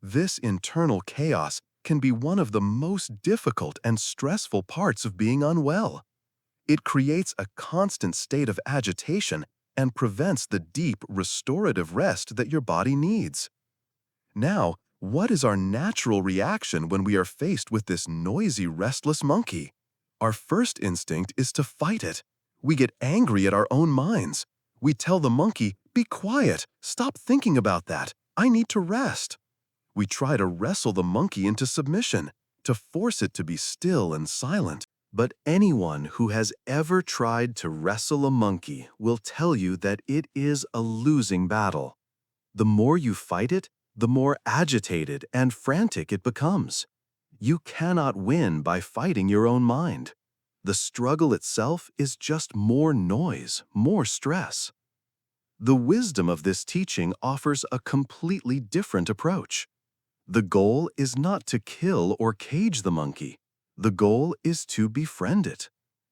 This internal chaos can be one of the most difficult and stressful parts of being unwell. It creates a constant state of agitation and prevents the deep, restorative rest that your body needs. Now, what is our natural reaction when we are faced with this noisy, restless monkey? Our first instinct is to fight it. We get angry at our own minds. We tell the monkey, "Be quiet, stop thinking about that, I need to rest." We try to wrestle the monkey into submission, to force it to be still and silent. But anyone who has ever tried to wrestle a monkey will tell you that it is a losing battle. The more you fight it, the more agitated and frantic it becomes. You cannot win by fighting your own mind. The struggle itself is just more noise, more stress. The wisdom of this teaching offers a completely different approach. The goal is not to kill or cage the monkey. The goal is to befriend it.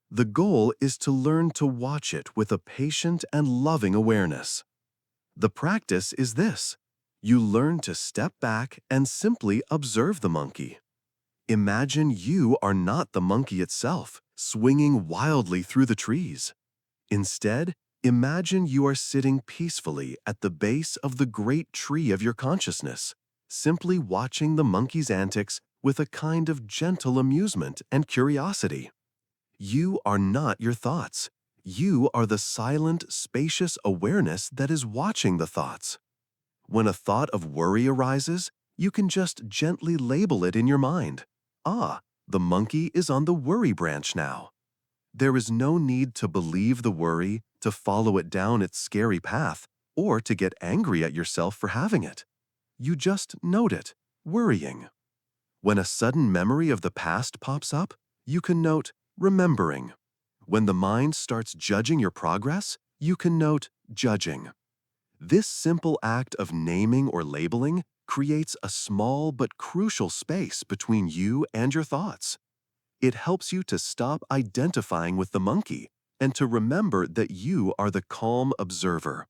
The goal is to learn to watch it with a patient and loving awareness. The practice is this. You learn to step back and simply observe the monkey. Imagine you are not the monkey itself, swinging wildly through the trees. Instead, imagine you are sitting peacefully at the base of the great tree of your consciousness, simply watching the monkey's antics with a kind of gentle amusement and curiosity. You are not your thoughts. You are the silent, spacious awareness that is watching the thoughts. When a thought of worry arises, you can just gently label it in your mind. Ah, the monkey is on the worry branch now. There is no need to believe the worry, to follow it down its scary path, or to get angry at yourself for having it. You just note it, worrying. When a sudden memory of the past pops up, you can note remembering. When the mind starts judging your progress, you can note judging. This simple act of naming or labeling creates a small but crucial space between you and your thoughts. It helps you to stop identifying with the monkey and to remember that you are the calm observer.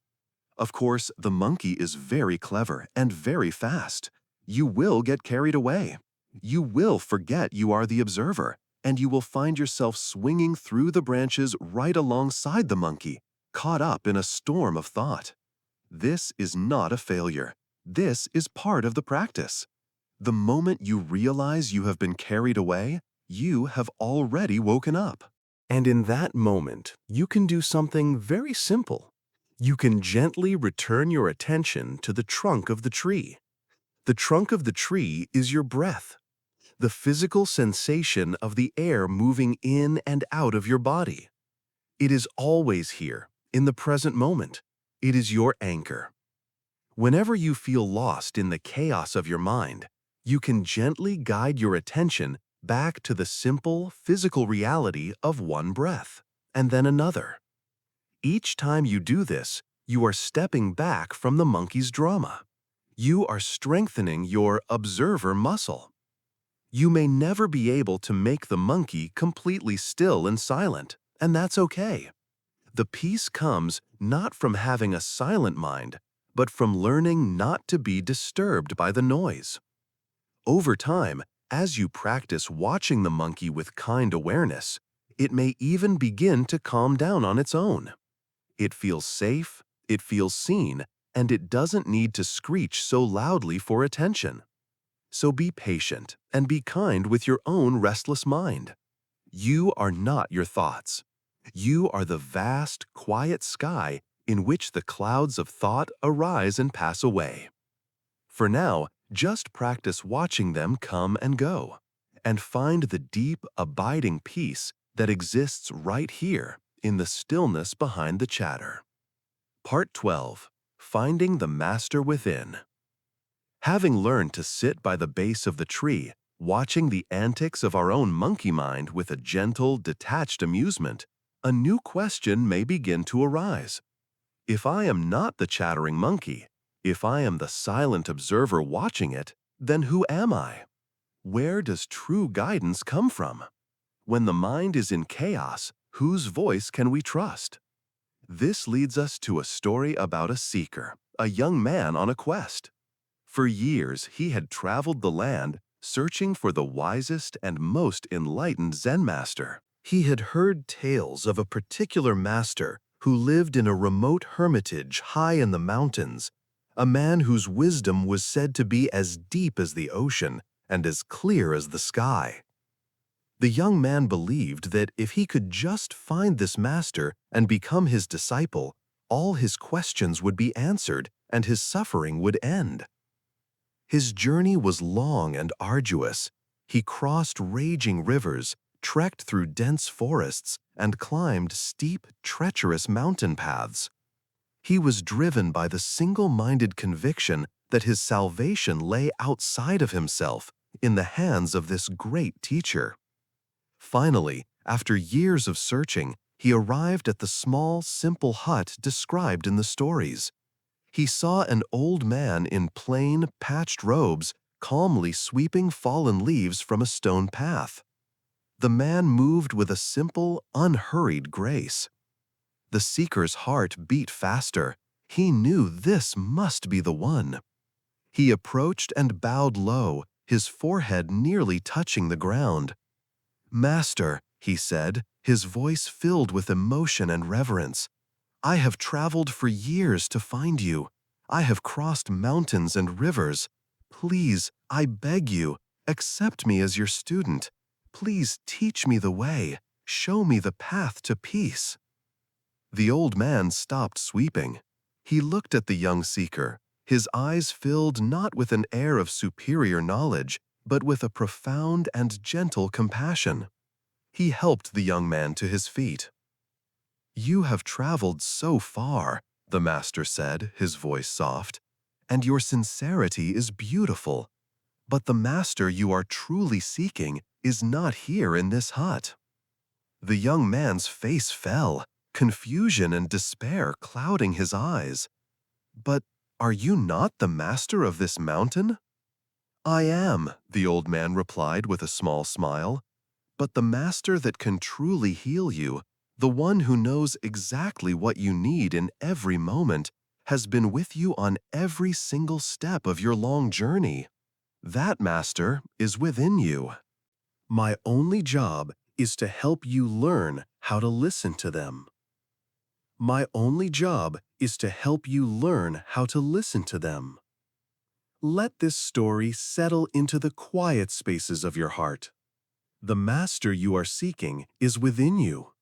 Of course, the monkey is very clever and very fast. You will get carried away. You will forget you are the observer, and you will find yourself swinging through the branches right alongside the monkey, caught up in a storm of thought. This is not a failure. This is part of the practice. The moment you realize you have been carried away, you have already woken up. And in that moment, you can do something very simple. You can gently return your attention to the trunk of the tree. The trunk of the tree is your breath, the physical sensation of the air moving in and out of your body. It is always here, in the present moment. It is your anchor. Whenever you feel lost in the chaos of your mind, you can gently guide your attention back to the simple physical reality of one breath, and then another. Each time you do this, you are stepping back from the monkey's drama. You are strengthening your observer muscle. You may never be able to make the monkey completely still and silent, and that's okay. The peace comes not from having a silent mind, but from learning not to be disturbed by the noise. Over time, as you practice watching the monkey with kind awareness, it may even begin to calm down on its own. It feels safe, it feels seen, and it doesn't need to screech so loudly for attention. So be patient and be kind with your own restless mind. You are not your thoughts. You are the vast, quiet sky in which the clouds of thought arise and pass away. For now, just practice watching them come and go, and find the deep, abiding peace that exists right here in the stillness behind the chatter. Part 12. Finding the Master Within. Having learned to sit by the base of the tree, watching the antics of our own monkey mind with a gentle, detached amusement, a new question may begin to arise. If I am not the chattering monkey, if I am the silent observer watching it, then who am I? Where does true guidance come from? When the mind is in chaos, whose voice can we trust? This leads us to a story about a seeker, a young man on a quest. For years, he had traveled the land, searching for the wisest and most enlightened Zen master. He had heard tales of a particular master who lived in a remote hermitage high in the mountains, a man whose wisdom was said to be as deep as the ocean and as clear as the sky. The young man believed that if he could just find this master and become his disciple, all his questions would be answered and his suffering would end. His journey was long and arduous. He crossed raging rivers, trekked through dense forests, and climbed steep, treacherous mountain paths. He was driven by the single-minded conviction that his salvation lay outside of himself, in the hands of this great teacher. Finally, after years of searching, he arrived at the small, simple hut described in the stories. He saw an old man in plain, patched robes calmly sweeping fallen leaves from a stone path. The man moved with a simple, unhurried grace. The seeker's heart beat faster. He knew this must be the one. He approached and bowed low, his forehead nearly touching the ground. "Master," he said, his voice filled with emotion and reverence, "I have traveled for years to find you. I have crossed mountains and rivers. Please, I beg you, accept me as your student. Please teach me the way. Show me the path to peace." The old man stopped sweeping. He looked at the young seeker, his eyes filled not with an air of superior knowledge, but with a profound and gentle compassion. He helped the young man to his feet. "You have traveled so far," the master said, his voice soft, "and your sincerity is beautiful. But the master you are truly seeking is not here in this hut." The young man's face fell, confusion and despair clouding his eyes. "But are you not the master of this mountain?" "I am," the old man replied with a small smile. "But the master that can truly heal you, the one who knows exactly what you need in every moment, has been with you on every single step of your long journey." That master is within you. My only job is to help you learn how to listen to them. My only job is to help you learn how to listen to them. Let this story settle into the quiet spaces of your heart. The master you are seeking is within you.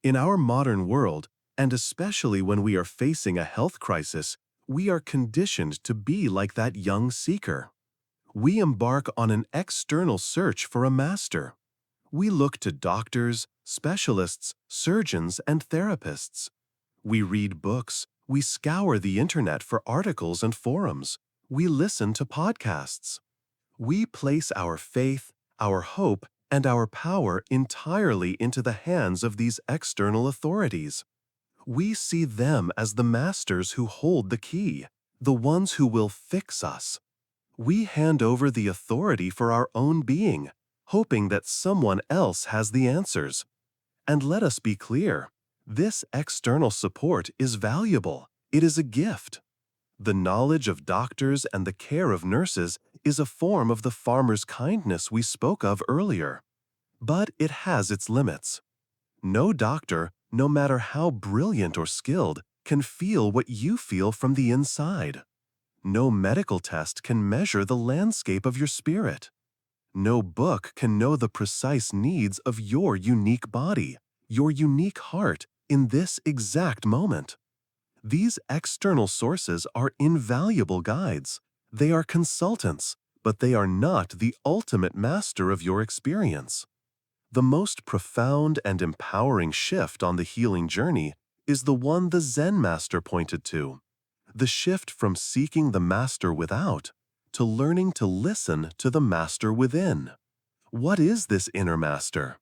In our modern world, and especially when we are facing a health crisis, we are conditioned to be like that young seeker. We embark on an external search for a master. We look to doctors, specialists, surgeons, and therapists. We read books, we scour the internet for articles and forums. We listen to podcasts. We place our faith, our hope, and our power entirely into the hands of these external authorities. We see them as the masters who hold the key, the ones who will fix us. We hand over the authority for our own being, hoping that someone else has the answers. And let us be clear, this external support is valuable. It is a gift. The knowledge of doctors and the care of nurses is a form of the farmer's kindness we spoke of earlier. But it has its limits. No doctor, no matter how brilliant or skilled, can feel what you feel from the inside. No medical test can measure the landscape of your spirit. No book can know the precise needs of your unique body, your unique heart, in this exact moment. These external sources are invaluable guides. They are consultants, but they are not the ultimate master of your experience. The most profound and empowering shift on the healing journey is the one the Zen master pointed to. The shift from seeking the master without to learning to listen to the master within. What is this inner master?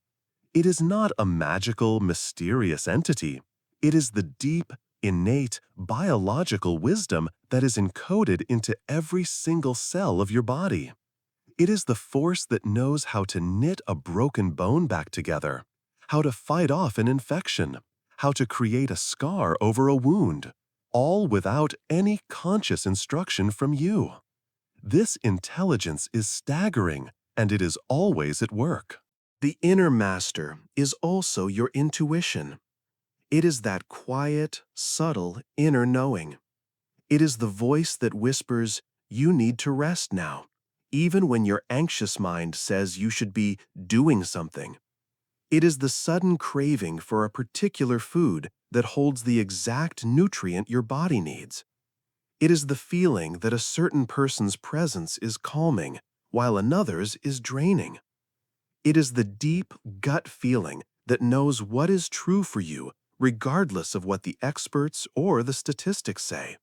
It is not a magical, mysterious entity. It is the deep, innate, biological wisdom that is encoded into every single cell of your body. It is the force that knows how to knit a broken bone back together, how to fight off an infection, how to create a scar over a wound, all without any conscious instruction from you. This intelligence is staggering, and it is always at work. The inner master is also your intuition. It is that quiet, subtle inner knowing. It is the voice that whispers, "You need to rest now," even when your anxious mind says you should be doing something. It is the sudden craving for a particular food that holds the exact nutrient your body needs. It is the feeling that a certain person's presence is calming, while another's is draining. It is the deep gut feeling that knows what is true for you, regardless of what the experts or the statistics say.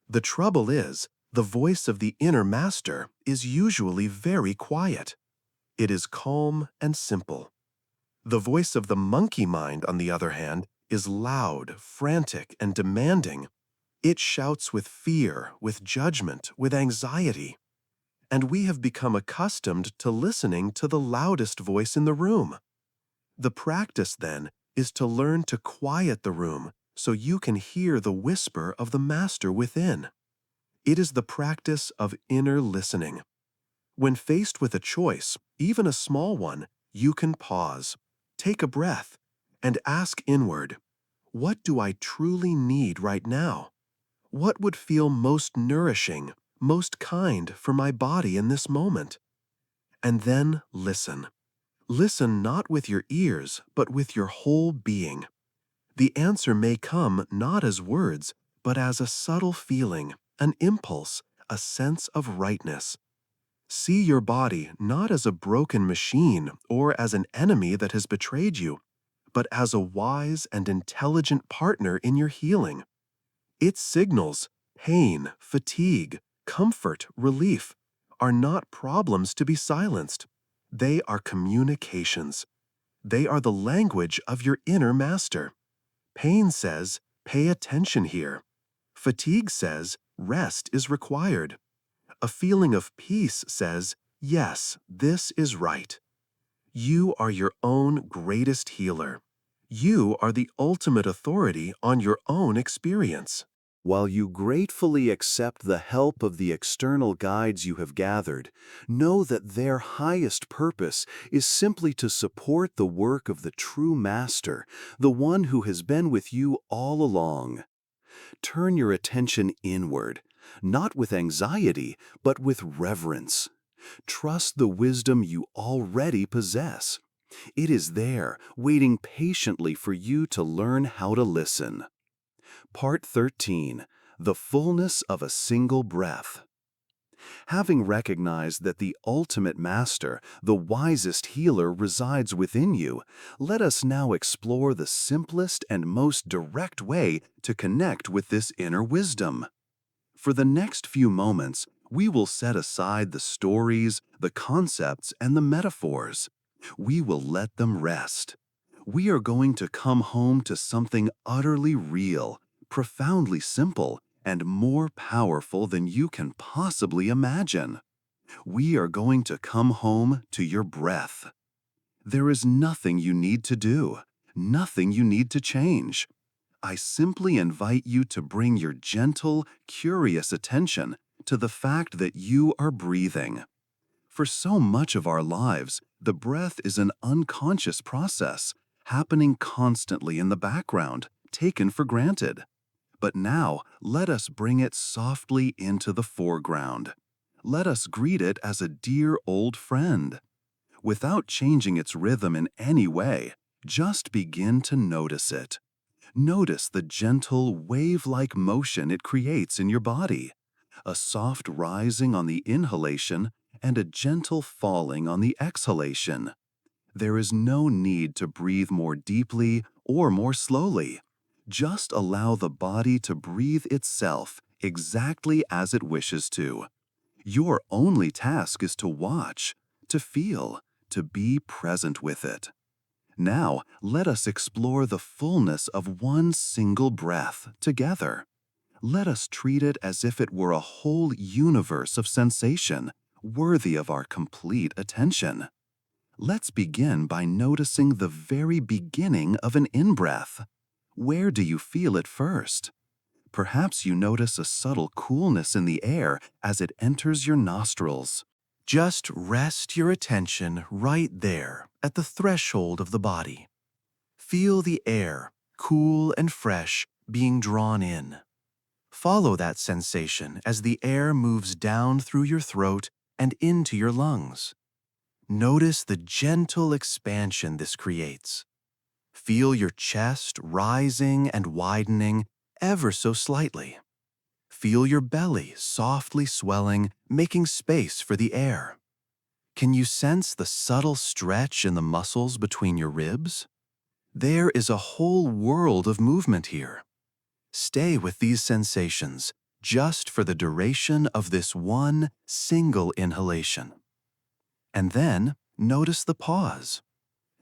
The trouble is, the voice of the inner master is usually very quiet. It is calm and simple. The voice of the monkey mind, on the other hand, is loud, frantic, and demanding. It shouts with fear, with judgment, with anxiety. And we have become accustomed to listening to the loudest voice in the room. The practice, then, is to learn to quiet the room so you can hear the whisper of the master within. It is the practice of inner listening. When faced with a choice, even a small one, you can pause, take a breath, and ask inward, what do I truly need right now? What would feel most nourishing, most kind for my body in this moment? And then listen. Listen not with your ears, but with your whole being. The answer may come not as words, but as a subtle feeling, an impulse, a sense of rightness. See your body not as a broken machine or as an enemy that has betrayed you, but as a wise and intelligent partner in your healing. Its signals, pain, fatigue, comfort, relief, are not problems to be silenced. They are communications. They are the language of your inner master. Pain says, pay attention here. Fatigue says, rest is required. A feeling of peace says, yes, this is right. You are your own greatest healer. You are the ultimate authority on your own experience. While you gratefully accept the help of the external guides you have gathered, know that their highest purpose is simply to support the work of the true Master, the one who has been with you all along. Turn your attention inward, not with anxiety, but with reverence. Trust the wisdom you already possess. It is there, waiting patiently for you to learn how to listen. Part 13. The Fullness of a Single Breath. Having recognized that the ultimate master, the wisest healer, resides within you, let us now explore the simplest and most direct way to connect with this inner wisdom. For the next few moments, we will set aside the stories, the concepts, and the metaphors. We will let them rest. We are going to come home to something utterly real, profoundly simple, and more powerful than you can possibly imagine. We are going to come home to your breath. There is nothing you need to do, nothing you need to change. I simply invite you to bring your gentle, curious attention to the fact that you are breathing. For so much of our lives, the breath is an unconscious process, happening constantly in the background, taken for granted. But now, let us bring it softly into the foreground. Let us greet it as a dear old friend. Without changing its rhythm in any way, just begin to notice it. Notice the gentle, wave-like motion it creates in your body, a soft rising on the inhalation and a gentle falling on the exhalation. There is no need to breathe more deeply or more slowly. Just allow the body to breathe itself exactly as it wishes to. Your only task is to watch, to feel, to be present with it. Now, let us explore the fullness of one single breath together. Let us treat it as if it were a whole universe of sensation, worthy of our complete attention. Let's begin by noticing the very beginning of an in-breath. Where do you feel it first? Perhaps you notice a subtle coolness in the air as it enters your nostrils. Just rest your attention right there at the threshold of the body. Feel the air, cool and fresh, being drawn in. Follow that sensation as the air moves down through your throat and into your lungs. Notice the gentle expansion this creates. Feel your chest rising and widening ever so slightly. Feel your belly softly swelling, making space for the air. Can you sense the subtle stretch in the muscles between your ribs? There is a whole world of movement here. Stay with these sensations just for the duration of this one single inhalation. And then notice the pause.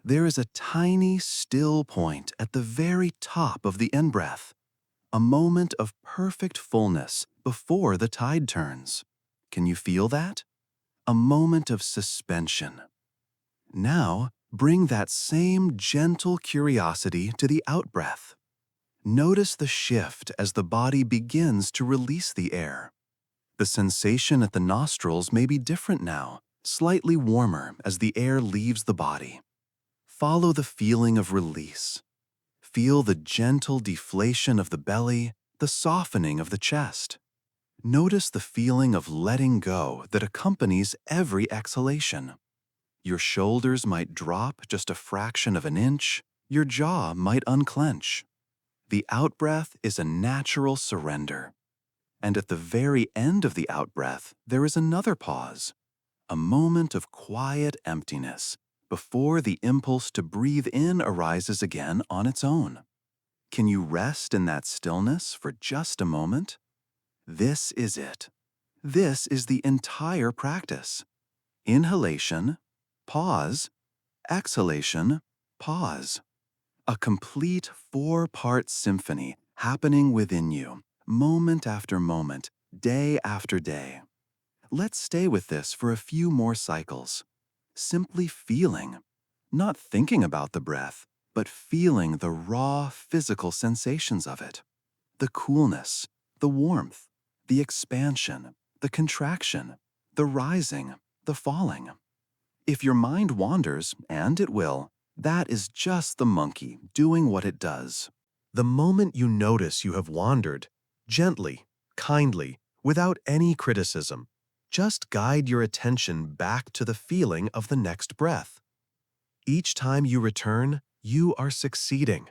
There is a tiny still point at the very top of the in-breath, a moment of perfect fullness before the tide turns. Can you feel that? A moment of suspension. Now, bring that same gentle curiosity to the out-breath. Notice the shift as the body begins to release the air. The sensation at the nostrils may be different now, slightly warmer as the air leaves the body. Follow the feeling of release. Feel the gentle deflation of the belly, the softening of the chest. Notice the feeling of letting go that accompanies every exhalation. Your shoulders might drop just a fraction of an inch, your jaw might unclench. The out-breath is a natural surrender. And at the very end of the out-breath, there is another pause, a moment of quiet emptiness before the impulse to breathe in arises again on its own. Can you rest in that stillness for just a moment? This is it. This is the entire practice. Inhalation, pause, exhalation, pause. A complete four-part symphony happening within you, moment after moment, day after day. Let's stay with this for a few more cycles. Simply feeling, not thinking about the breath, but feeling the raw physical sensations of it. The coolness, The warmth, the expansion, the contraction, the rising, the falling. If your mind wanders, and it will, that is just the monkey doing what it does. The moment you notice you have wandered, gently, kindly, without any criticism, just guide your attention back to the feeling of the next breath. Each time you return, you are succeeding.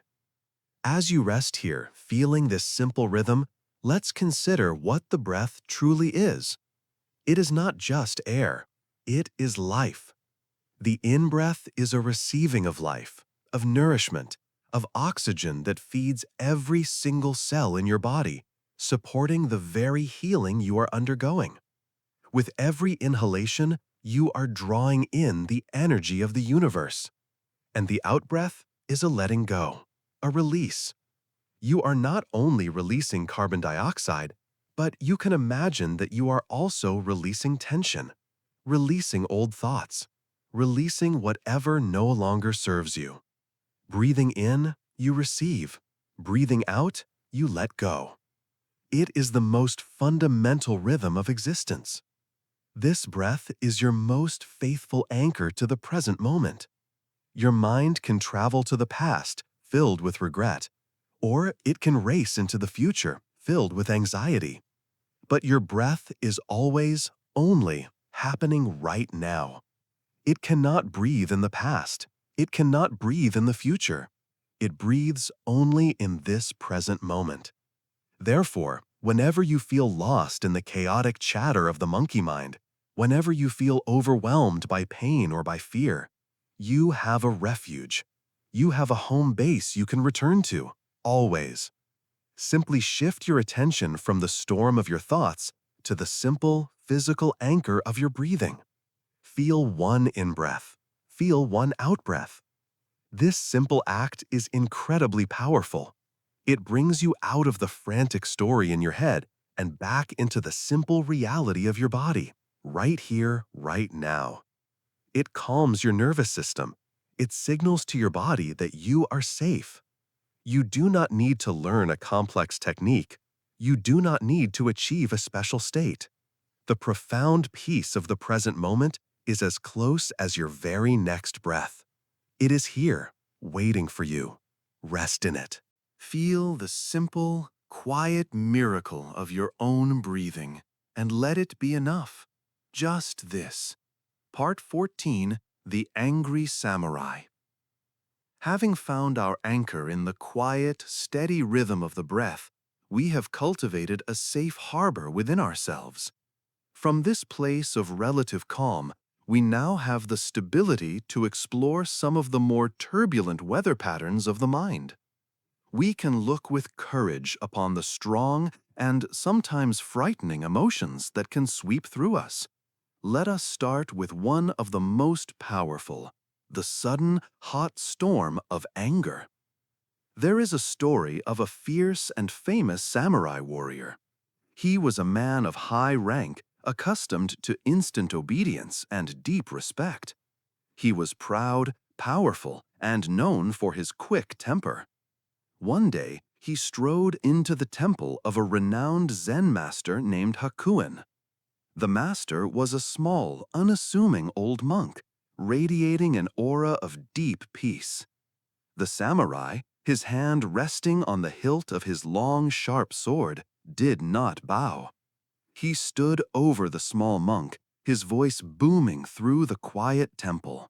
As you rest here, feeling this simple rhythm, let's consider what the breath truly is. It is not just air, it is life. The in-breath is a receiving of life, of nourishment, of oxygen that feeds every single cell in your body, supporting the very healing you are undergoing. With every inhalation, you are drawing in the energy of the universe. And the out-breath is a letting go, a release. You are not only releasing carbon dioxide, but you can imagine that you are also releasing tension, releasing old thoughts, releasing whatever no longer serves you. Breathing in, you receive. Breathing out, you let go. It is the most fundamental rhythm of existence. This breath is your most faithful anchor to the present moment. Your mind can travel to the past, filled with regret, or it can race into the future, filled with anxiety. But your breath is always, only, happening right now. It cannot breathe in the past. It cannot breathe in the future. It breathes only in this present moment. Therefore, whenever you feel lost in the chaotic chatter of the monkey mind, whenever you feel overwhelmed by pain or by fear, you have a refuge. You have a home base you can return to, always. Simply shift your attention from the storm of your thoughts to the simple, physical anchor of your breathing. Feel one in-breath. Feel one out-breath. This simple act is incredibly powerful. It brings you out of the frantic story in your head and back into the simple reality of your body, right here, right now. It calms your nervous system. It signals to your body that you are safe. You do not need to learn a complex technique. You do not need to achieve a special state. The profound peace of the present moment is as close as your very next breath. It is here, waiting for you. Rest in it. Feel the simple, quiet miracle of your own breathing, and let it be enough. Just this. Part 14, The Angry Samurai. Having found our anchor in the quiet, steady rhythm of the breath, we have cultivated a safe harbor within ourselves. From this place of relative calm, we now have the stability to explore some of the more turbulent weather patterns of the mind. We can look with courage upon the strong and sometimes frightening emotions that can sweep through us. Let us start with one of the most powerful, the sudden, hot storm of anger. There is a story of a fierce and famous samurai warrior. He was a man of high rank, accustomed to instant obedience and deep respect. He was proud, powerful, and known for his quick temper. One day, he strode into the temple of a renowned Zen master named Hakuin. The master was a small, unassuming old monk, radiating an aura of deep peace. The samurai, his hand resting on the hilt of his long, sharp sword, did not bow. He stood over the small monk, his voice booming through the quiet temple.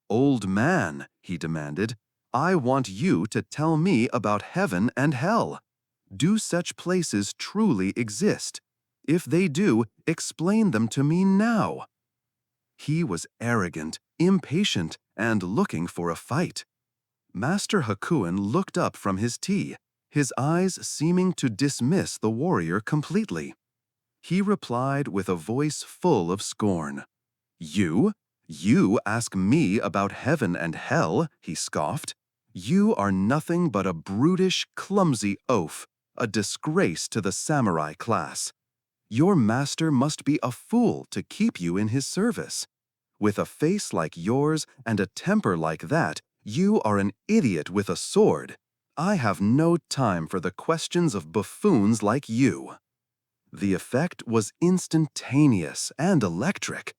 "Old man," he demanded, "I want you to tell me about heaven and hell. Do such places truly exist? If they do, explain them to me now." He was arrogant, impatient, and looking for a fight. Master Hakuin looked up from his tea, his eyes seeming to dismiss the warrior completely. He replied with a voice full of scorn. "You? You ask me about heaven and hell?" he scoffed. "You are nothing but a brutish, clumsy oaf, a disgrace to the samurai class. Your master must be a fool to keep you in his service. With a face like yours and a temper like that, you are an idiot with a sword. I have no time for the questions of buffoons like you." The effect was instantaneous and electric.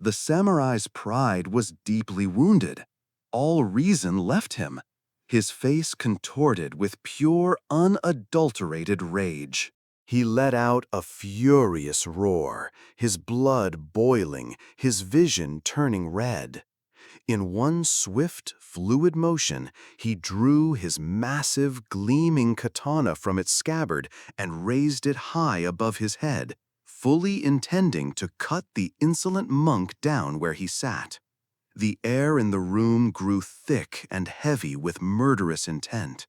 The samurai's pride was deeply wounded. All reason left him. His face contorted with pure, unadulterated rage. He let out a furious roar, his blood boiling, his vision turning red. In one swift, fluid motion, he drew his massive, gleaming katana from its scabbard and raised it high above his head, fully intending to cut the insolent monk down where he sat. The air in the room grew thick and heavy with murderous intent.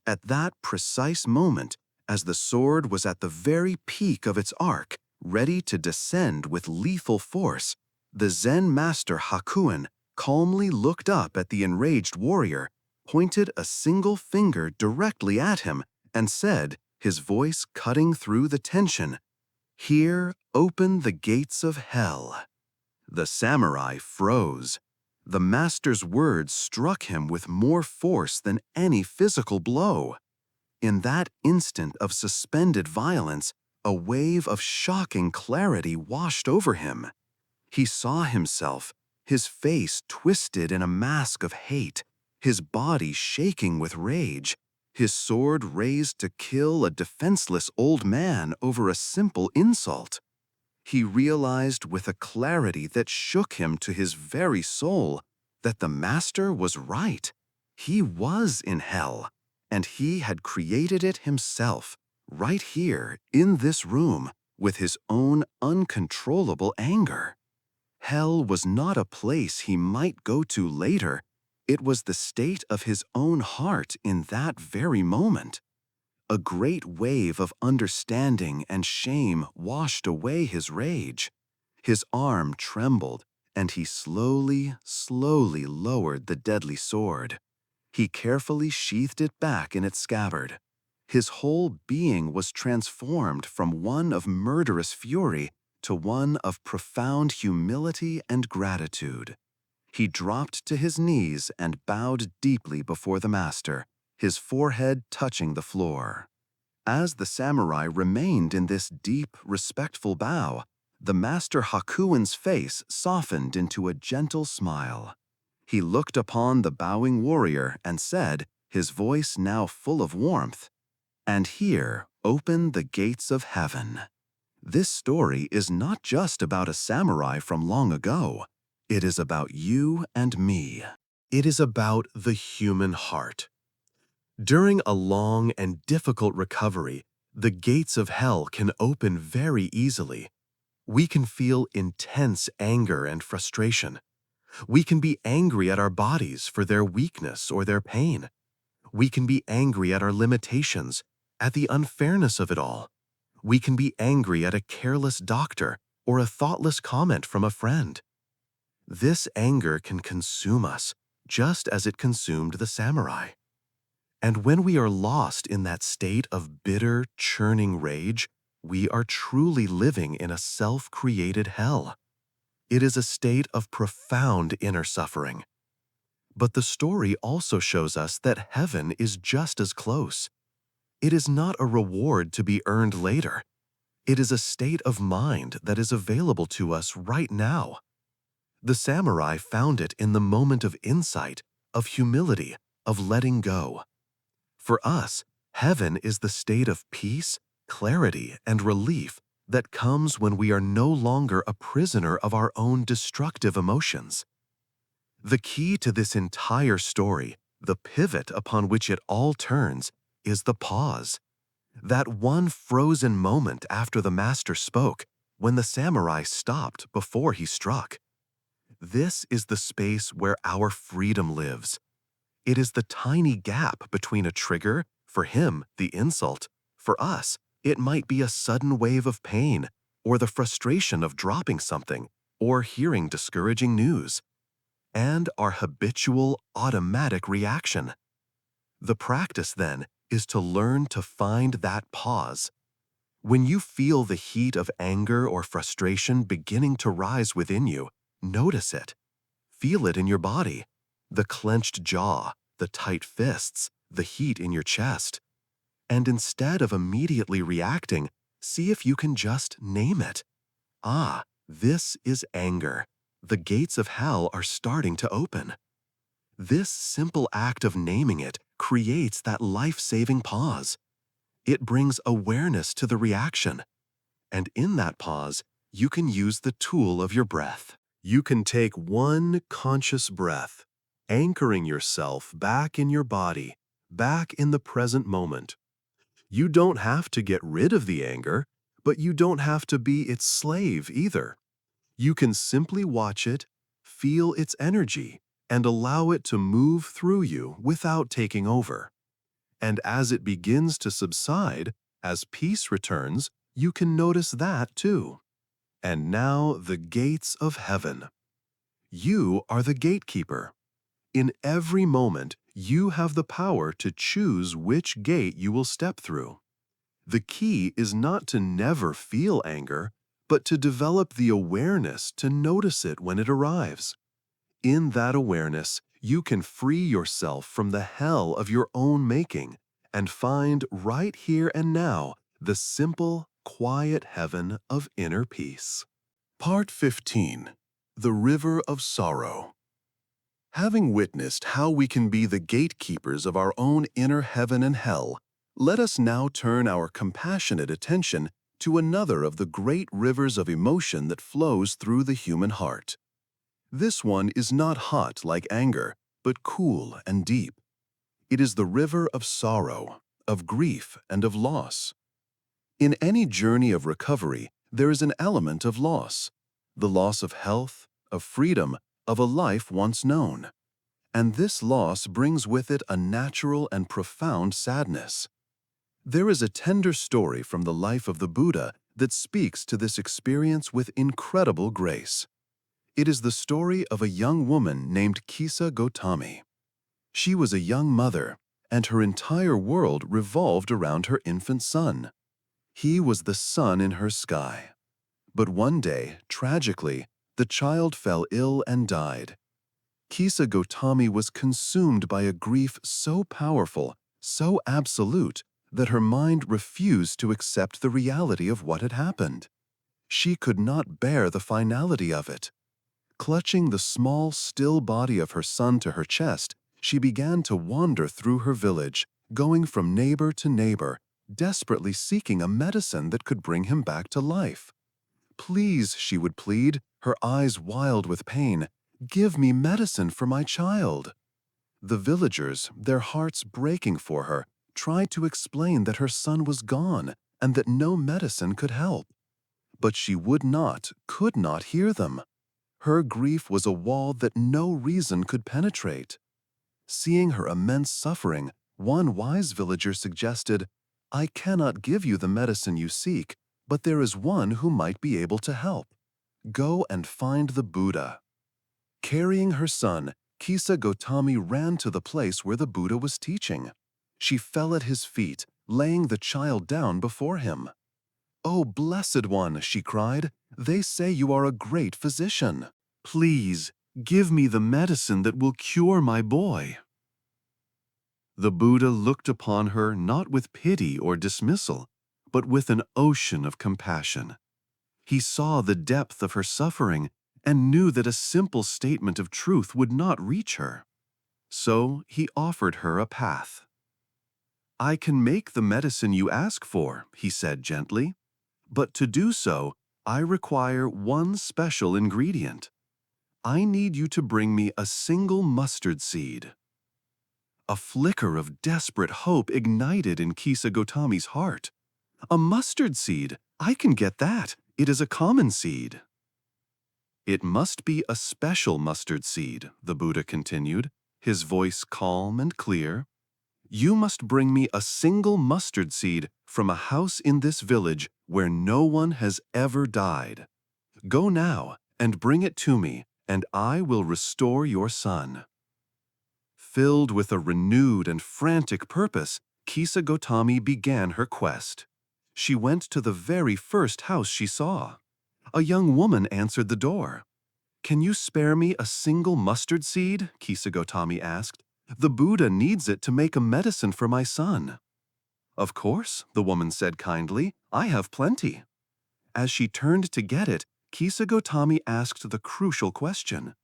At that precise moment, as the sword was at the very peak of its arc, ready to descend with lethal force, the Zen master Hakuin calmly looked up at the enraged warrior, pointed a single finger directly at him, and said, his voice cutting through the tension, "Here open the gates of hell." The samurai froze. The master's words struck him with more force than any physical blow. In that instant of suspended violence, a wave of shocking clarity washed over him. He saw himself, his face twisted in a mask of hate, his body shaking with rage, his sword raised to kill a defenseless old man over a simple insult. He realized with a clarity that shook him to his very soul that the master was right. He was in hell, and he had created it himself, right here in this room, with his own uncontrollable anger. Hell was not a place he might go to later. It was the state of his own heart in that very moment. A great wave of understanding and shame washed away his rage. His arm trembled, and he slowly lowered the deadly sword. He carefully sheathed it back in its scabbard. His whole being was transformed from one of murderous fury to one of profound humility and gratitude. He dropped to his knees and bowed deeply before the master, his forehead touching the floor. As the samurai remained in this deep, respectful bow, the master Hakuin's face softened into a gentle smile. He looked upon the bowing warrior and said, his voice now full of warmth, "And here open the gates of heaven." This story is not just about a samurai from long ago. It is about you and me. It is about the human heart. During a long and difficult recovery, the gates of hell can open very easily. We can feel intense anger and frustration. We can be angry at our bodies for their weakness or their pain. We can be angry at our limitations, at the unfairness of it all. We can be angry at a careless doctor or a thoughtless comment from a friend. This anger can consume us, just as it consumed the samurai. And when we are lost in that state of bitter, churning rage, we are truly living in a self-created hell. It is a state of profound inner suffering. But the story also shows us that heaven is just as close. It is not a reward to be earned later. It is a state of mind that is available to us right now. The samurai found it in the moment of insight, of humility, of letting go. For us, heaven is the state of peace, clarity, and relief that comes when we are no longer a prisoner of our own destructive emotions. The key to this entire story, the pivot upon which it all turns, is the pause. That one frozen moment after the master spoke, when the samurai stopped before he struck. This is the space where our freedom lives. It is the tiny gap between a trigger, for him, the insult. For us, it might be a sudden wave of pain, or the frustration of dropping something, or hearing discouraging news, and our habitual, automatic reaction. The practice, then, is to learn to find that pause. When you feel the heat of anger or frustration beginning to rise within you, notice it. Feel it in your body. The clenched jaw, the tight fists, the heat in your chest. And instead of immediately reacting, see if you can just name it. Ah, this is anger. The gates of hell are starting to open. This simple act of naming it creates that life-saving pause. It brings awareness to the reaction. And in that pause, you can use the tool of your breath. You can take one conscious breath, anchoring yourself back in your body, back in the present moment. You don't have to get rid of the anger, but you don't have to be its slave either. You can simply watch it, feel its energy, and allow it to move through you without taking over. And as it begins to subside, as peace returns, you can notice that too. And now the gates of heaven. You are the gatekeeper. In every moment, you have the power to choose which gate you will step through. The key is not to never feel anger, but to develop the awareness to notice it when it arrives. In that awareness, you can free yourself from the hell of your own making and find right here and now the simple, quiet heaven of inner peace. Part 15. The River of Sorrow. Having witnessed how we can be the gatekeepers of our own inner heaven and hell, let us now turn our compassionate attention to another of the great rivers of emotion that flows through the human heart. This one is not hot like anger, but cool and deep. It is the river of sorrow, of grief, and of loss. In any journey of recovery, there is an element of loss, the loss of health, of freedom, of a life once known. And this loss brings with it a natural and profound sadness. There is a tender story from the life of the Buddha that speaks to this experience with incredible grace. It is the story of a young woman named Kisa Gotami. She was a young mother, and her entire world revolved around her infant son. He was the sun in her sky. But one day, tragically, the child fell ill and died. Kisa Gotami was consumed by a grief so powerful, so absolute, that her mind refused to accept the reality of what had happened. She could not bear the finality of it. Clutching the small, still body of her son to her chest, she began to wander through her village, going from neighbor to neighbor, desperately seeking a medicine that could bring him back to life. "Please," she would plead, her eyes wild with pain, "give me medicine for my child." The villagers, their hearts breaking for her, tried to explain that her son was gone and that no medicine could help. But she would not, could not hear them. Her grief was a wall that no reason could penetrate. Seeing her immense suffering, one wise villager suggested, "I cannot give you the medicine you seek, but there is one who might be able to help. Go and find the Buddha." Carrying her son, Kisa Gotami ran to the place where the Buddha was teaching. She fell at his feet, laying the child down before him. "Oh, blessed one," she cried, "they say you are a great physician. Please, give me the medicine that will cure my boy." The Buddha looked upon her not with pity or dismissal, but with an ocean of compassion. He saw the depth of her suffering and knew that a simple statement of truth would not reach her. So he offered her a path. "I can make the medicine you ask for," he said gently, "but to do so, I require one special ingredient. I need you to bring me a single mustard seed." A flicker of desperate hope ignited in Kisa Gotami's heart. "A mustard seed? I can get that. It is a common seed." "It must be a special mustard seed," the Buddha continued, his voice calm and clear. "You must bring me a single mustard seed from a house in this village where no one has ever died. Go now and bring it to me, and I will restore your son." Filled with a renewed and frantic purpose, Kisa Gotami began her quest. She went to the very first house she saw. A young woman answered the door. "Can you spare me a single mustard seed?" Kisa Gotami asked. The Buddha needs it to make a medicine for my son." "Of course," the woman said kindly, "I have plenty." As she turned to get it, Kisagotami asked the crucial question.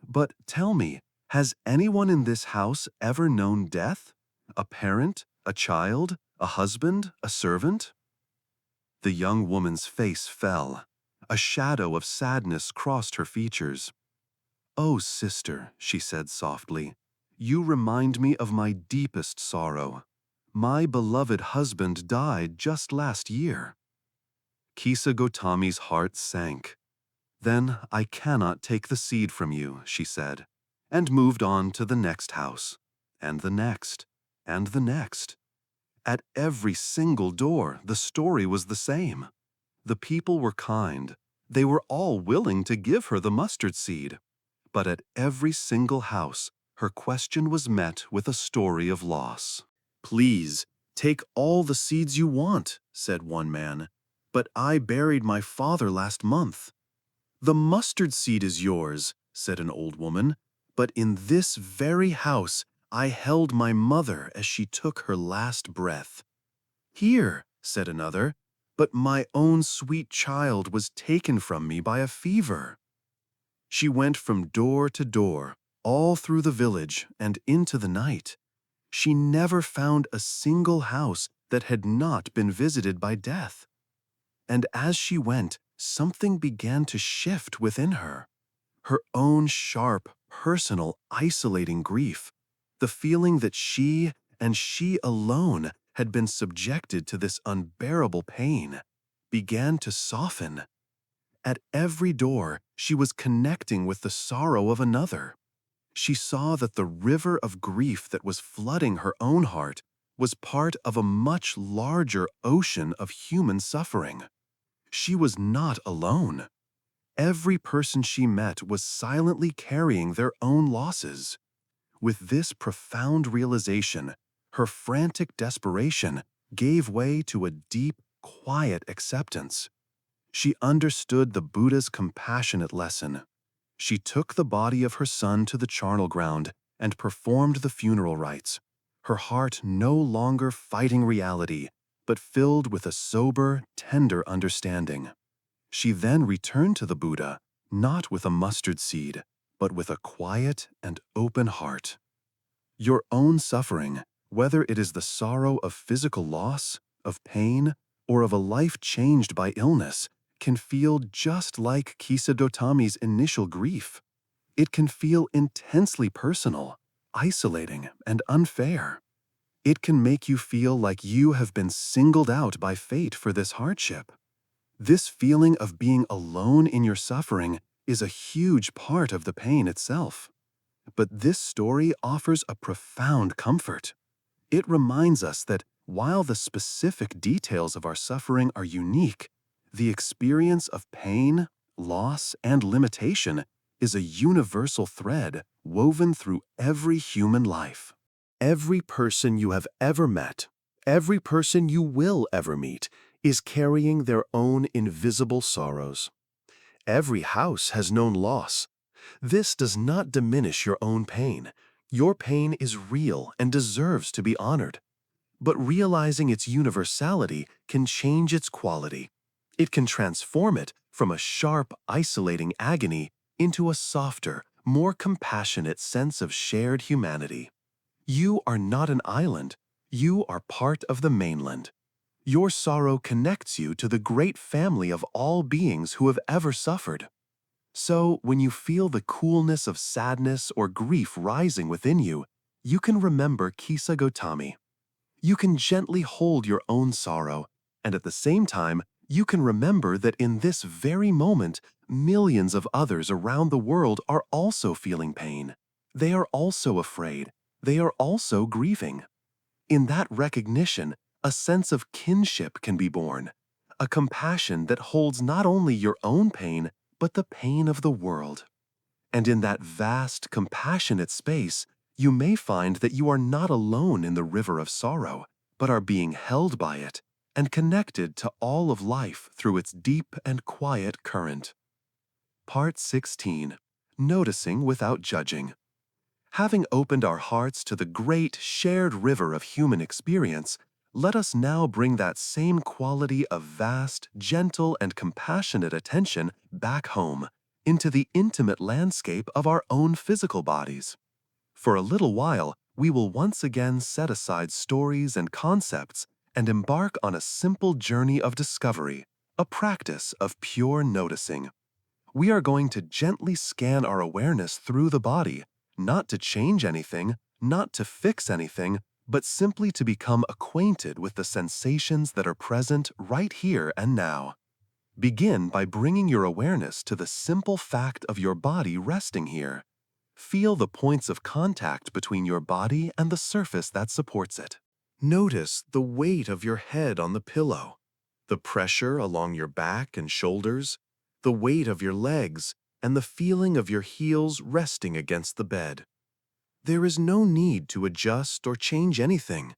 "But tell me, has anyone in this house ever known death? A parent, a child, a husband, a servant?" The young woman's face fell. A shadow of sadness crossed her features. "Oh, sister," she said softly, "you remind me of my deepest sorrow. My beloved husband died just last year." Kisagotami's heart sank. "Then I cannot take the seed from you," she said, and moved on to the next house, and the next, and the next. At every single door, the story was the same. The people were kind. They were all willing to give her the mustard seed. But at every single house, her question was met with a story of loss. "Please, take all the seeds you want," said one man. "But I buried my father last month." "The mustard seed is yours," said an old woman. "But in this very house, I held my mother as she took her last breath." "Here," said another. "But my own sweet child was taken from me by a fever." She went from door to door, all through the village and into the night. She never found a single house that had not been visited by death. And as she went, something began to shift within her. Her own sharp, personal, isolating grief, the feeling that she, and she alone, had been subjected to this unbearable pain, began to soften. At every door, she was connecting with the sorrow of another. She saw that the river of grief that was flooding her own heart was part of a much larger ocean of human suffering. She was not alone. Every person she met was silently carrying their own losses. With this profound realization, her frantic desperation gave way to a deep, quiet acceptance. She understood the Buddha's compassionate lesson. She took the body of her son to the charnel ground and performed the funeral rites, her heart no longer fighting reality, but filled with a sober, tender understanding. She then returned to the Buddha, not with a mustard seed, but with a quiet and open heart. Your own suffering, whether it is the sorrow of physical loss, of pain, or of a life changed by illness, can feel just like Kisagotami's initial grief. It can feel intensely personal, isolating, and unfair. It can make you feel like you have been singled out by fate for this hardship. This feeling of being alone in your suffering is a huge part of the pain itself. But this story offers a profound comfort. It reminds us that while the specific details of our suffering are unique, the experience of pain, loss, and limitation is a universal thread woven through every human life. Every person you have ever met, every person you will ever meet, is carrying their own invisible sorrows. Every house has known loss. This does not diminish your own pain. Your pain is real and deserves to be honored. But realizing its universality can change its quality. It can transform it from a sharp, isolating agony into a softer, more compassionate sense of shared humanity. You are not an island. You are part of the mainland. Your sorrow connects you to the great family of all beings who have ever suffered. So, when you feel the coolness of sadness or grief rising within you, you can remember Kisagotami. You can gently hold your own sorrow, and at the same time, you can remember that in this very moment, millions of others around the world are also feeling pain. They are also afraid. They are also grieving. In that recognition, a sense of kinship can be born, a compassion that holds not only your own pain, but the pain of the world. And in that vast, compassionate space, you may find that you are not alone in the river of sorrow, but are being held by it and connected to all of life through its deep and quiet current. Part 16. Noticing without judging. Having opened our hearts to the great shared river of human experience, let us now bring that same quality of vast, gentle, and compassionate attention back home, into the intimate landscape of our own physical bodies. For a little while, we will once again set aside stories and concepts and embark on a simple journey of discovery, a practice of pure noticing. We are going to gently scan our awareness through the body, not to change anything, not to fix anything, but simply to become acquainted with the sensations that are present right here and now. Begin by bringing your awareness to the simple fact of your body resting here. Feel the points of contact between your body and the surface that supports it. Notice the weight of your head on the pillow, the pressure along your back and shoulders, the weight of your legs, and the feeling of your heels resting against the bed. There is no need to adjust or change anything.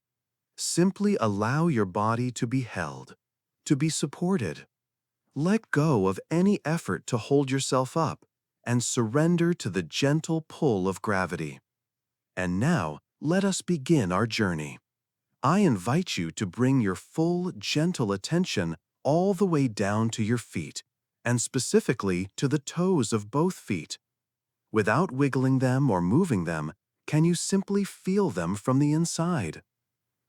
Simply allow your body to be held, to be supported. Let go of any effort to hold yourself up and surrender to the gentle pull of gravity. And now, let us begin our journey. I invite you to bring your full, gentle attention all the way down to your feet, and specifically to the toes of both feet. Without wiggling them or moving them, can you simply feel them from the inside?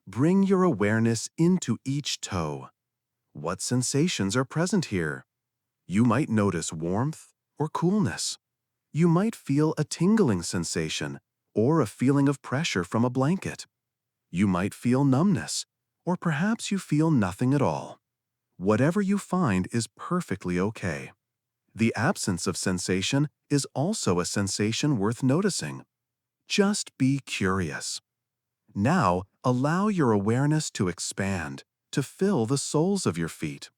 Bring your awareness into each toe. What sensations are present here? You might notice warmth or coolness. You might feel a tingling sensation or a feeling of pressure from a blanket. You might feel numbness, or perhaps you feel nothing at all. Whatever you find is perfectly okay. The absence of sensation is also a sensation worth noticing. Just be curious. Now, allow your awareness to expand, to fill the soles of your feet.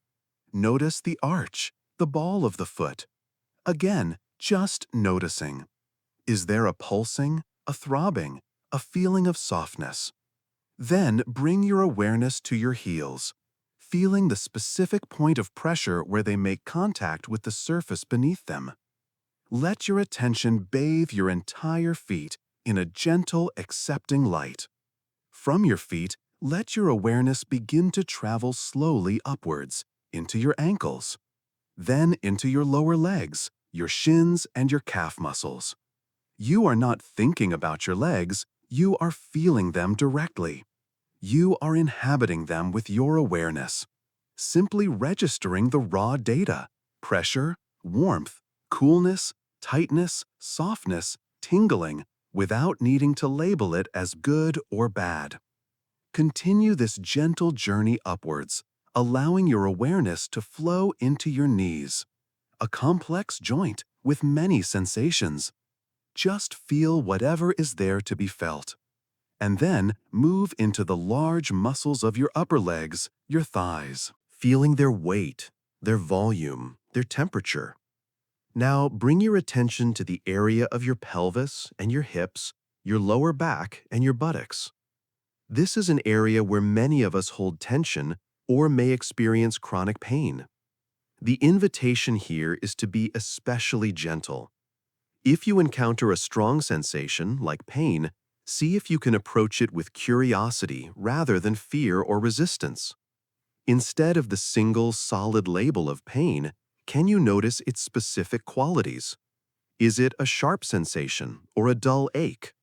Notice the arch, the ball of the foot. Again, just noticing. Is there a pulsing, a throbbing, a feeling of softness? Then bring your awareness to your heels, feeling the specific point of pressure where they make contact with the surface beneath them. Let your attention bathe your entire feet in a gentle, accepting light. From your feet, let your awareness begin to travel slowly upwards, into your ankles, then into your lower legs, your shins, and your calf muscles. You are not thinking about your legs, you are feeling them directly. You are inhabiting them with your awareness, simply registering the raw data: pressure, warmth, coolness, tightness, softness, tingling, without needing to label it as good or bad. Continue this gentle journey upwards, allowing your awareness to flow into your knees, a complex joint with many sensations. Just feel whatever is there to be felt. And then move into the large muscles of your upper legs, your thighs, feeling their weight, their volume, their temperature. Now bring your attention to the area of your pelvis and your hips, your lower back, and your buttocks. This is an area where many of us hold tension or may experience chronic pain. The invitation here is to be especially gentle. If you encounter a strong sensation, like pain, see if you can approach it with curiosity rather than fear or resistance. Instead of the single, solid label of pain, can you notice its specific qualities? Is it a sharp sensation or a dull ache?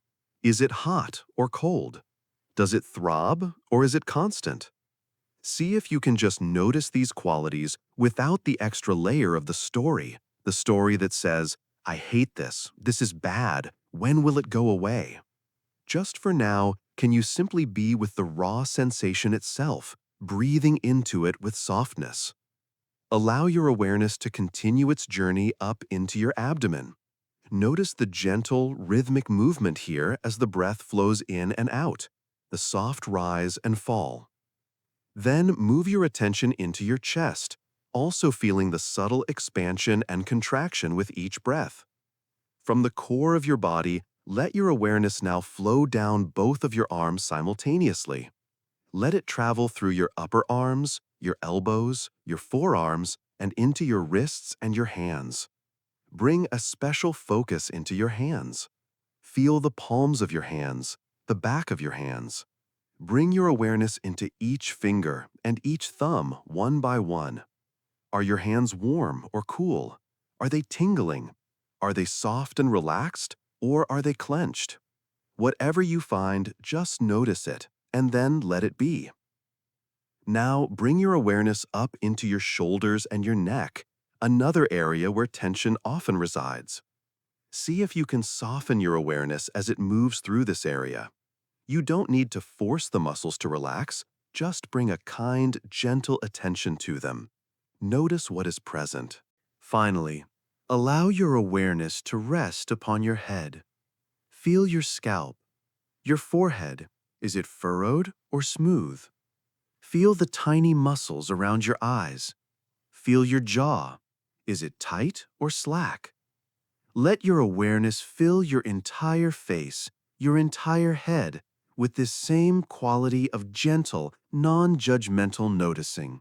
Is it hot or cold? Does it throb or is it constant? See if you can just notice these qualities without the extra layer of the story that says, "I hate this, this is bad, when will it go away?" Just for now, can you simply be with the raw sensation itself, breathing into it with softness? Allow your awareness to continue its journey up into your abdomen. Notice the gentle, rhythmic movement here as the breath flows in and out, the soft rise and fall. Then move your attention into your chest, also feeling the subtle expansion and contraction with each breath. From the core of your body, let your awareness now flow down both of your arms simultaneously. Let it travel through your upper arms, your elbows, your forearms, and into your wrists and your hands. Bring a special focus into your hands. Feel the palms of your hands, the back of your hands. Bring your awareness into each finger and each thumb one by one. Are your hands warm or cool? Are they tingling? Are they soft and relaxed, or are they clenched? Whatever you find, just notice it, and then let it be. Now bring your awareness up into your shoulders and your neck, another area where tension often resides. See if you can soften your awareness as it moves through this area. You don't need to force the muscles to relax, just bring a kind, gentle attention to them. Notice what is present. Finally, allow your awareness to rest upon your head. Feel your scalp. Your forehead, is it furrowed or smooth? Feel the tiny muscles around your eyes. Feel your jaw. Is it tight or slack? Let your awareness fill your entire face, your entire head, with this same quality of gentle, non-judgmental noticing.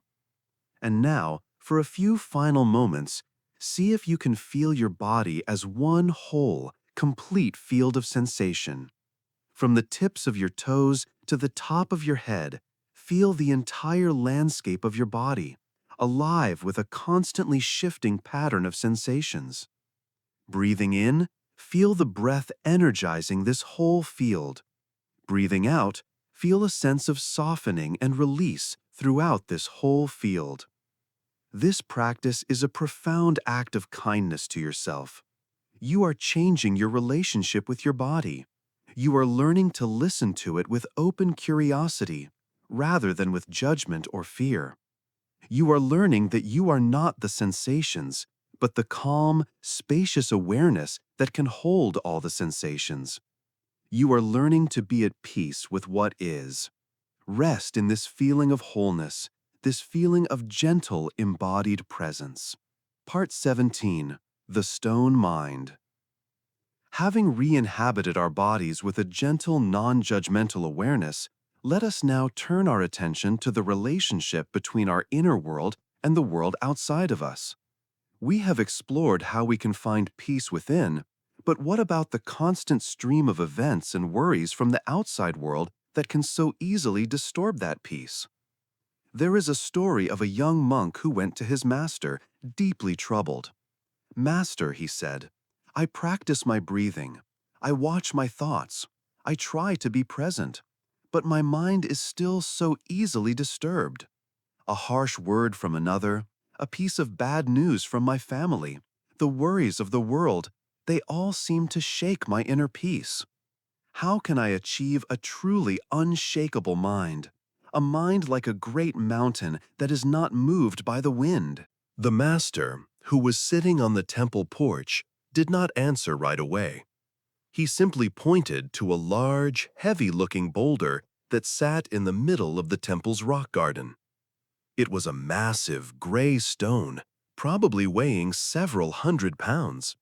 And now, for a few final moments, see if you can feel your body as one whole, complete field of sensation. From the tips of your toes to the top of your head, feel the entire landscape of your body, alive with a constantly shifting pattern of sensations. Breathing in, feel the breath energizing this whole field. Breathing out, feel a sense of softening and release throughout this whole field. This practice is a profound act of kindness to yourself. You are changing your relationship with your body. You are learning to listen to it with open curiosity, rather than with judgment or fear. You are learning that you are not the sensations, but the calm, spacious awareness that can hold all the sensations. You are learning to be at peace with what is. Rest in this feeling of wholeness, this feeling of gentle, embodied presence. Part 17. The Stone Mind. Having re-inhabited our bodies with a gentle, non-judgmental awareness, let us now turn our attention to the relationship between our inner world and the world outside of us. We have explored how we can find peace within, but what about the constant stream of events and worries from the outside world that can so easily disturb that peace? There is a story of a young monk who went to his master, deeply troubled. "Master," he said, "I practice my breathing. I watch my thoughts. I try to be present. But my mind is still so easily disturbed. A harsh word from another, a piece of bad news from my family, the worries of the world, they all seem to shake my inner peace. How can I achieve a truly unshakable mind? A mind like a great mountain that is not moved by the wind?" The master, who was sitting on the temple porch, did not answer right away. He simply pointed to a large, heavy-looking boulder that sat in the middle of the temple's rock garden. It was a massive, gray stone, probably weighing several hundred pounds.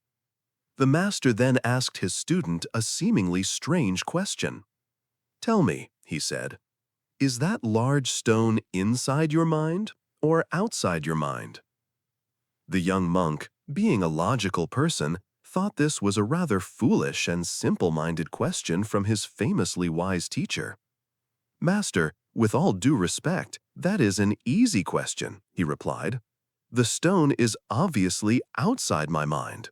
The master then asked his student a seemingly strange question. "Tell me," he said, "is that large stone inside your mind or outside your mind?" The young monk, being a logical person, thought this was a rather foolish and simple-minded question from his famously wise teacher. "Master, with all due respect, that is an easy question," he replied. "The stone is obviously outside my mind.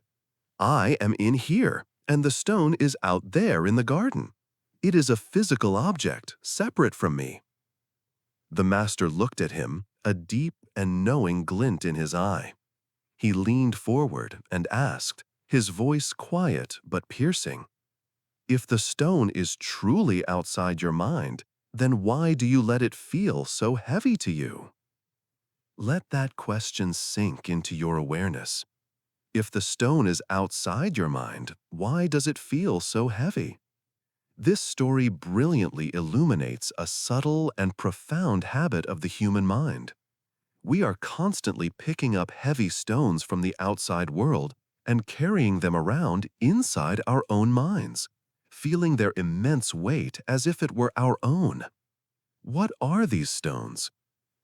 I am in here, and the stone is out there in the garden. It is a physical object, separate from me." The master looked at him, a deep and knowing glint in his eye. He leaned forward and asked, his voice quiet but piercing, "If the stone is truly outside your mind, then why do you let it feel so heavy to you?" Let that question sink into your awareness. If the stone is outside your mind, why does it feel so heavy? This story brilliantly illuminates a subtle and profound habit of the human mind. We are constantly picking up heavy stones from the outside world and carrying them around inside our own minds, feeling their immense weight as if it were our own. What are these stones?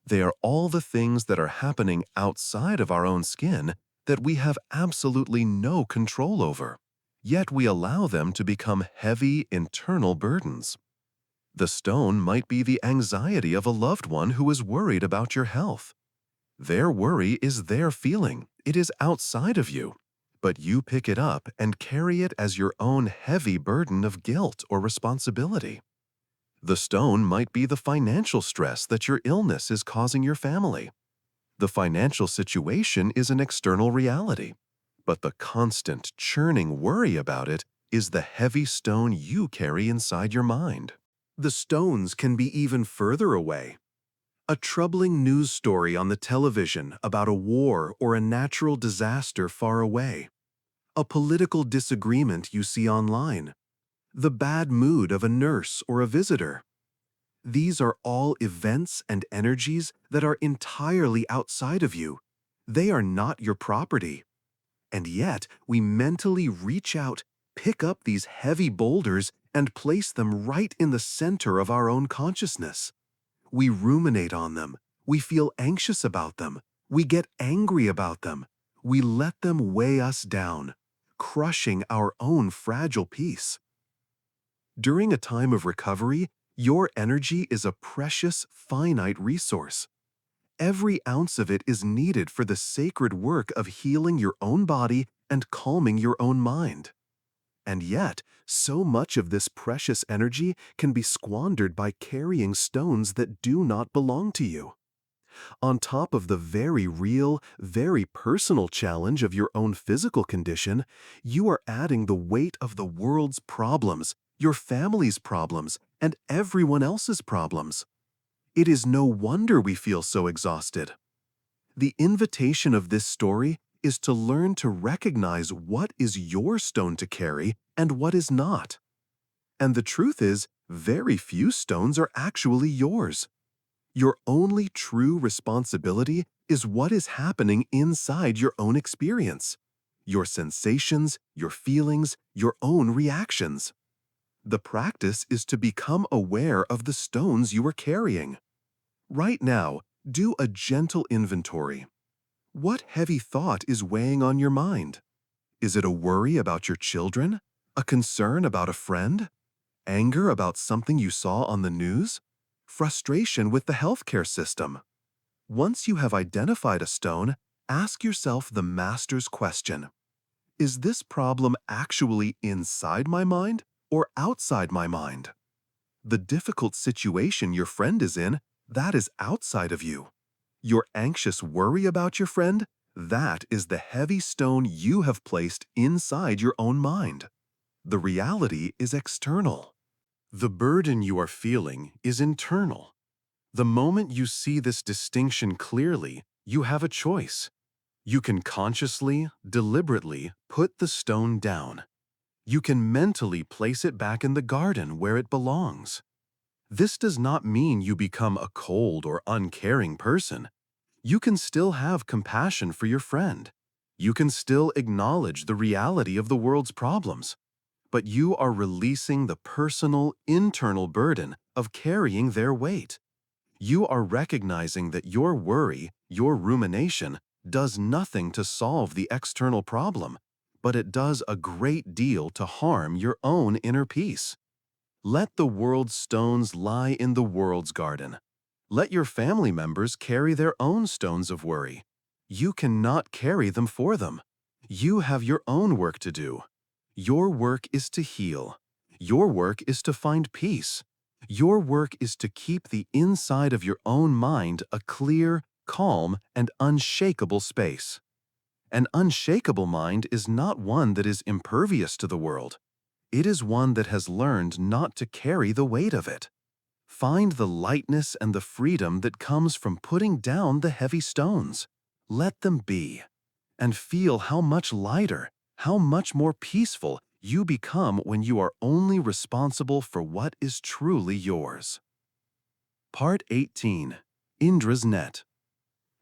They are all the things that are happening outside of our own skin that we have absolutely no control over. Yet we allow them to become heavy internal burdens. The stone might be the anxiety of a loved one who is worried about your health. Their worry is their feeling. It is outside of you. But you pick it up and carry it as your own heavy burden of guilt or responsibility. The stone might be the financial stress that your illness is causing your family. The financial situation is an external reality, but the constant churning worry about it is the heavy stone you carry inside your mind. The stones can be even further away. A troubling news story on the television about a war or a natural disaster far away. A political disagreement you see online. The bad mood of a nurse or a visitor. These are all events and energies that are entirely outside of you. They are not your property. And yet, we mentally reach out, pick up these heavy boulders, and place them right in the center of our own consciousness. We ruminate on them. We feel anxious about them. We get angry about them. We let them weigh us down, crushing our own fragile peace. During a time of recovery, your energy is a precious, finite resource. Every ounce of it is needed for the sacred work of healing your own body and calming your own mind. And yet, so much of this precious energy can be squandered by carrying stones that do not belong to you. On top of the very real, very personal challenge of your own physical condition, you are adding the weight of the world's problems, your family's problems, and everyone else's problems. It is no wonder we feel so exhausted. The invitation of this story is to learn to recognize what is your stone to carry and what is not. And the truth is, very few stones are actually yours. Your only true responsibility is what is happening inside your own experience, your sensations, your feelings, your own reactions. The practice is to become aware of the stones you are carrying. Right now, do a gentle inventory. What heavy thought is weighing on your mind? Is it a worry about your children? A concern about a friend? Anger about something you saw on the news? Frustration with the healthcare system? Once you have identified a stone, ask yourself the master's question. Is this problem actually inside my mind or outside my mind? The difficult situation your friend is in, that is outside of you. Your anxious worry about your friend, that is the heavy stone you have placed inside your own mind. The reality is external. The burden you are feeling is internal. The moment you see this distinction clearly, you have a choice. You can consciously, deliberately put the stone down. You can mentally place it back in the garden where it belongs. This does not mean you become a cold or uncaring person. You can still have compassion for your friend. You can still acknowledge the reality of the world's problems. But you are releasing the personal, internal burden of carrying their weight. You are recognizing that your worry, your rumination, does nothing to solve the external problem, but it does a great deal to harm your own inner peace. Let the world's stones lie in the world's garden. Let your family members carry their own stones of worry. You cannot carry them for them. You have your own work to do. Your work is to heal. Your work is to find peace. Your work is to keep the inside of your own mind a clear, calm, and unshakable space. An unshakable mind is not one that is impervious to the world. It is one that has learned not to carry the weight of it. Find the lightness and the freedom that comes from putting down the heavy stones. Let them be. And feel how much lighter, how much more peaceful you become when you are only responsible for what is truly yours. Part 18. Indra's Net.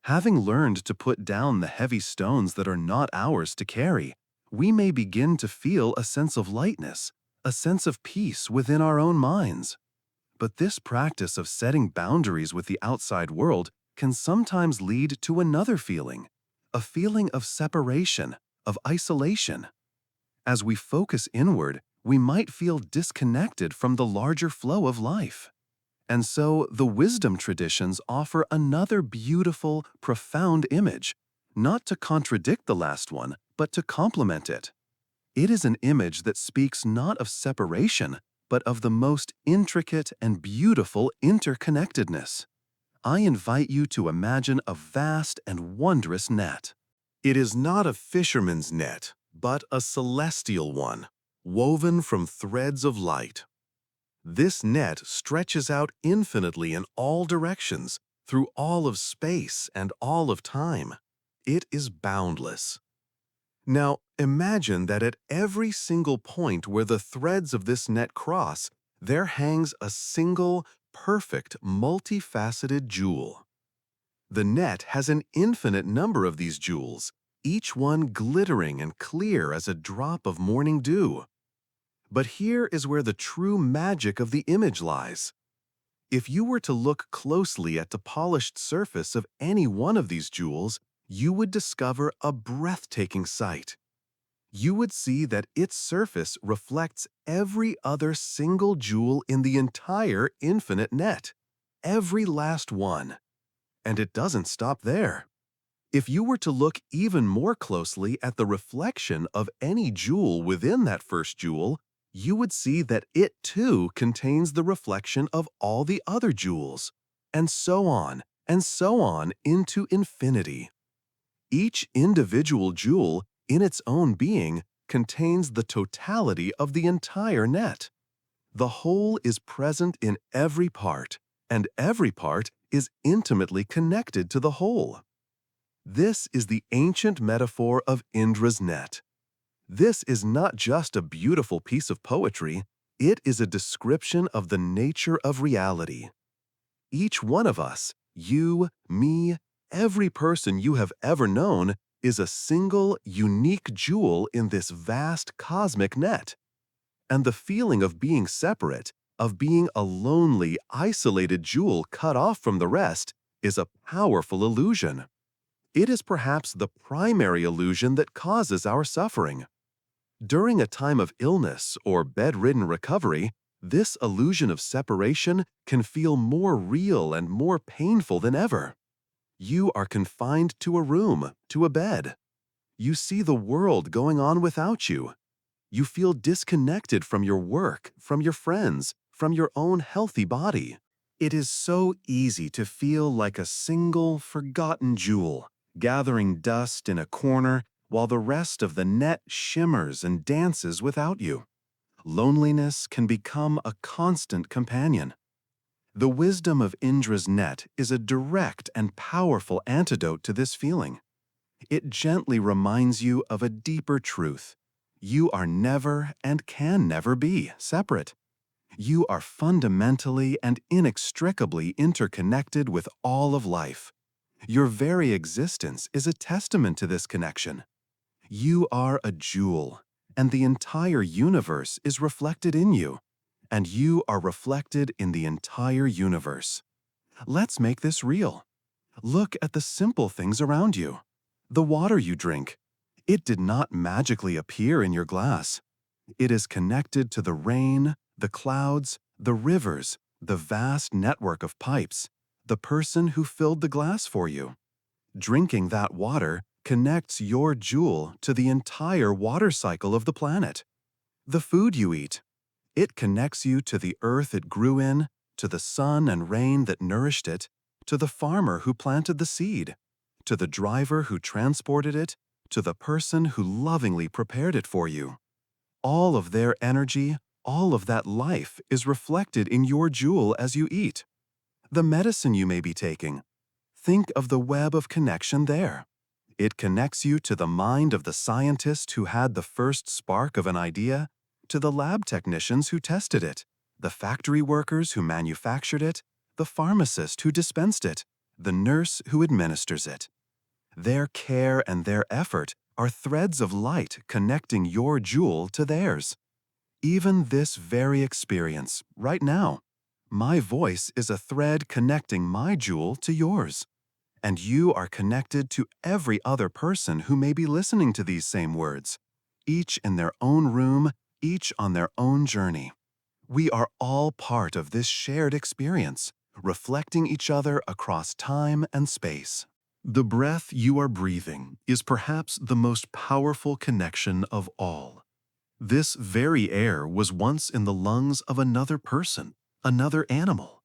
Having learned to put down the heavy stones that are not ours to carry, we may begin to feel a sense of lightness, a sense of peace within our own minds. But this practice of setting boundaries with the outside world can sometimes lead to another feeling, a feeling of separation, of isolation. As we focus inward, we might feel disconnected from the larger flow of life. And so the wisdom traditions offer another beautiful, profound image, not to contradict the last one, but to complement it. It is an image that speaks not of separation, but of the most intricate and beautiful interconnectedness. I invite you to imagine a vast and wondrous net. It is not a fisherman's net, but a celestial one, woven from threads of light. This net stretches out infinitely in all directions, through all of space and all of time. It is boundless. Now, imagine that at every single point where the threads of this net cross, there hangs a single, perfect, multifaceted jewel. The net has an infinite number of these jewels, each one glittering and clear as a drop of morning dew. But here is where the true magic of the image lies. If you were to look closely at the polished surface of any one of these jewels, you would discover a breathtaking sight. You would see that its surface reflects every other single jewel in the entire infinite net, every last one. And it doesn't stop there. If you were to look even more closely at the reflection of any jewel within that first jewel, you would see that it too contains the reflection of all the other jewels, and so on into infinity. Each individual jewel, in its own being, contains the totality of the entire net. The whole is present in every part, and every part is intimately connected to the whole. This is the ancient metaphor of Indra's net. This is not just a beautiful piece of poetry, it is a description of the nature of reality. Each one of us, you, me, every person you have ever known, is a single, unique jewel in this vast cosmic net. And the feeling of being separate, of being a lonely, isolated jewel cut off from the rest, is a powerful illusion. It is perhaps the primary illusion that causes our suffering. During a time of illness or bedridden recovery, this illusion of separation can feel more real and more painful than ever. You are confined to a room, to a bed. You see the world going on without you. You feel disconnected from your work, from your friends, from your own healthy body. It is so easy to feel like a single, forgotten jewel, gathering dust in a corner while the rest of the net shimmers and dances without you. Loneliness can become a constant companion. The wisdom of Indra's net is a direct and powerful antidote to this feeling. It gently reminds you of a deeper truth. You are never and can never be separate. You are fundamentally and inextricably interconnected with all of life. Your very existence is a testament to this connection. You are a jewel, and the entire universe is reflected in you, and you are reflected in the entire universe. Let's make this real. Look at the simple things around you. The water you drink. It did not magically appear in your glass. It is connected to the rain, the clouds, the rivers, the vast network of pipes, the person who filled the glass for you. Drinking that water connects your jewel to the entire water cycle of the planet. The food you eat. It connects you to the earth it grew in, to the sun and rain that nourished it, to the farmer who planted the seed, to the driver who transported it, to the person who lovingly prepared it for you. All of their energy, all of that life is reflected in your jewel as you eat. The medicine you may be taking. Think of the web of connection there. It connects you to the mind of the scientist who had the first spark of an idea, to the lab technicians who tested it, the factory workers who manufactured it, the pharmacist who dispensed it, the nurse who administers it. Their care and their effort are threads of light connecting your jewel to theirs. Even this very experience, right now, my voice is a thread connecting my jewel to yours. And you are connected to every other person who may be listening to these same words. each in their own room, each on their own journey. We are all part of this shared experience, reflecting each other across time and space. The breath you are breathing is perhaps the most powerful connection of all. This very air was once in the lungs of another person, another animal.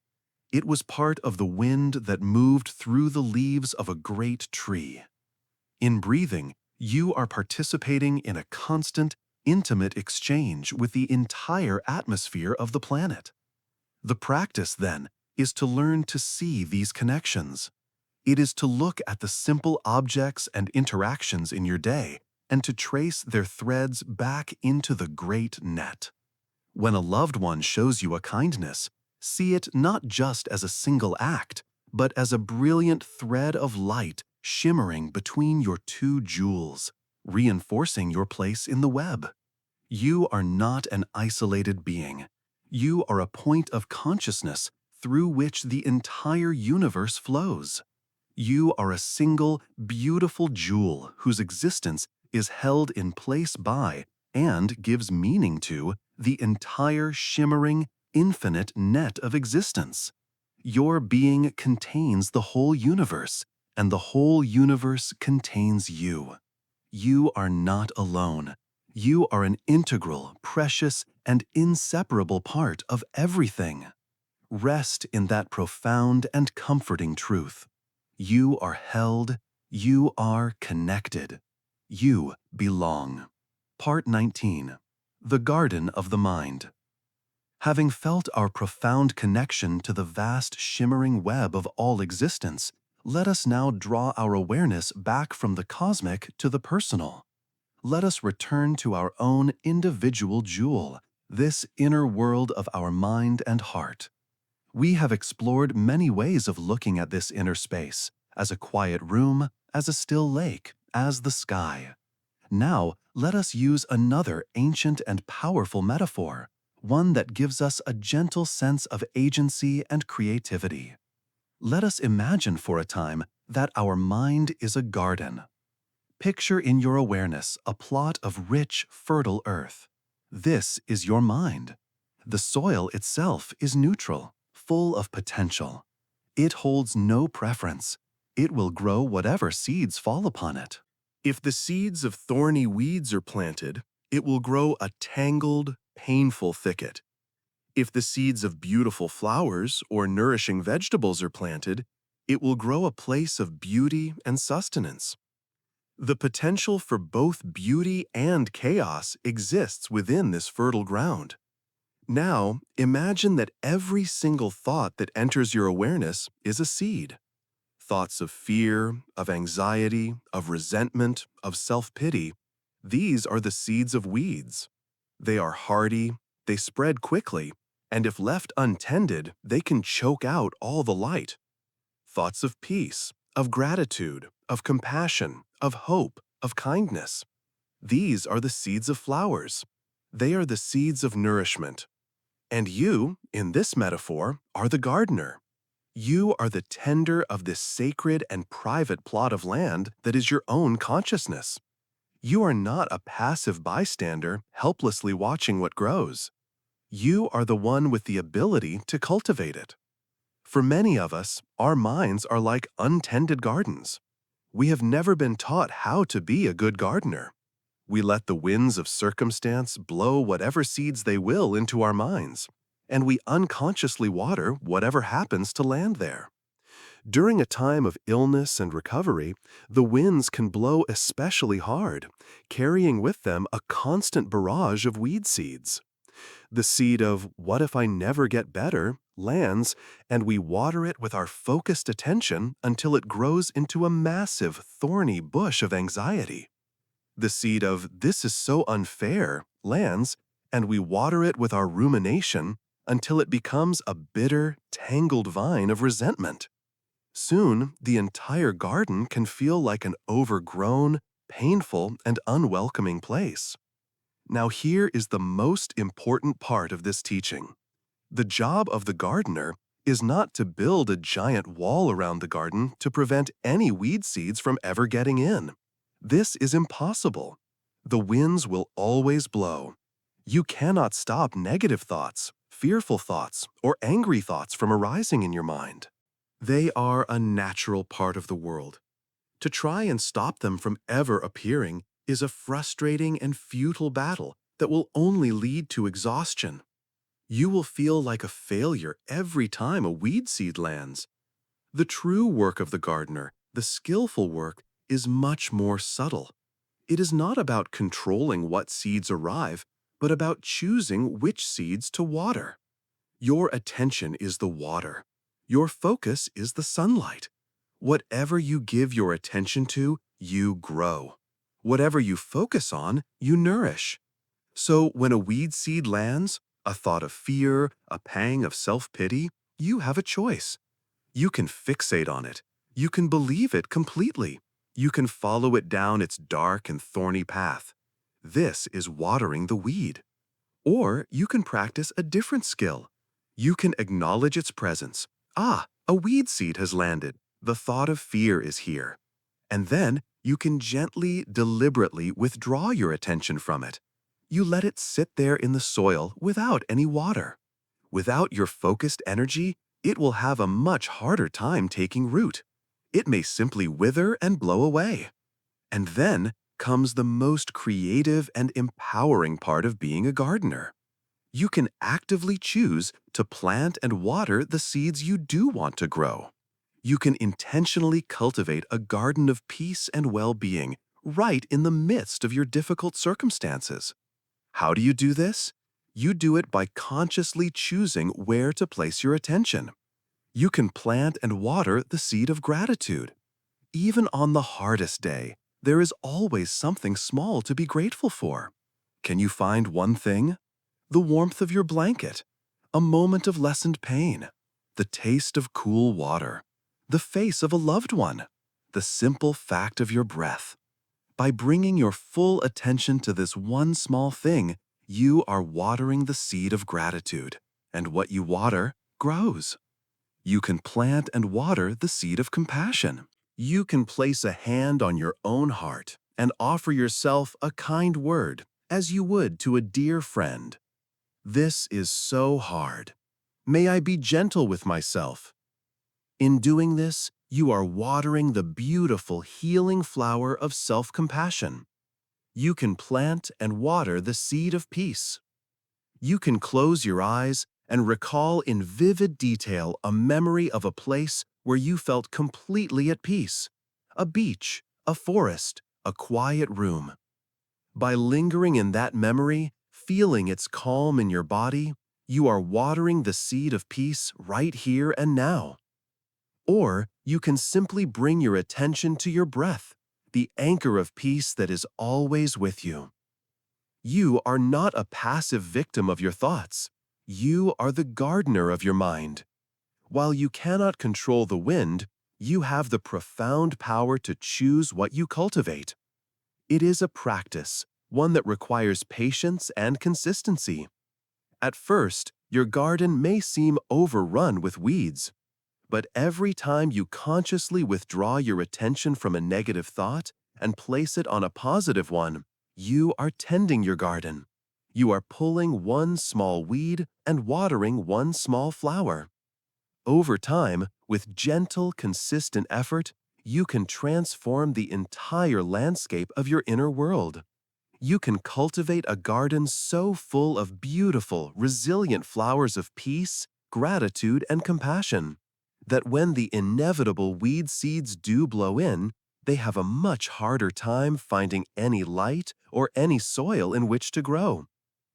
It was part of the wind that moved through the leaves of a great tree. In breathing, you are participating in a constant, intimate exchange with the entire atmosphere of the planet. The practice, then, is to learn to see these connections. It is to look at the simple objects and interactions in your day and to trace their threads back into the great net. When a loved one shows you a kindness, see it not just as a single act, but as a brilliant thread of light shimmering between your two jewels, reinforcing your place in the web. You are not an isolated being. You are a point of consciousness through which the entire universe flows. You are a single, beautiful jewel whose existence is held in place by and gives meaning to the entire shimmering, infinite net of existence. Your being contains the whole universe, and the whole universe contains you. You are not alone. You are an integral, precious, and inseparable part of everything. Rest in that profound and comforting truth. You are held, you are connected. You belong. Part 19. The Garden of the Mind. Having felt our profound connection to the vast shimmering web of all existence, let us now draw our awareness back from the cosmic to the personal. Let us return to our own individual jewel, this inner world of our mind and heart. We have explored many ways of looking at this inner space, as a quiet room, as a still lake, as the sky. Now, let us use another ancient and powerful metaphor, one that gives us a gentle sense of agency and creativity. Let us imagine for a time that our mind is a garden. Picture in your awareness a plot of rich, fertile earth. This is your mind. The soil itself is neutral, full of potential. It holds no preference. It will grow whatever seeds fall upon it. If the seeds of thorny weeds are planted, it will grow a tangled, painful thicket. If the seeds of beautiful flowers or nourishing vegetables are planted, it will grow a place of beauty and sustenance. The potential for both beauty and chaos exists within this fertile ground. Now, imagine that every single thought that enters your awareness is a seed. Thoughts of fear, of anxiety, of resentment, of self-pity, these are the seeds of weeds. They are hardy, they spread quickly, and if left untended, they can choke out all the light. Thoughts of peace, of gratitude, of compassion, of hope, of kindness. These are the seeds of flowers. They are the seeds of nourishment. And you, in this metaphor, are the gardener. You are the tender of this sacred and private plot of land that is your own consciousness. You are not a passive bystander helplessly watching what grows. You are the one with the ability to cultivate it. For many of us, our minds are like untended gardens. We have never been taught how to be a good gardener. We let the winds of circumstance blow whatever seeds they will into our minds, and we unconsciously water whatever happens to land there. During a time of illness and recovery, the winds can blow especially hard, carrying with them a constant barrage of weed seeds. The seed of, "What if I never get better?" lands, and we water it with our focused attention until it grows into a massive, thorny bush of anxiety. The seed of, "This is so unfair," lands, and we water it with our rumination until it becomes a bitter, tangled vine of resentment. Soon, the entire garden can feel like an overgrown, painful, and unwelcoming place. Now here is the most important part of this teaching. The job of the gardener is not to build a giant wall around the garden to prevent any weed seeds from ever getting in. This is impossible. The winds will always blow. You cannot stop negative thoughts, fearful thoughts, or angry thoughts from arising in your mind. They are a natural part of the world. To try and stop them from ever appearing is a frustrating and futile battle that will only lead to exhaustion. You will feel like a failure every time a weed seed lands. The true work of the gardener, the skillful work, is much more subtle. It is not about controlling what seeds arrive, but about choosing which seeds to water. Your attention is the water. Your focus is the sunlight. Whatever you give your attention to, you grow. Whatever you focus on, you nourish. So when a weed seed lands, a thought of fear, a pang of self-pity, you have a choice. You can fixate on it. You can believe it completely. You can follow it down its dark and thorny path. This is watering the weed. Or you can practice a different skill. You can acknowledge its presence. Ah, a weed seed has landed. The thought of fear is here. And then you can gently, deliberately withdraw your attention from it. You let it sit there in the soil without any water. Without your focused energy, it will have a much harder time taking root. It may simply wither and blow away. And then comes the most creative and empowering part of being a gardener. You can actively choose to plant and water the seeds you do want to grow. You can intentionally cultivate a garden of peace and well-being right in the midst of your difficult circumstances. How do you do this? You do it by consciously choosing where to place your attention. You can plant and water the seed of gratitude. Even on the hardest day, there is always something small to be grateful for. Can you find one thing? The warmth of your blanket, a moment of lessened pain, the taste of cool water, the face of a loved one, the simple fact of your breath. By bringing your full attention to this one small thing, you are watering the seed of gratitude, and what you water grows. You can plant and water the seed of compassion. You can place a hand on your own heart and offer yourself a kind word, as you would to a dear friend. This is so hard. May I be gentle with myself. In doing this, you are watering the beautiful healing flower of self-compassion. You can plant and water the seed of peace. You can close your eyes and recall in vivid detail a memory of a place where you felt completely at peace. A beach, a forest, a quiet room. By lingering in that memory, feeling its calm in your body, you are watering the seed of peace right here and now. Or you can simply bring your attention to your breath, the anchor of peace that is always with you. You are not a passive victim of your thoughts. You are the gardener of your mind. While you cannot control the wind, you have the profound power to choose what you cultivate. It is a practice, one that requires patience and consistency. At first, your garden may seem overrun with weeds, but every time you consciously withdraw your attention from a negative thought and place it on a positive one, you are tending your garden. You are pulling one small weed and watering one small flower. Over time, with gentle, consistent effort, you can transform the entire landscape of your inner world. You can cultivate a garden so full of beautiful, resilient flowers of peace, gratitude, and compassion that when the inevitable weed seeds do blow in, they have a much harder time finding any light or any soil in which to grow.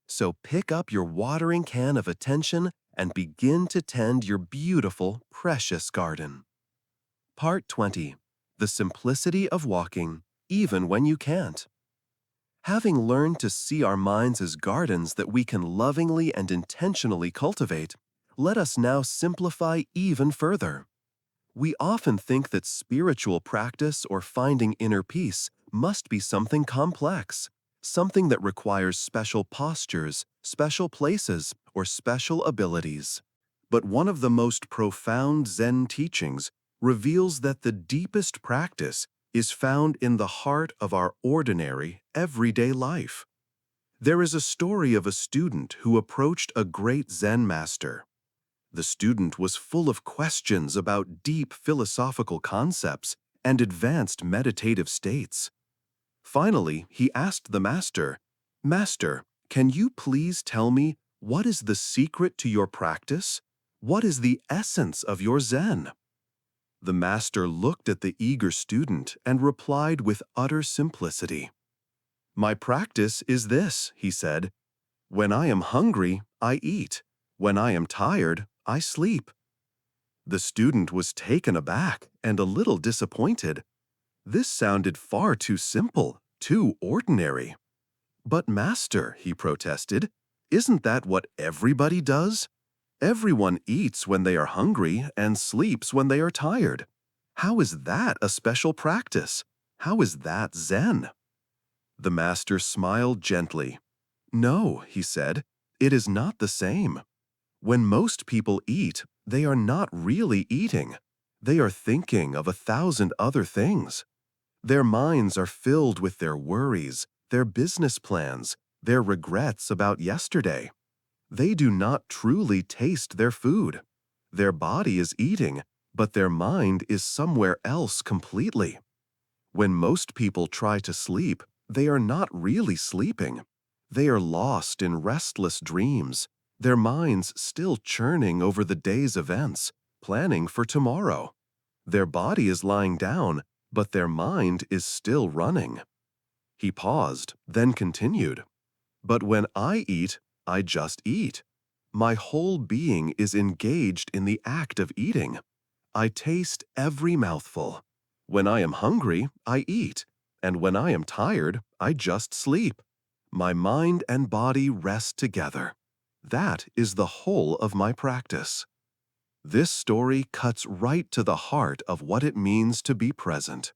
So pick up your watering can of attention and begin to tend your beautiful, precious garden. Part 20. The Simplicity of Walking, Even When You Can't. Having learned to see our minds as gardens that we can lovingly and intentionally cultivate, let us now simplify even further. We often think that spiritual practice or finding inner peace must be something complex, something that requires special postures, special places, or special abilities. But one of the most profound Zen teachings reveals that the deepest practice is found in the heart of our ordinary, everyday life. There is a story of a student who approached a great Zen master. The student was full of questions about deep philosophical concepts and advanced meditative states. Finally, he asked the master, "Master, can you please tell me what is the secret to your practice? What is the essence of your Zen?" The master looked at the eager student and replied with utter simplicity. "My practice is this," he said. "When I am hungry, I eat. When I am tired, I sleep." The student was taken aback and a little disappointed. This sounded far too simple, too ordinary. "But master," he protested, "isn't that what everybody does? Everyone eats when they are hungry and sleeps when they are tired. How is that a special practice? How is that Zen?" The master smiled gently. "No," he said, "it is not the same. When most people eat, they are not really eating. They are thinking of 1,000 other things. Their minds are filled with their worries, their business plans, their regrets about yesterday. They do not truly taste their food. Their body is eating, but their mind is somewhere else completely. When most people try to sleep, they are not really sleeping. They are lost in restless dreams, their minds still churning over the day's events, planning for tomorrow. Their body is lying down, but their mind is still running." He paused, then continued, "But when I eat, I just eat. My whole being is engaged in the act of eating. I taste every mouthful. When I am hungry, I eat, and when I am tired, I just sleep. My mind and body rest together. That is the whole of my practice." This story cuts right to the heart of what it means to be present.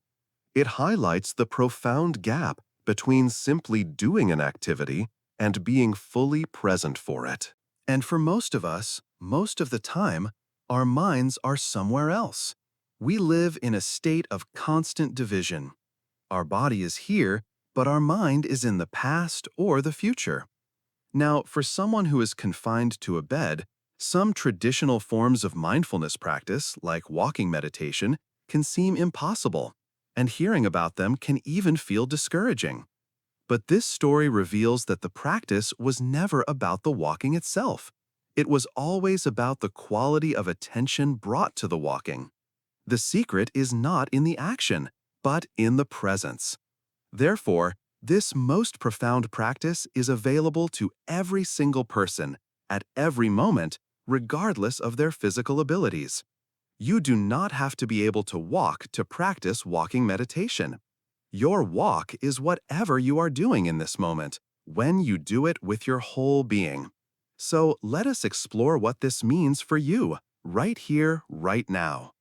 It highlights the profound gap between simply doing an activity and being fully present for it. And for most of us, most of the time, our minds are somewhere else. We live in a state of constant division. Our body is here, but our mind is in the past or the future. Now, for someone who is confined to a bed, some traditional forms of mindfulness practice, like walking meditation, can seem impossible, and hearing about them can even feel discouraging. But this story reveals that the practice was never about the walking itself. It was always about the quality of attention brought to the walking. The secret is not in the action, but in the presence. Therefore, this most profound practice is available to every single person, at every moment, regardless of their physical abilities. You do not have to be able to walk to practice walking meditation. Your walk is whatever you are doing in this moment, when you do it with your whole being. So let us explore what this means for you, right here, right now.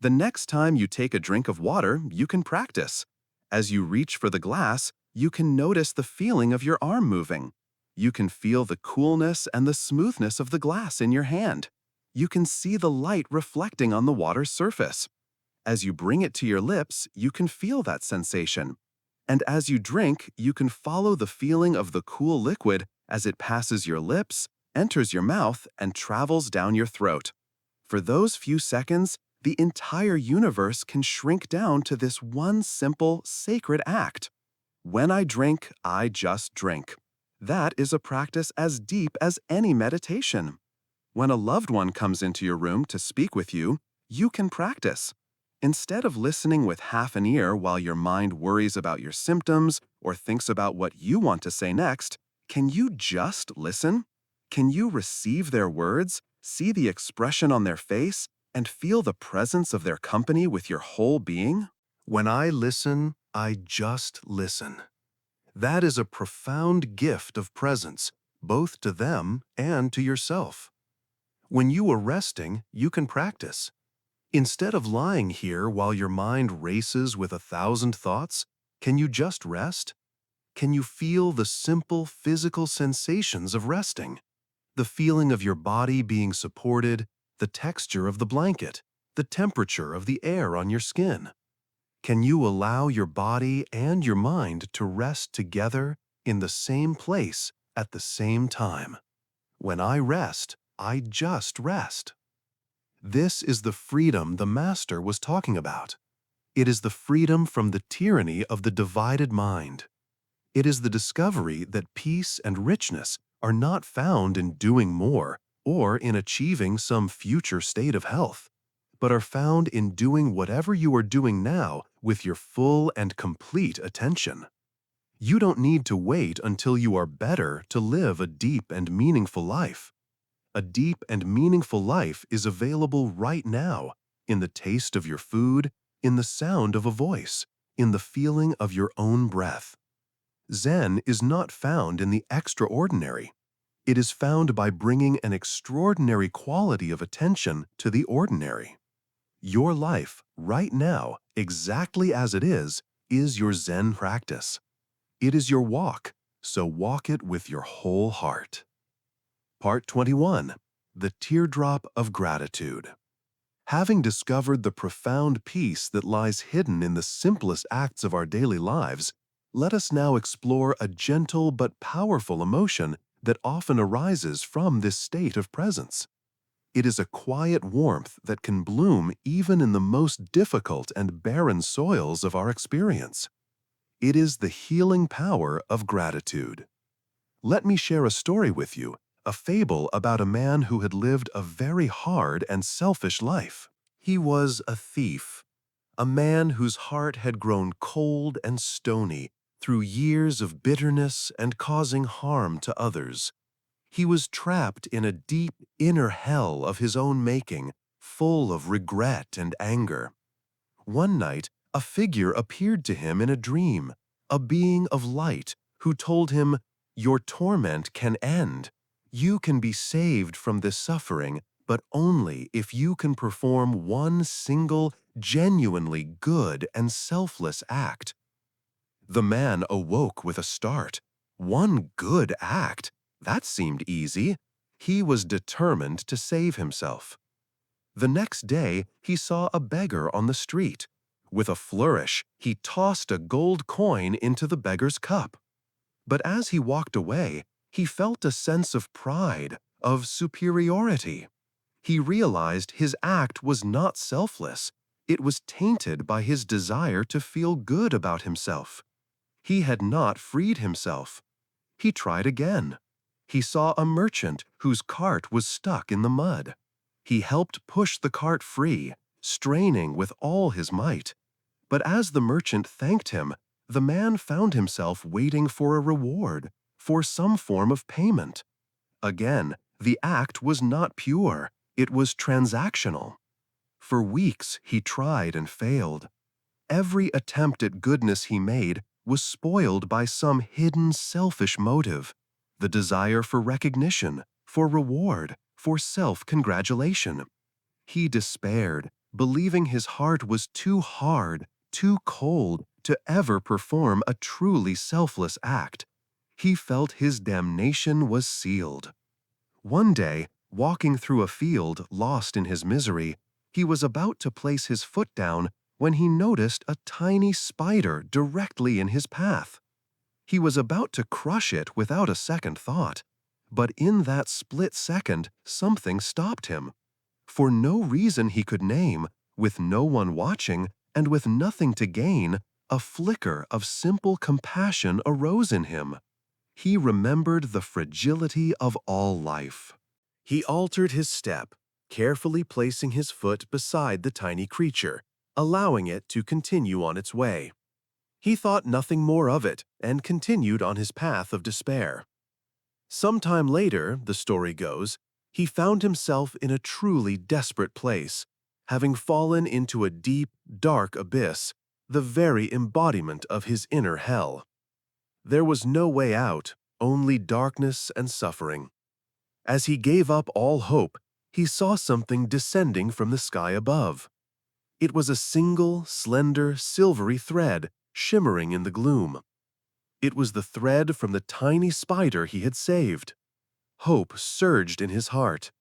The next time you take a drink of water, you can practice. As you reach for the glass, you can notice the feeling of your arm moving. You can feel the coolness and the smoothness of the glass in your hand. You can see the light reflecting on the water's surface. As you bring it to your lips, you can feel that sensation. And as you drink, you can follow the feeling of the cool liquid as it passes your lips, enters your mouth, and travels down your throat. For those few seconds, the entire universe can shrink down to this one simple, sacred act. When I drink, I just drink. That is a practice as deep as any meditation. When a loved one comes into your room to speak with you, you can practice. Instead of listening with half an ear while your mind worries about your symptoms or thinks about what you want to say next, can you just listen? Can you receive their words, see the expression on their face, and feel the presence of their company with your whole being? When I listen, I just listen. That is a profound gift of presence, both to them and to yourself. When you are resting, you can practice. Instead of lying here while your mind races with 1,000 thoughts, can you just rest? Can you feel the simple physical sensations of resting? The feeling of your body being supported, the texture of the blanket, the temperature of the air on your skin. Can you allow your body and your mind to rest together in the same place at the same time? When I rest, I just rest. This is the freedom the Master was talking about. It is the freedom from the tyranny of the divided mind. It is the discovery that peace and richness are not found in doing more or in achieving some future state of health, but are found in doing whatever you are doing now with your full and complete attention. You don't need to wait until you are better to live a deep and meaningful life. A deep and meaningful life is available right now, in the taste of your food, in the sound of a voice, in the feeling of your own breath. Zen is not found in the extraordinary. It is found by bringing an extraordinary quality of attention to the ordinary. Your life, right now, exactly as it is your Zen practice. It is your walk, so walk it with your whole heart. Part 21. The Teardrop of Gratitude. Having discovered the profound peace that lies hidden in the simplest acts of our daily lives, let us now explore a gentle but powerful emotion that often arises from this state of presence. It is a quiet warmth that can bloom even in the most difficult and barren soils of our experience. It is the healing power of gratitude. Let me share a story with you, a fable about a man who had lived a very hard and selfish life. He was a thief, a man whose heart had grown cold and stony through years of bitterness and causing harm to others. He was trapped in a deep inner hell of his own making, full of regret and anger. One night, a figure appeared to him in a dream, a being of light who told him, "Your torment can end. You can be saved from this suffering, but only if you can perform one single, genuinely good and selfless act." The man awoke with a start. One good act? That seemed easy. He was determined to save himself. The next day, he saw a beggar on the street. With a flourish, he tossed a gold coin into the beggar's cup. But as he walked away, he felt a sense of pride, of superiority. He realized his act was not selfless. It was tainted by his desire to feel good about himself. He had not freed himself. He tried again. He saw a merchant whose cart was stuck in the mud. He helped push the cart free, straining with all his might. But as the merchant thanked him, the man found himself waiting for a reward, for some form of payment. Again, the act was not pure. It was transactional. For weeks, he tried and failed. Every attempt at goodness he made was spoiled by some hidden selfish motive, the desire for recognition, for reward, for self-congratulation. He despaired, believing his heart was too hard, too cold to ever perform a truly selfless act. He felt his damnation was sealed. One day, walking through a field lost in his misery, he was about to place his foot down when he noticed a tiny spider directly in his path. He was about to crush it without a second thought, but in that split second, something stopped him. For no reason he could name, with no one watching, and with nothing to gain, a flicker of simple compassion arose in him. He remembered the fragility of all life. He altered his step, carefully placing his foot beside the tiny creature, allowing it to continue on its way. He thought nothing more of it and continued on his path of despair. Some time later, the story goes, he found himself in a truly desperate place, having fallen into a deep, dark abyss, the very embodiment of his inner hell. There was no way out, only darkness and suffering. As he gave up all hope, he saw something descending from the sky above. It was a single, slender, silvery thread shimmering in the gloom. It was the thread from the tiny spider he had saved. Hope surged in his heart.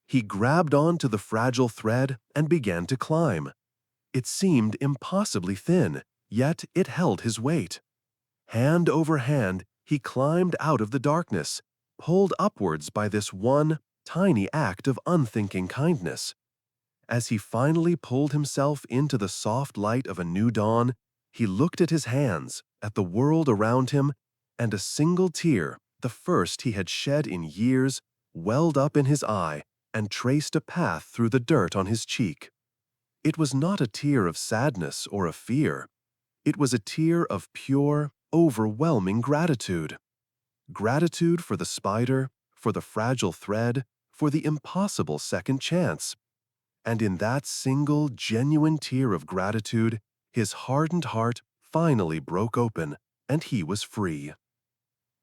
He grabbed onto the fragile thread and began to climb. It seemed impossibly thin, yet it held his weight. Hand over hand, he climbed out of the darkness, pulled upwards by this one tiny act of unthinking kindness. As he finally pulled himself into the soft light of a new dawn, he looked at his hands, at the world around him, and a single tear, the first he had shed in years, welled up in his eye and traced a path through the dirt on his cheek. It was not a tear of sadness or of fear. It was a tear of pure, overwhelming gratitude. Gratitude for the spider, for the fragile thread, for the impossible second chance. And in that single, genuine tear of gratitude, his hardened heart finally broke open, and he was free.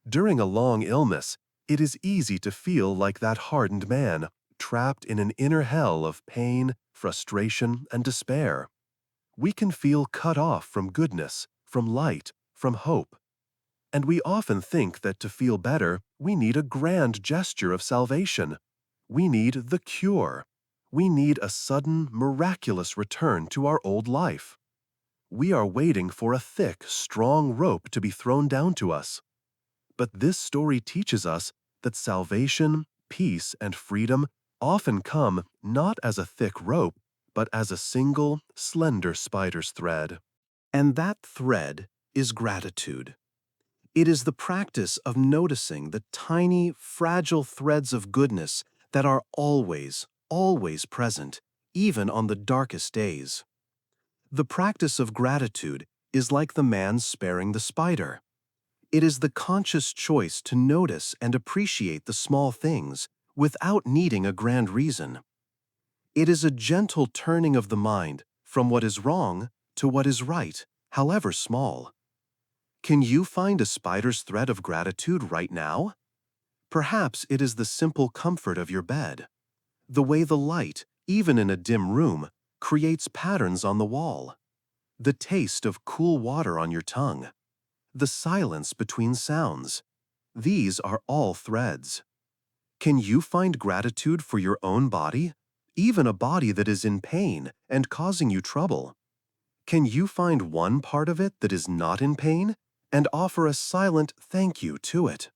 During a long illness, it is easy to feel like that hardened man, trapped in an inner hell of pain, frustration, and despair. We can feel cut off from goodness, from light, from hope. And we often think that to feel better, we need a grand gesture of salvation. We need the cure. We need a sudden, miraculous return to our old life. We are waiting for a thick, strong rope to be thrown down to us. But this story teaches us that salvation, peace, and freedom often come not as a thick rope, but as a single, slender spider's thread. And that thread is gratitude. It is the practice of noticing the tiny, fragile threads of goodness that are always, always present, even on the darkest days. The practice of gratitude is like the man sparing the spider. It is the conscious choice to notice and appreciate the small things without needing a grand reason. It is a gentle turning of the mind from what is wrong to what is right, however small. Can you find a spider's thread of gratitude right now? Perhaps it is the simple comfort of your bed, the way the light, even in a dim room, creates patterns on the wall, the taste of cool water on your tongue, the silence between sounds. These are all threads. Can you find gratitude for your own body, even a body that is in pain and causing you trouble? Can you find one part of it that is not in pain and offer a silent thank you to it?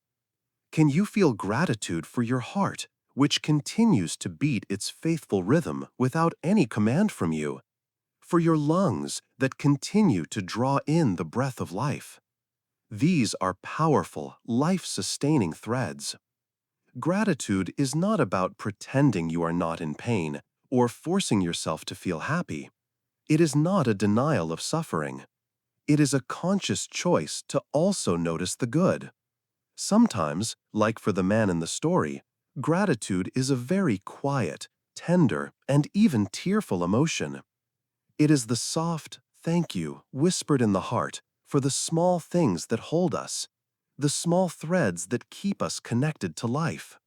Can you feel gratitude for your heart, which continues to beat its faithful rhythm without any command from you? For your lungs that continue to draw in the breath of life? These are powerful, life-sustaining threads. Gratitude is not about pretending you are not in pain or forcing yourself to feel happy. It is not a denial of suffering. It is a conscious choice to also notice the good. Sometimes, like for the man in the story, gratitude is a very quiet, tender, and even tearful emotion. It is the soft thank you whispered in the heart for the small things that hold us, the small threads that keep us connected to life.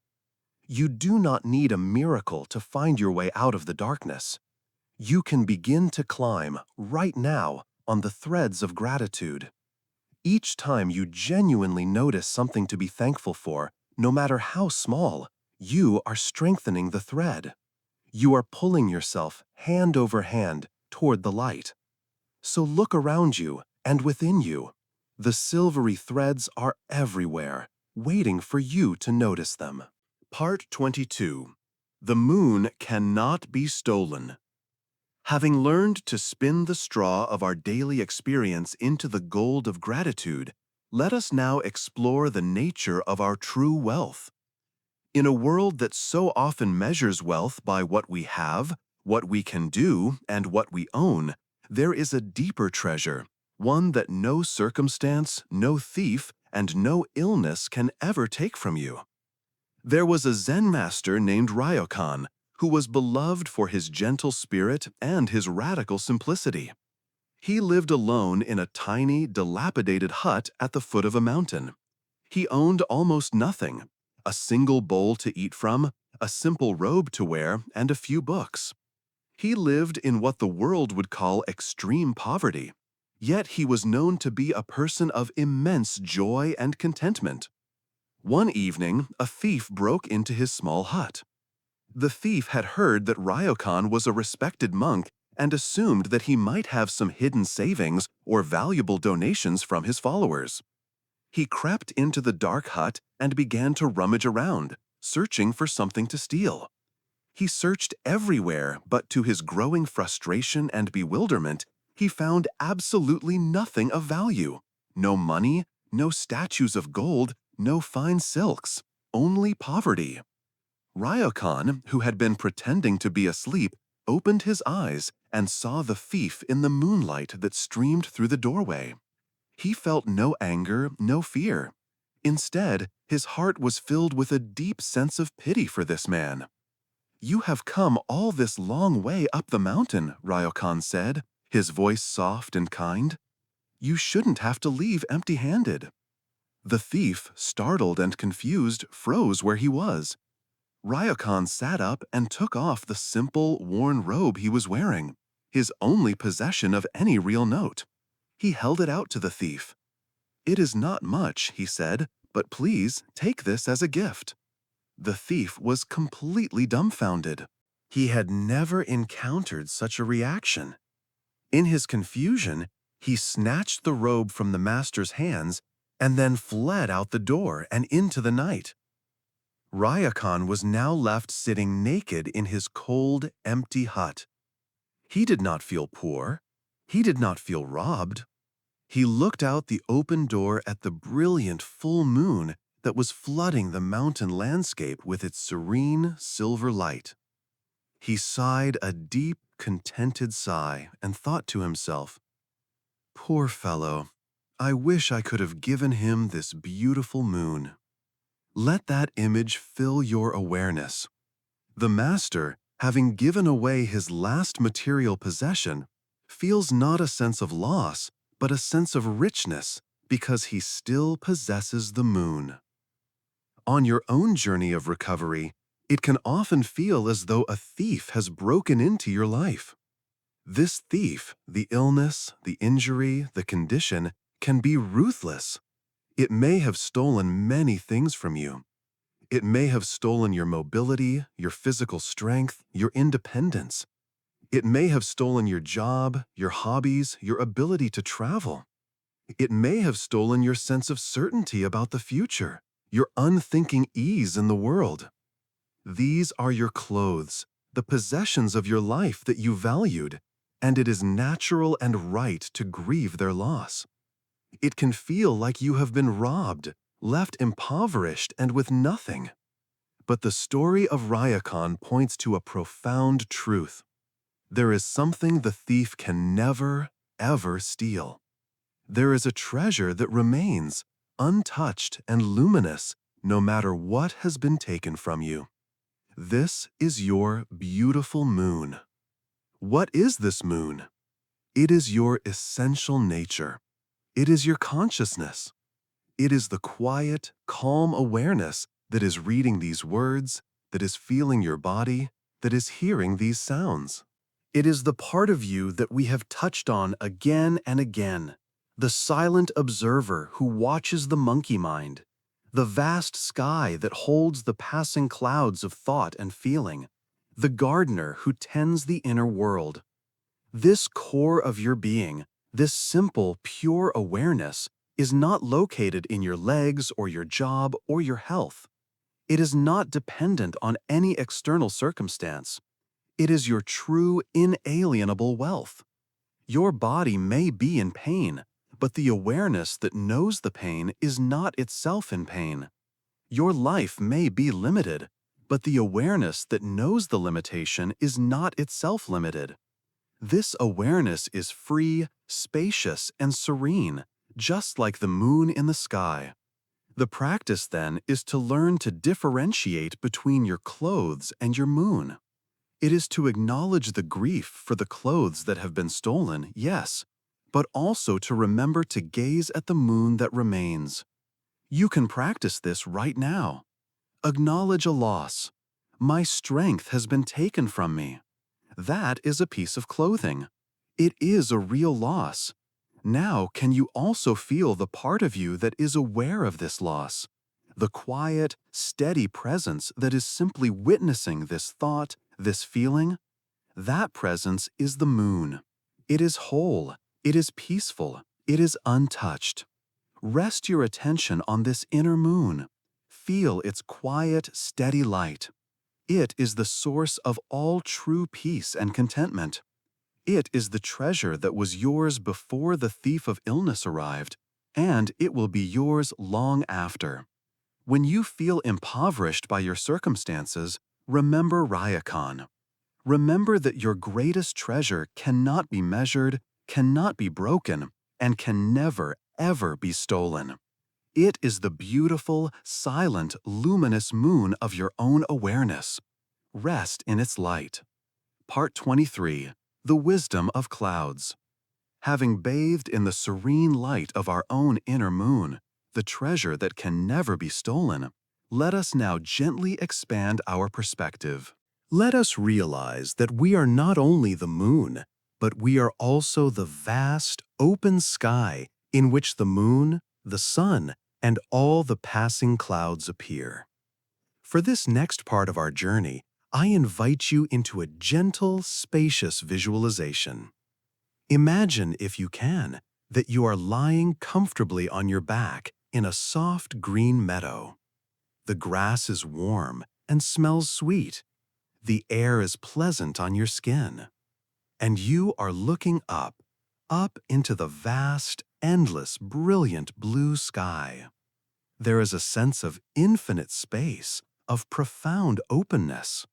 You do not need a miracle to find your way out of the darkness. You can begin to climb right now on the threads of gratitude. Each time you genuinely notice something to be thankful for, no matter how small, you are strengthening the thread. You are pulling yourself hand over hand toward the light. So look around you and within you. The silvery threads are everywhere, waiting for you to notice them. Part 22. The moon cannot be stolen. Having learned to spin the straw of our daily experience into the gold of gratitude, let us now explore the nature of our true wealth. In a world that so often measures wealth by what we have, what we can do, and what we own, there is a deeper treasure, one that no circumstance, no thief, and no illness can ever take from you. There was a Zen master named Ryokan, who was beloved for his gentle spirit and his radical simplicity. He lived alone in a tiny, dilapidated hut at the foot of a mountain. He owned almost nothing: a single bowl to eat from, a simple robe to wear, and a few books. He lived in what the world would call extreme poverty, yet he was known to be a person of immense joy and contentment. One evening, a thief broke into his small hut. The thief had heard that Ryokan was a respected monk and assumed that he might have some hidden savings or valuable donations from his followers. He crept into the dark hut and began to rummage around, searching for something to steal. He searched everywhere, but to his growing frustration and bewilderment, he found absolutely nothing of value. No money, no statues of gold, no fine silks, only poverty. Ryokan, who had been pretending to be asleep, opened his eyes and saw the thief in the moonlight that streamed through the doorway. He felt no anger, no fear. Instead, his heart was filled with a deep sense of pity for this man. "You have come all this long way up the mountain," Ryokan said, his voice soft and kind. "You shouldn't have to leave empty-handed." The thief, startled and confused, froze where he was. Ryokan sat up and took off the simple, worn robe he was wearing, his only possession of any real note. He held it out to the thief. "It is not much," he said, "but please take this as a gift." The thief was completely dumbfounded. He had never encountered such a reaction. In his confusion, he snatched the robe from the master's hands and then fled out the door and into the night. Ryokan was now left sitting naked in his cold, empty hut. He did not feel poor. He did not feel robbed. He looked out the open door at the brilliant full moon that was flooding the mountain landscape with its serene silver light. He sighed a deep, contented sigh and thought to himself, "Poor fellow, I wish I could have given him this beautiful moon." Let that image fill your awareness. The master, having given away his last material possession, feels not a sense of loss, but a sense of richness because he still possesses the moon. On your own journey of recovery, it can often feel as though a thief has broken into your life. This thief, the illness, the injury, the condition, can be ruthless. It may have stolen many things from you. It may have stolen your mobility, your physical strength, your independence. It may have stolen your job, your hobbies, your ability to travel. It may have stolen your sense of certainty about the future, your unthinking ease in the world. These are your clothes, the possessions of your life that you valued, and it is natural and right to grieve their loss. It can feel like you have been robbed, left impoverished and with nothing. But the story of Ryokan points to a profound truth. There is something the thief can never, ever steal. There is a treasure that remains, untouched and luminous, no matter what has been taken from you. This is your beautiful moon. What is this moon? It is your essential nature. It is your consciousness. It is the quiet, calm awareness that is reading these words, that is feeling your body, that is hearing these sounds. It is the part of you that we have touched on again and again, the silent observer who watches the monkey mind, the vast sky that holds the passing clouds of thought and feeling, the gardener who tends the inner world. This core of your being, this simple, pure awareness, is not located in your legs or your job or your health. It is not dependent on any external circumstance. It is your true, inalienable wealth. Your body may be in pain, but the awareness that knows the pain is not itself in pain. Your life may be limited, but the awareness that knows the limitation is not itself limited. This awareness is free, spacious, and serene, just like the moon in the sky. The practice, then, is to learn to differentiate between your clothes and your moon. It is to acknowledge the grief for the clothes that have been stolen, yes, but also to remember to gaze at the moon that remains. You can practice this right now. Acknowledge a loss. My strength has been taken from me. That is a piece of clothing. It is a real loss. Now, can you also feel the part of you that is aware of this loss? The quiet, steady presence that is simply witnessing this thought, this feeling? That presence is the moon. It is whole, it is peaceful, it is untouched. Rest your attention on this inner moon. Feel its quiet, steady light. It is the source of all true peace and contentment. It is the treasure that was yours before the thief of illness arrived, and it will be yours long after. When you feel impoverished by your circumstances, remember Ryakan. Remember that your greatest treasure cannot be measured, cannot be broken, and can never, ever be stolen. It is the beautiful, silent, luminous moon of your own awareness. Rest in its light. Part 23. The Wisdom of Clouds. Having bathed in the serene light of our own inner moon, the treasure that can never be stolen, let us now gently expand our perspective. Let us realize that we are not only the moon, but we are also the vast, open sky in which the moon, the sun, and all the passing clouds appear. For this next part of our journey, I invite you into a gentle, spacious visualization. Imagine, if you can, that you are lying comfortably on your back in a soft green meadow. The grass is warm and smells sweet. The air is pleasant on your skin. And you are looking up into the vast, endless, brilliant blue sky. There is a sense of infinite space, of profound openness.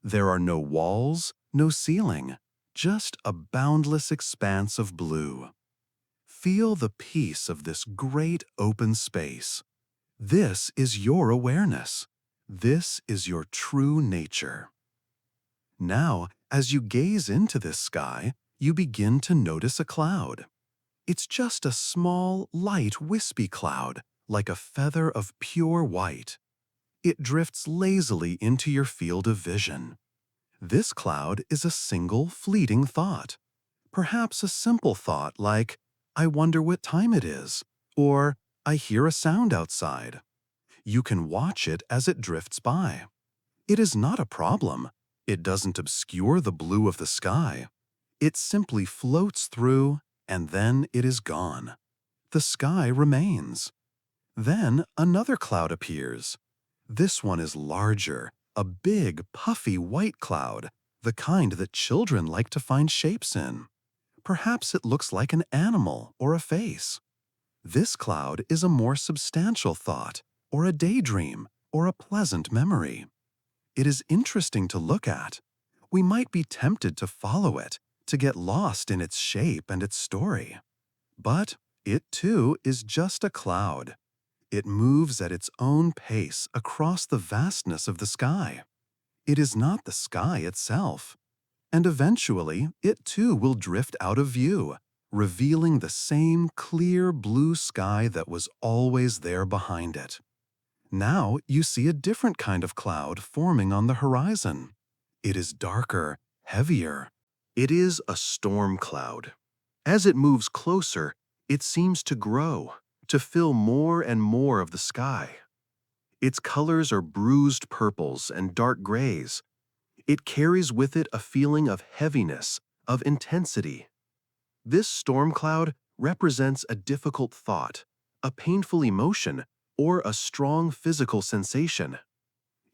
There are no walls, no ceiling, just a boundless expanse of blue. Feel the peace of this great open space. This is your awareness. This is your true nature. Now, as you gaze into this sky, you begin to notice a cloud. It's just a small, light, wispy cloud, like a feather of pure white. It drifts lazily into your field of vision. This cloud is a single, fleeting thought. Perhaps a simple thought like, "I wonder what time it is," or "I hear a sound outside." You can watch it as it drifts by. It is not a problem. It doesn't obscure the blue of the sky. It simply floats through, and then it is gone. The sky remains. Then another cloud appears. This one is larger, a big, puffy white cloud, the kind that children like to find shapes in. Perhaps it looks like an animal or a face. This cloud is a more substantial thought, or a daydream, or a pleasant memory. It is interesting to look at. We might be tempted to follow it, to get lost in its shape and its story. But it too is just a cloud. It moves at its own pace across the vastness of the sky. It is not the sky itself. And eventually, it too will drift out of view, revealing the same clear blue sky that was always there behind it. Now you see a different kind of cloud forming on the horizon. It is darker, heavier. It is a storm cloud. As it moves closer, it seems to grow, to fill more and more of the sky. Its colors are bruised purples and dark grays. It carries with it a feeling of heaviness, of intensity. This storm cloud represents a difficult thought, a painful emotion, or a strong physical sensation.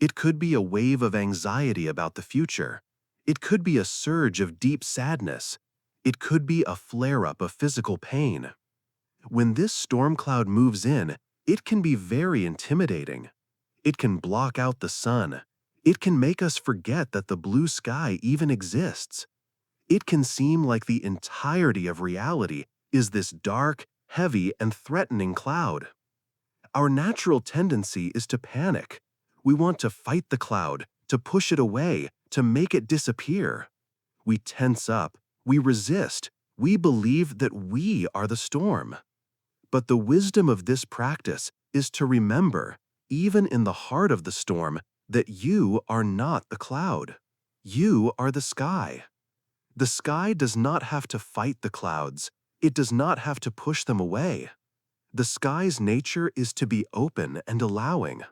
It could be a wave of anxiety about the future. It could be a surge of deep sadness. It could be a flare-up of physical pain. When this storm cloud moves in, it can be very intimidating. It can block out the sun. It can make us forget that the blue sky even exists. It can seem like the entirety of reality is this dark, heavy, and threatening cloud. Our natural tendency is to panic. We want to fight the cloud, to push it away, to make it disappear. We tense up, we resist, we believe that we are the storm. But the wisdom of this practice is to remember, even in the heart of the storm, that you are not the cloud. You are the sky. The sky does not have to fight the clouds. It does not have to push them away. The sky's nature is to be open and allowing.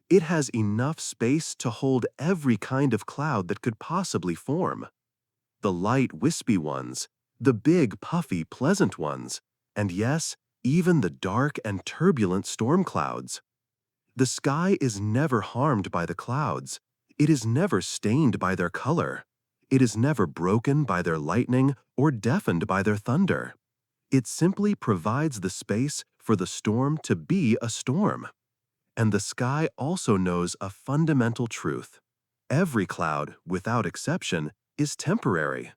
It has enough space to hold every kind of cloud that could possibly form. the light, wispy ones, the big, puffy, pleasant ones, and yes, even the dark and turbulent storm clouds. The sky is never harmed by the clouds. It is never stained by their color. It is never broken by their lightning or deafened by their thunder. It simply provides the space for the storm to be a storm. And the sky also knows a fundamental truth. Every cloud, without exception, is temporary.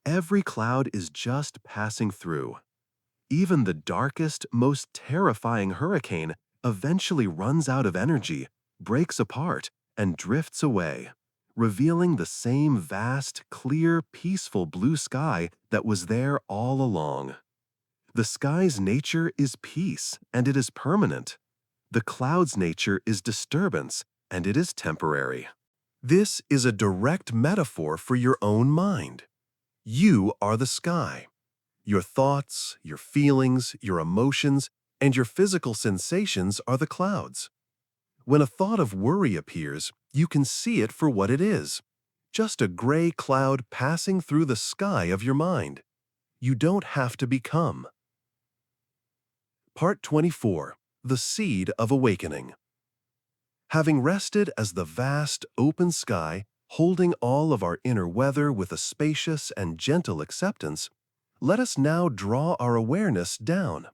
Every cloud is just passing through. Even the darkest, most terrifying hurricane eventually runs out of energy, breaks apart, and drifts away, revealing the same vast, clear, peaceful blue sky that was there all along. The sky's nature is peace, and it is permanent. The cloud's nature is disturbance, and it is temporary. This is a direct metaphor for your own mind. You are the sky. Your thoughts, your feelings, your emotions, and your physical sensations are the clouds. When a thought of worry appears, you can see it for what it is. Just a gray cloud passing through the sky of your mind. You don't have to become. Part 24. The Seed of Awakening. Having rested as the vast, open sky, holding all of our inner weather with a spacious and gentle acceptance, let us now draw our awareness down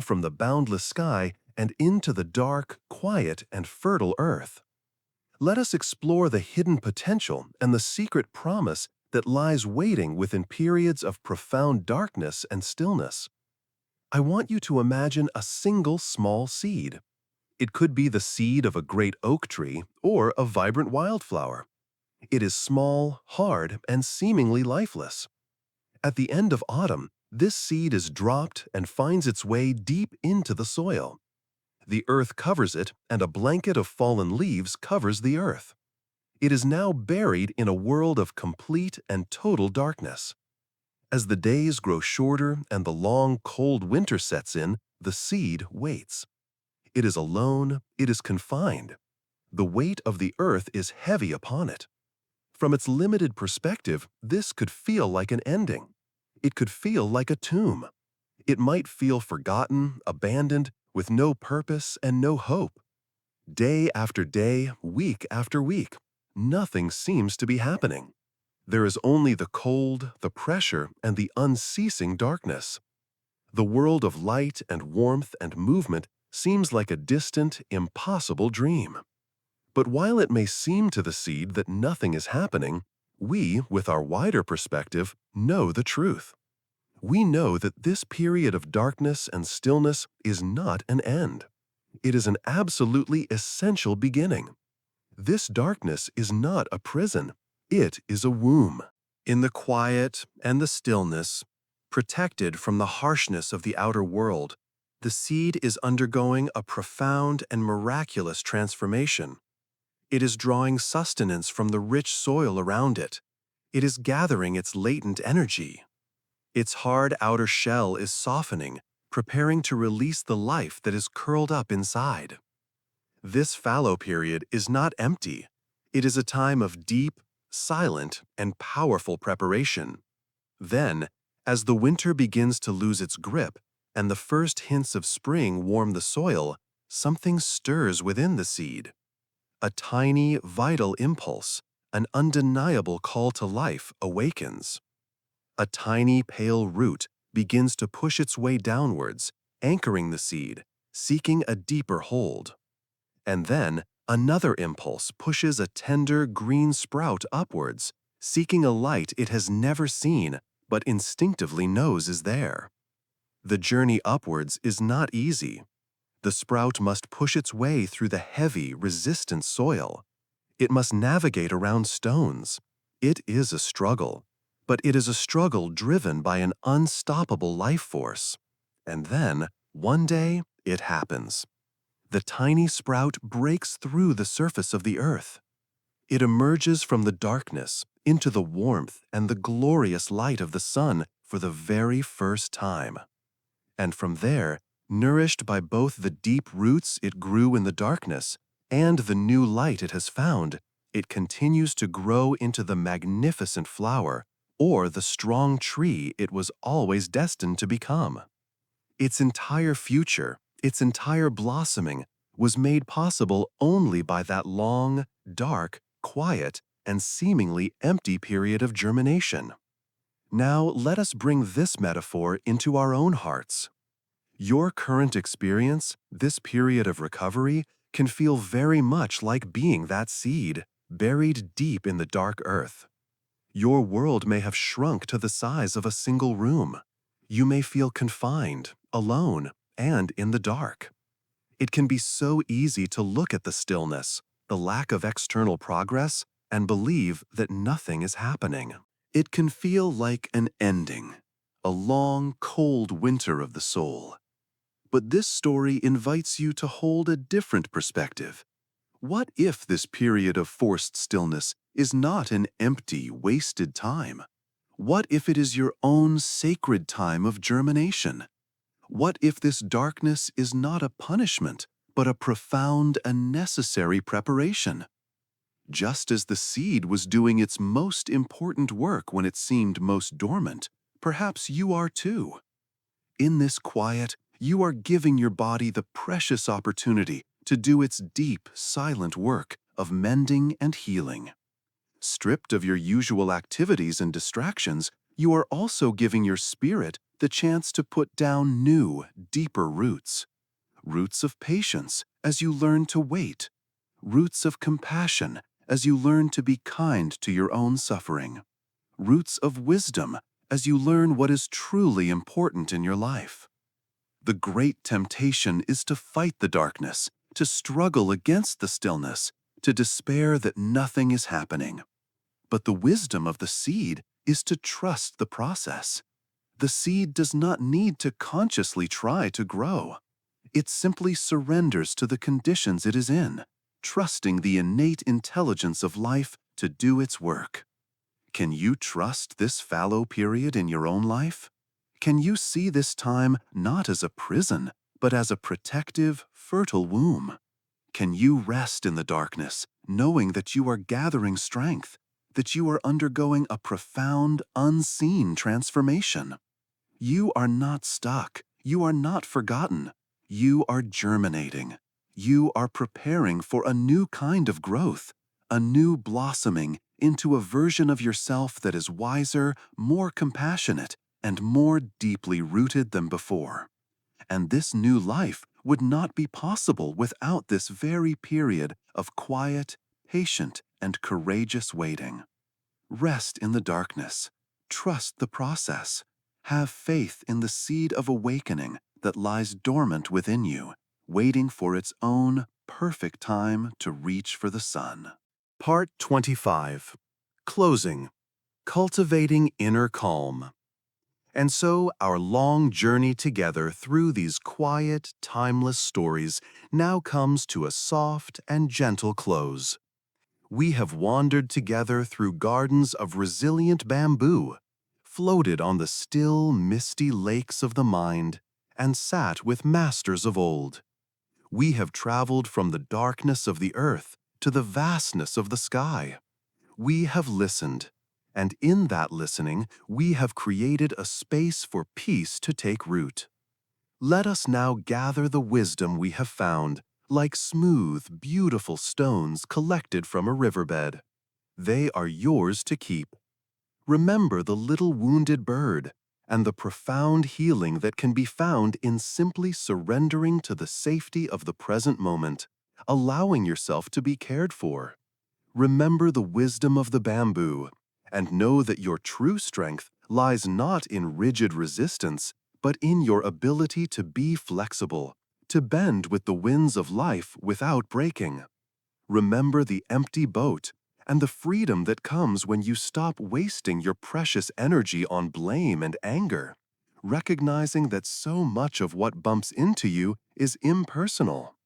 from the boundless sky and into the dark, quiet, and fertile earth. Let us explore the hidden potential and the secret promise that lies waiting within periods of profound darkness and stillness. I want you to imagine a single small seed. It could be the seed of a great oak tree or a vibrant wildflower. It is small, hard, and seemingly lifeless. At the end of autumn, this seed is dropped and finds its way deep into the soil. The earth covers it, and a blanket of fallen leaves covers the earth. It is now buried in a world of complete and total darkness. As the days grow shorter and the long, cold winter sets in, the seed waits. It is alone, it is confined. The weight of the earth is heavy upon it. From its limited perspective, this could feel like an ending. It could feel like a tomb. It might feel forgotten, abandoned, with no purpose and no hope. Day after day, week after week, nothing seems to be happening. There is only the cold, the pressure, and the unceasing darkness. The world of light and warmth and movement seems like a distant, impossible dream. But while it may seem to the seed that nothing is happening, we, with our wider perspective, know the truth. We know that this period of darkness and stillness is not an end. It is an absolutely essential beginning. This darkness is not a prison. It is a womb. In the quiet and the stillness, protected from the harshness of the outer world, the seed is undergoing a profound and miraculous transformation. It is drawing sustenance from the rich soil around it. It is gathering its latent energy. Its hard outer shell is softening, preparing to release the life that is curled up inside. This fallow period is not empty. It is a time of deep, silent, and powerful preparation. Then, as the winter begins to lose its grip and the first hints of spring warm the soil, something stirs within the seed. A tiny, vital impulse, an undeniable call to life awakens. A tiny, pale root begins to push its way downwards, anchoring the seed, seeking a deeper hold. And then, another impulse pushes a tender, green sprout upwards, seeking a light it has never seen, but instinctively knows is there. The journey upwards is not easy. The sprout must push its way through the heavy, resistant soil. It must navigate around stones. It is a struggle, but it is a struggle driven by an unstoppable life force. And then, one day, it happens. The tiny sprout breaks through the surface of the earth. It emerges from the darkness into the warmth and the glorious light of the sun for the very first time. And from there, nourished by both the deep roots it grew in the darkness and the new light it has found, It continues to grow into the magnificent flower or the strong tree it was always destined to become. Its entire future, its entire blossoming, was made possible only by that long, dark, quiet, and seemingly empty period of germination. Now let us bring this metaphor into our own hearts. Your current experience, this period of recovery, can feel very much like being that seed, buried deep in the dark earth. Your world may have shrunk to the size of a single room. You may feel confined, alone, and in the dark. It can be so easy to look at the stillness, the lack of external progress, and believe that nothing is happening. It can feel like an ending, a long, cold winter of the soul. But this story invites you to hold a different perspective. What if this period of forced stillness is not an empty, wasted time? What if it is your own sacred time of germination? What if this darkness is not a punishment, but a profound and necessary preparation? Just as the seed was doing its most important work when it seemed most dormant, perhaps you are too. In this quiet, you are giving your body the precious opportunity to do its deep, silent work of mending and healing. Stripped of your usual activities and distractions, you are also giving your spirit the chance to put down new, deeper roots. Roots of patience as you learn to wait. Roots of compassion as you learn to be kind to your own suffering. Roots of wisdom as you learn what is truly important in your life. The great temptation is to fight the darkness, to struggle against the stillness, to despair that nothing is happening. But the wisdom of the seed is to trust the process. The seed does not need to consciously try to grow. It simply surrenders to the conditions it is in, trusting the innate intelligence of life to do its work. Can you trust this fallow period in your own life? Can you see this time not as a prison, but as a protective, fertile womb? Can you rest in the darkness, knowing that you are gathering strength, that you are undergoing a profound, unseen transformation? You are not stuck. You are not forgotten. You are germinating. You are preparing for a new kind of growth, a new blossoming into a version of yourself that is wiser, more compassionate, and more deeply rooted than before. And this new life would not be possible without this very period of quiet, patient, and courageous waiting. Rest in the darkness. Trust the process. Have faith in the seed of awakening that lies dormant within you, waiting for its own perfect time to reach for the sun. Part 25. Closing. Cultivating inner calm. And so our long journey together through these quiet, timeless stories now comes to a soft and gentle close. We have wandered together through gardens of resilient bamboo, floated on the still, misty lakes of the mind, and sat with masters of old. We have traveled from the darkness of the earth to the vastness of the sky. We have listened, and in that listening, we have created a space for peace to take root. Let us now gather the wisdom we have found, like smooth, beautiful stones collected from a riverbed. They are yours to keep. Remember the little wounded bird and the profound healing that can be found in simply surrendering to the safety of the present moment, allowing yourself to be cared for. Remember the wisdom of the bamboo, and know that your true strength lies not in rigid resistance, but in your ability to be flexible, to bend with the winds of life without breaking. Remember the empty boat and the freedom that comes when you stop wasting your precious energy on blame and anger, recognizing that so much of what bumps into you is impersonal.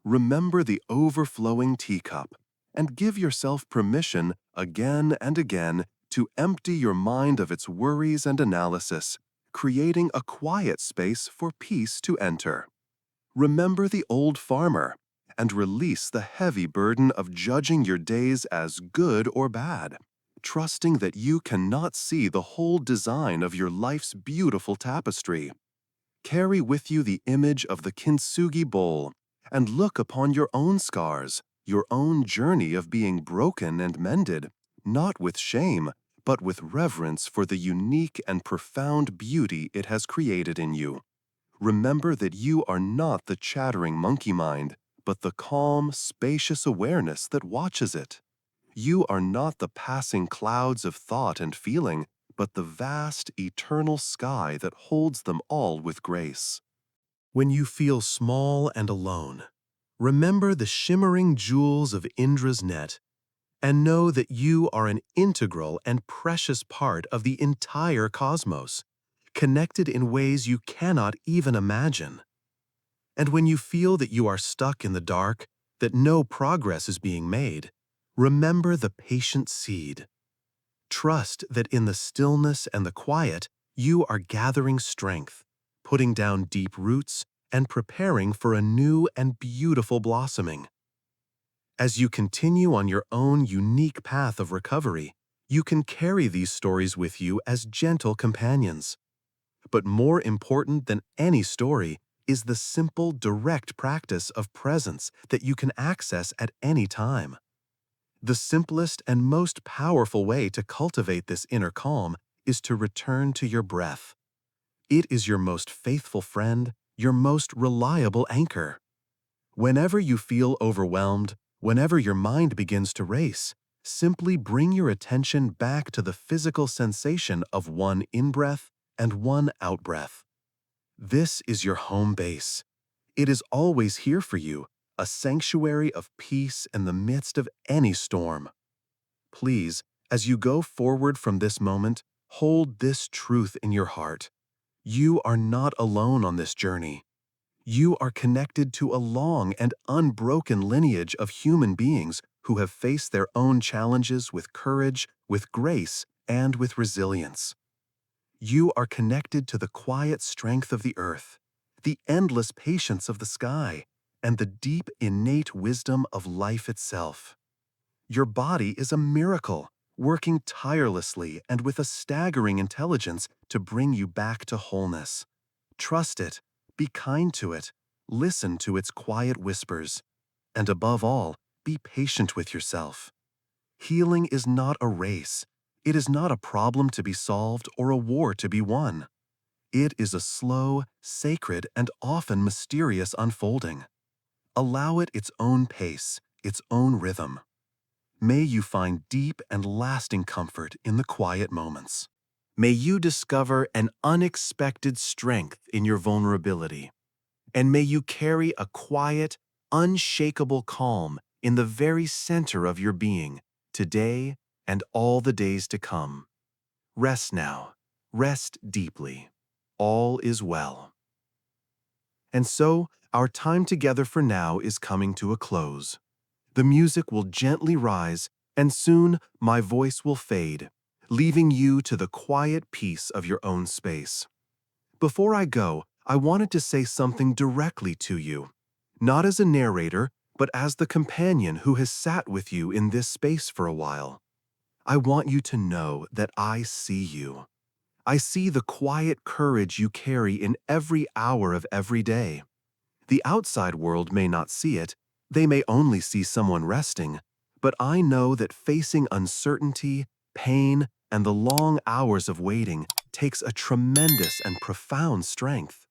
Remember the overflowing teacup, and give yourself permission again and again to empty your mind of its worries and analysis, creating a quiet space for peace to enter. Remember the old farmer and release the heavy burden of judging your days as good or bad, trusting that you cannot see the whole design of your life's beautiful tapestry. Carry with you the image of the kintsugi bowl and look upon your own scars, your own journey of being broken and mended, not with shame, but with reverence for the unique and profound beauty it has created in you. Remember that you are not the chattering monkey mind, but the calm, spacious awareness that watches it. You are not the passing clouds of thought and feeling, but the vast, eternal sky that holds them all with grace. When you feel small and alone, remember the shimmering jewels of Indra's net and know that you are an integral and precious part of the entire cosmos, connected in ways you cannot even imagine. And when you feel that you are stuck in the dark, that no progress is being made, remember the patient seed. Trust that in the stillness and the quiet, you are gathering strength, putting down deep roots, and preparing for a new and beautiful blossoming. As you continue on your own unique path of recovery, you can carry these stories with you as gentle companions. But more important than any story is the simple, direct practice of presence that you can access at any time. The simplest and most powerful way to cultivate this inner calm is to return to your breath. It is your most faithful friend, your most reliable anchor. Whenever you feel overwhelmed, whenever your mind begins to race, simply bring your attention back to the physical sensation of one in-breath and one out-breath. This is your home base. It is always here for you, a sanctuary of peace in the midst of any storm. Please, as you go forward from this moment, hold this truth in your heart. You are not alone on this journey. You are connected to a long and unbroken lineage of human beings who have faced their own challenges with courage, with grace, and with resilience. You are connected to the quiet strength of the earth, the endless patience of the sky, and the deep innate wisdom of life itself. Your body is a miracle, working tirelessly and with a staggering intelligence to bring you back to wholeness. Trust it, be kind to it, listen to its quiet whispers, and above all, be patient with yourself. Healing is not a race. It is not a problem to be solved or a war to be won. It is a slow, sacred, and often mysterious unfolding. Allow it its own pace, its own rhythm. May you find deep and lasting comfort in the quiet moments. May you discover an unexpected strength in your vulnerability. And may you carry a quiet, unshakable calm in the very center of your being, today and all the days to come. Rest now. Rest deeply. All is well. And so, our time together for now is coming to a close. The music will gently rise, and soon my voice will fade, leaving you to the quiet peace of your own space. Before I go, I wanted to say something directly to you, not as a narrator, but as the companion who has sat with you in this space for a while. I want you to know that I see you. I see the quiet courage you carry in every hour of every day. The outside world may not see it, they may only see someone resting, but I know that facing uncertainty, pain, and the long hours of waiting takes a tremendous and profound strength.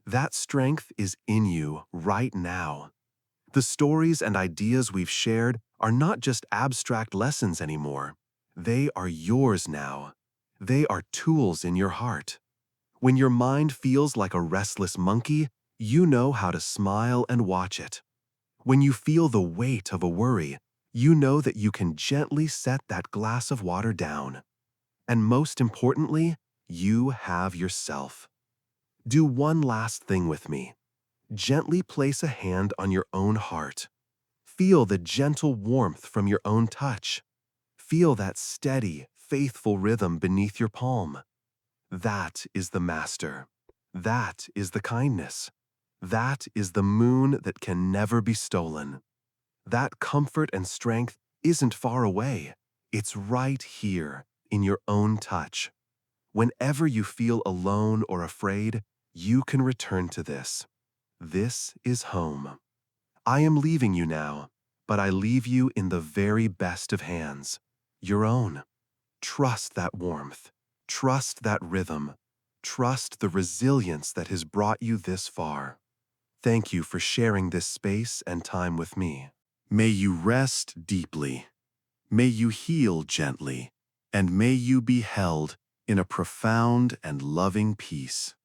That strength is in you right now. The stories and ideas we've shared are not just abstract lessons anymore. They are yours now. They are tools in your heart. When your mind feels like a restless monkey, you know how to smile and watch it. When you feel the weight of a worry, you know that you can gently set that glass of water down. And most importantly, you have yourself. Do one last thing with me. Gently place a hand on your own heart. Feel the gentle warmth from your own touch. Feel that steady, faithful rhythm beneath your palm. That is the master. That is the kindness. That is the moon that can never be stolen. That comfort and strength isn't far away. It's right here, in your own touch. Whenever you feel alone or afraid, you can return to this. This is home. I am leaving you now, but I leave you in the very best of hands, your own. Trust that warmth. Trust that rhythm. Trust the resilience that has brought you this far. Thank you for sharing this space and time with me. May you rest deeply. May you heal gently. And may you be held in a profound and loving peace.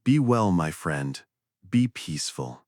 Be well, my friend. Be peaceful.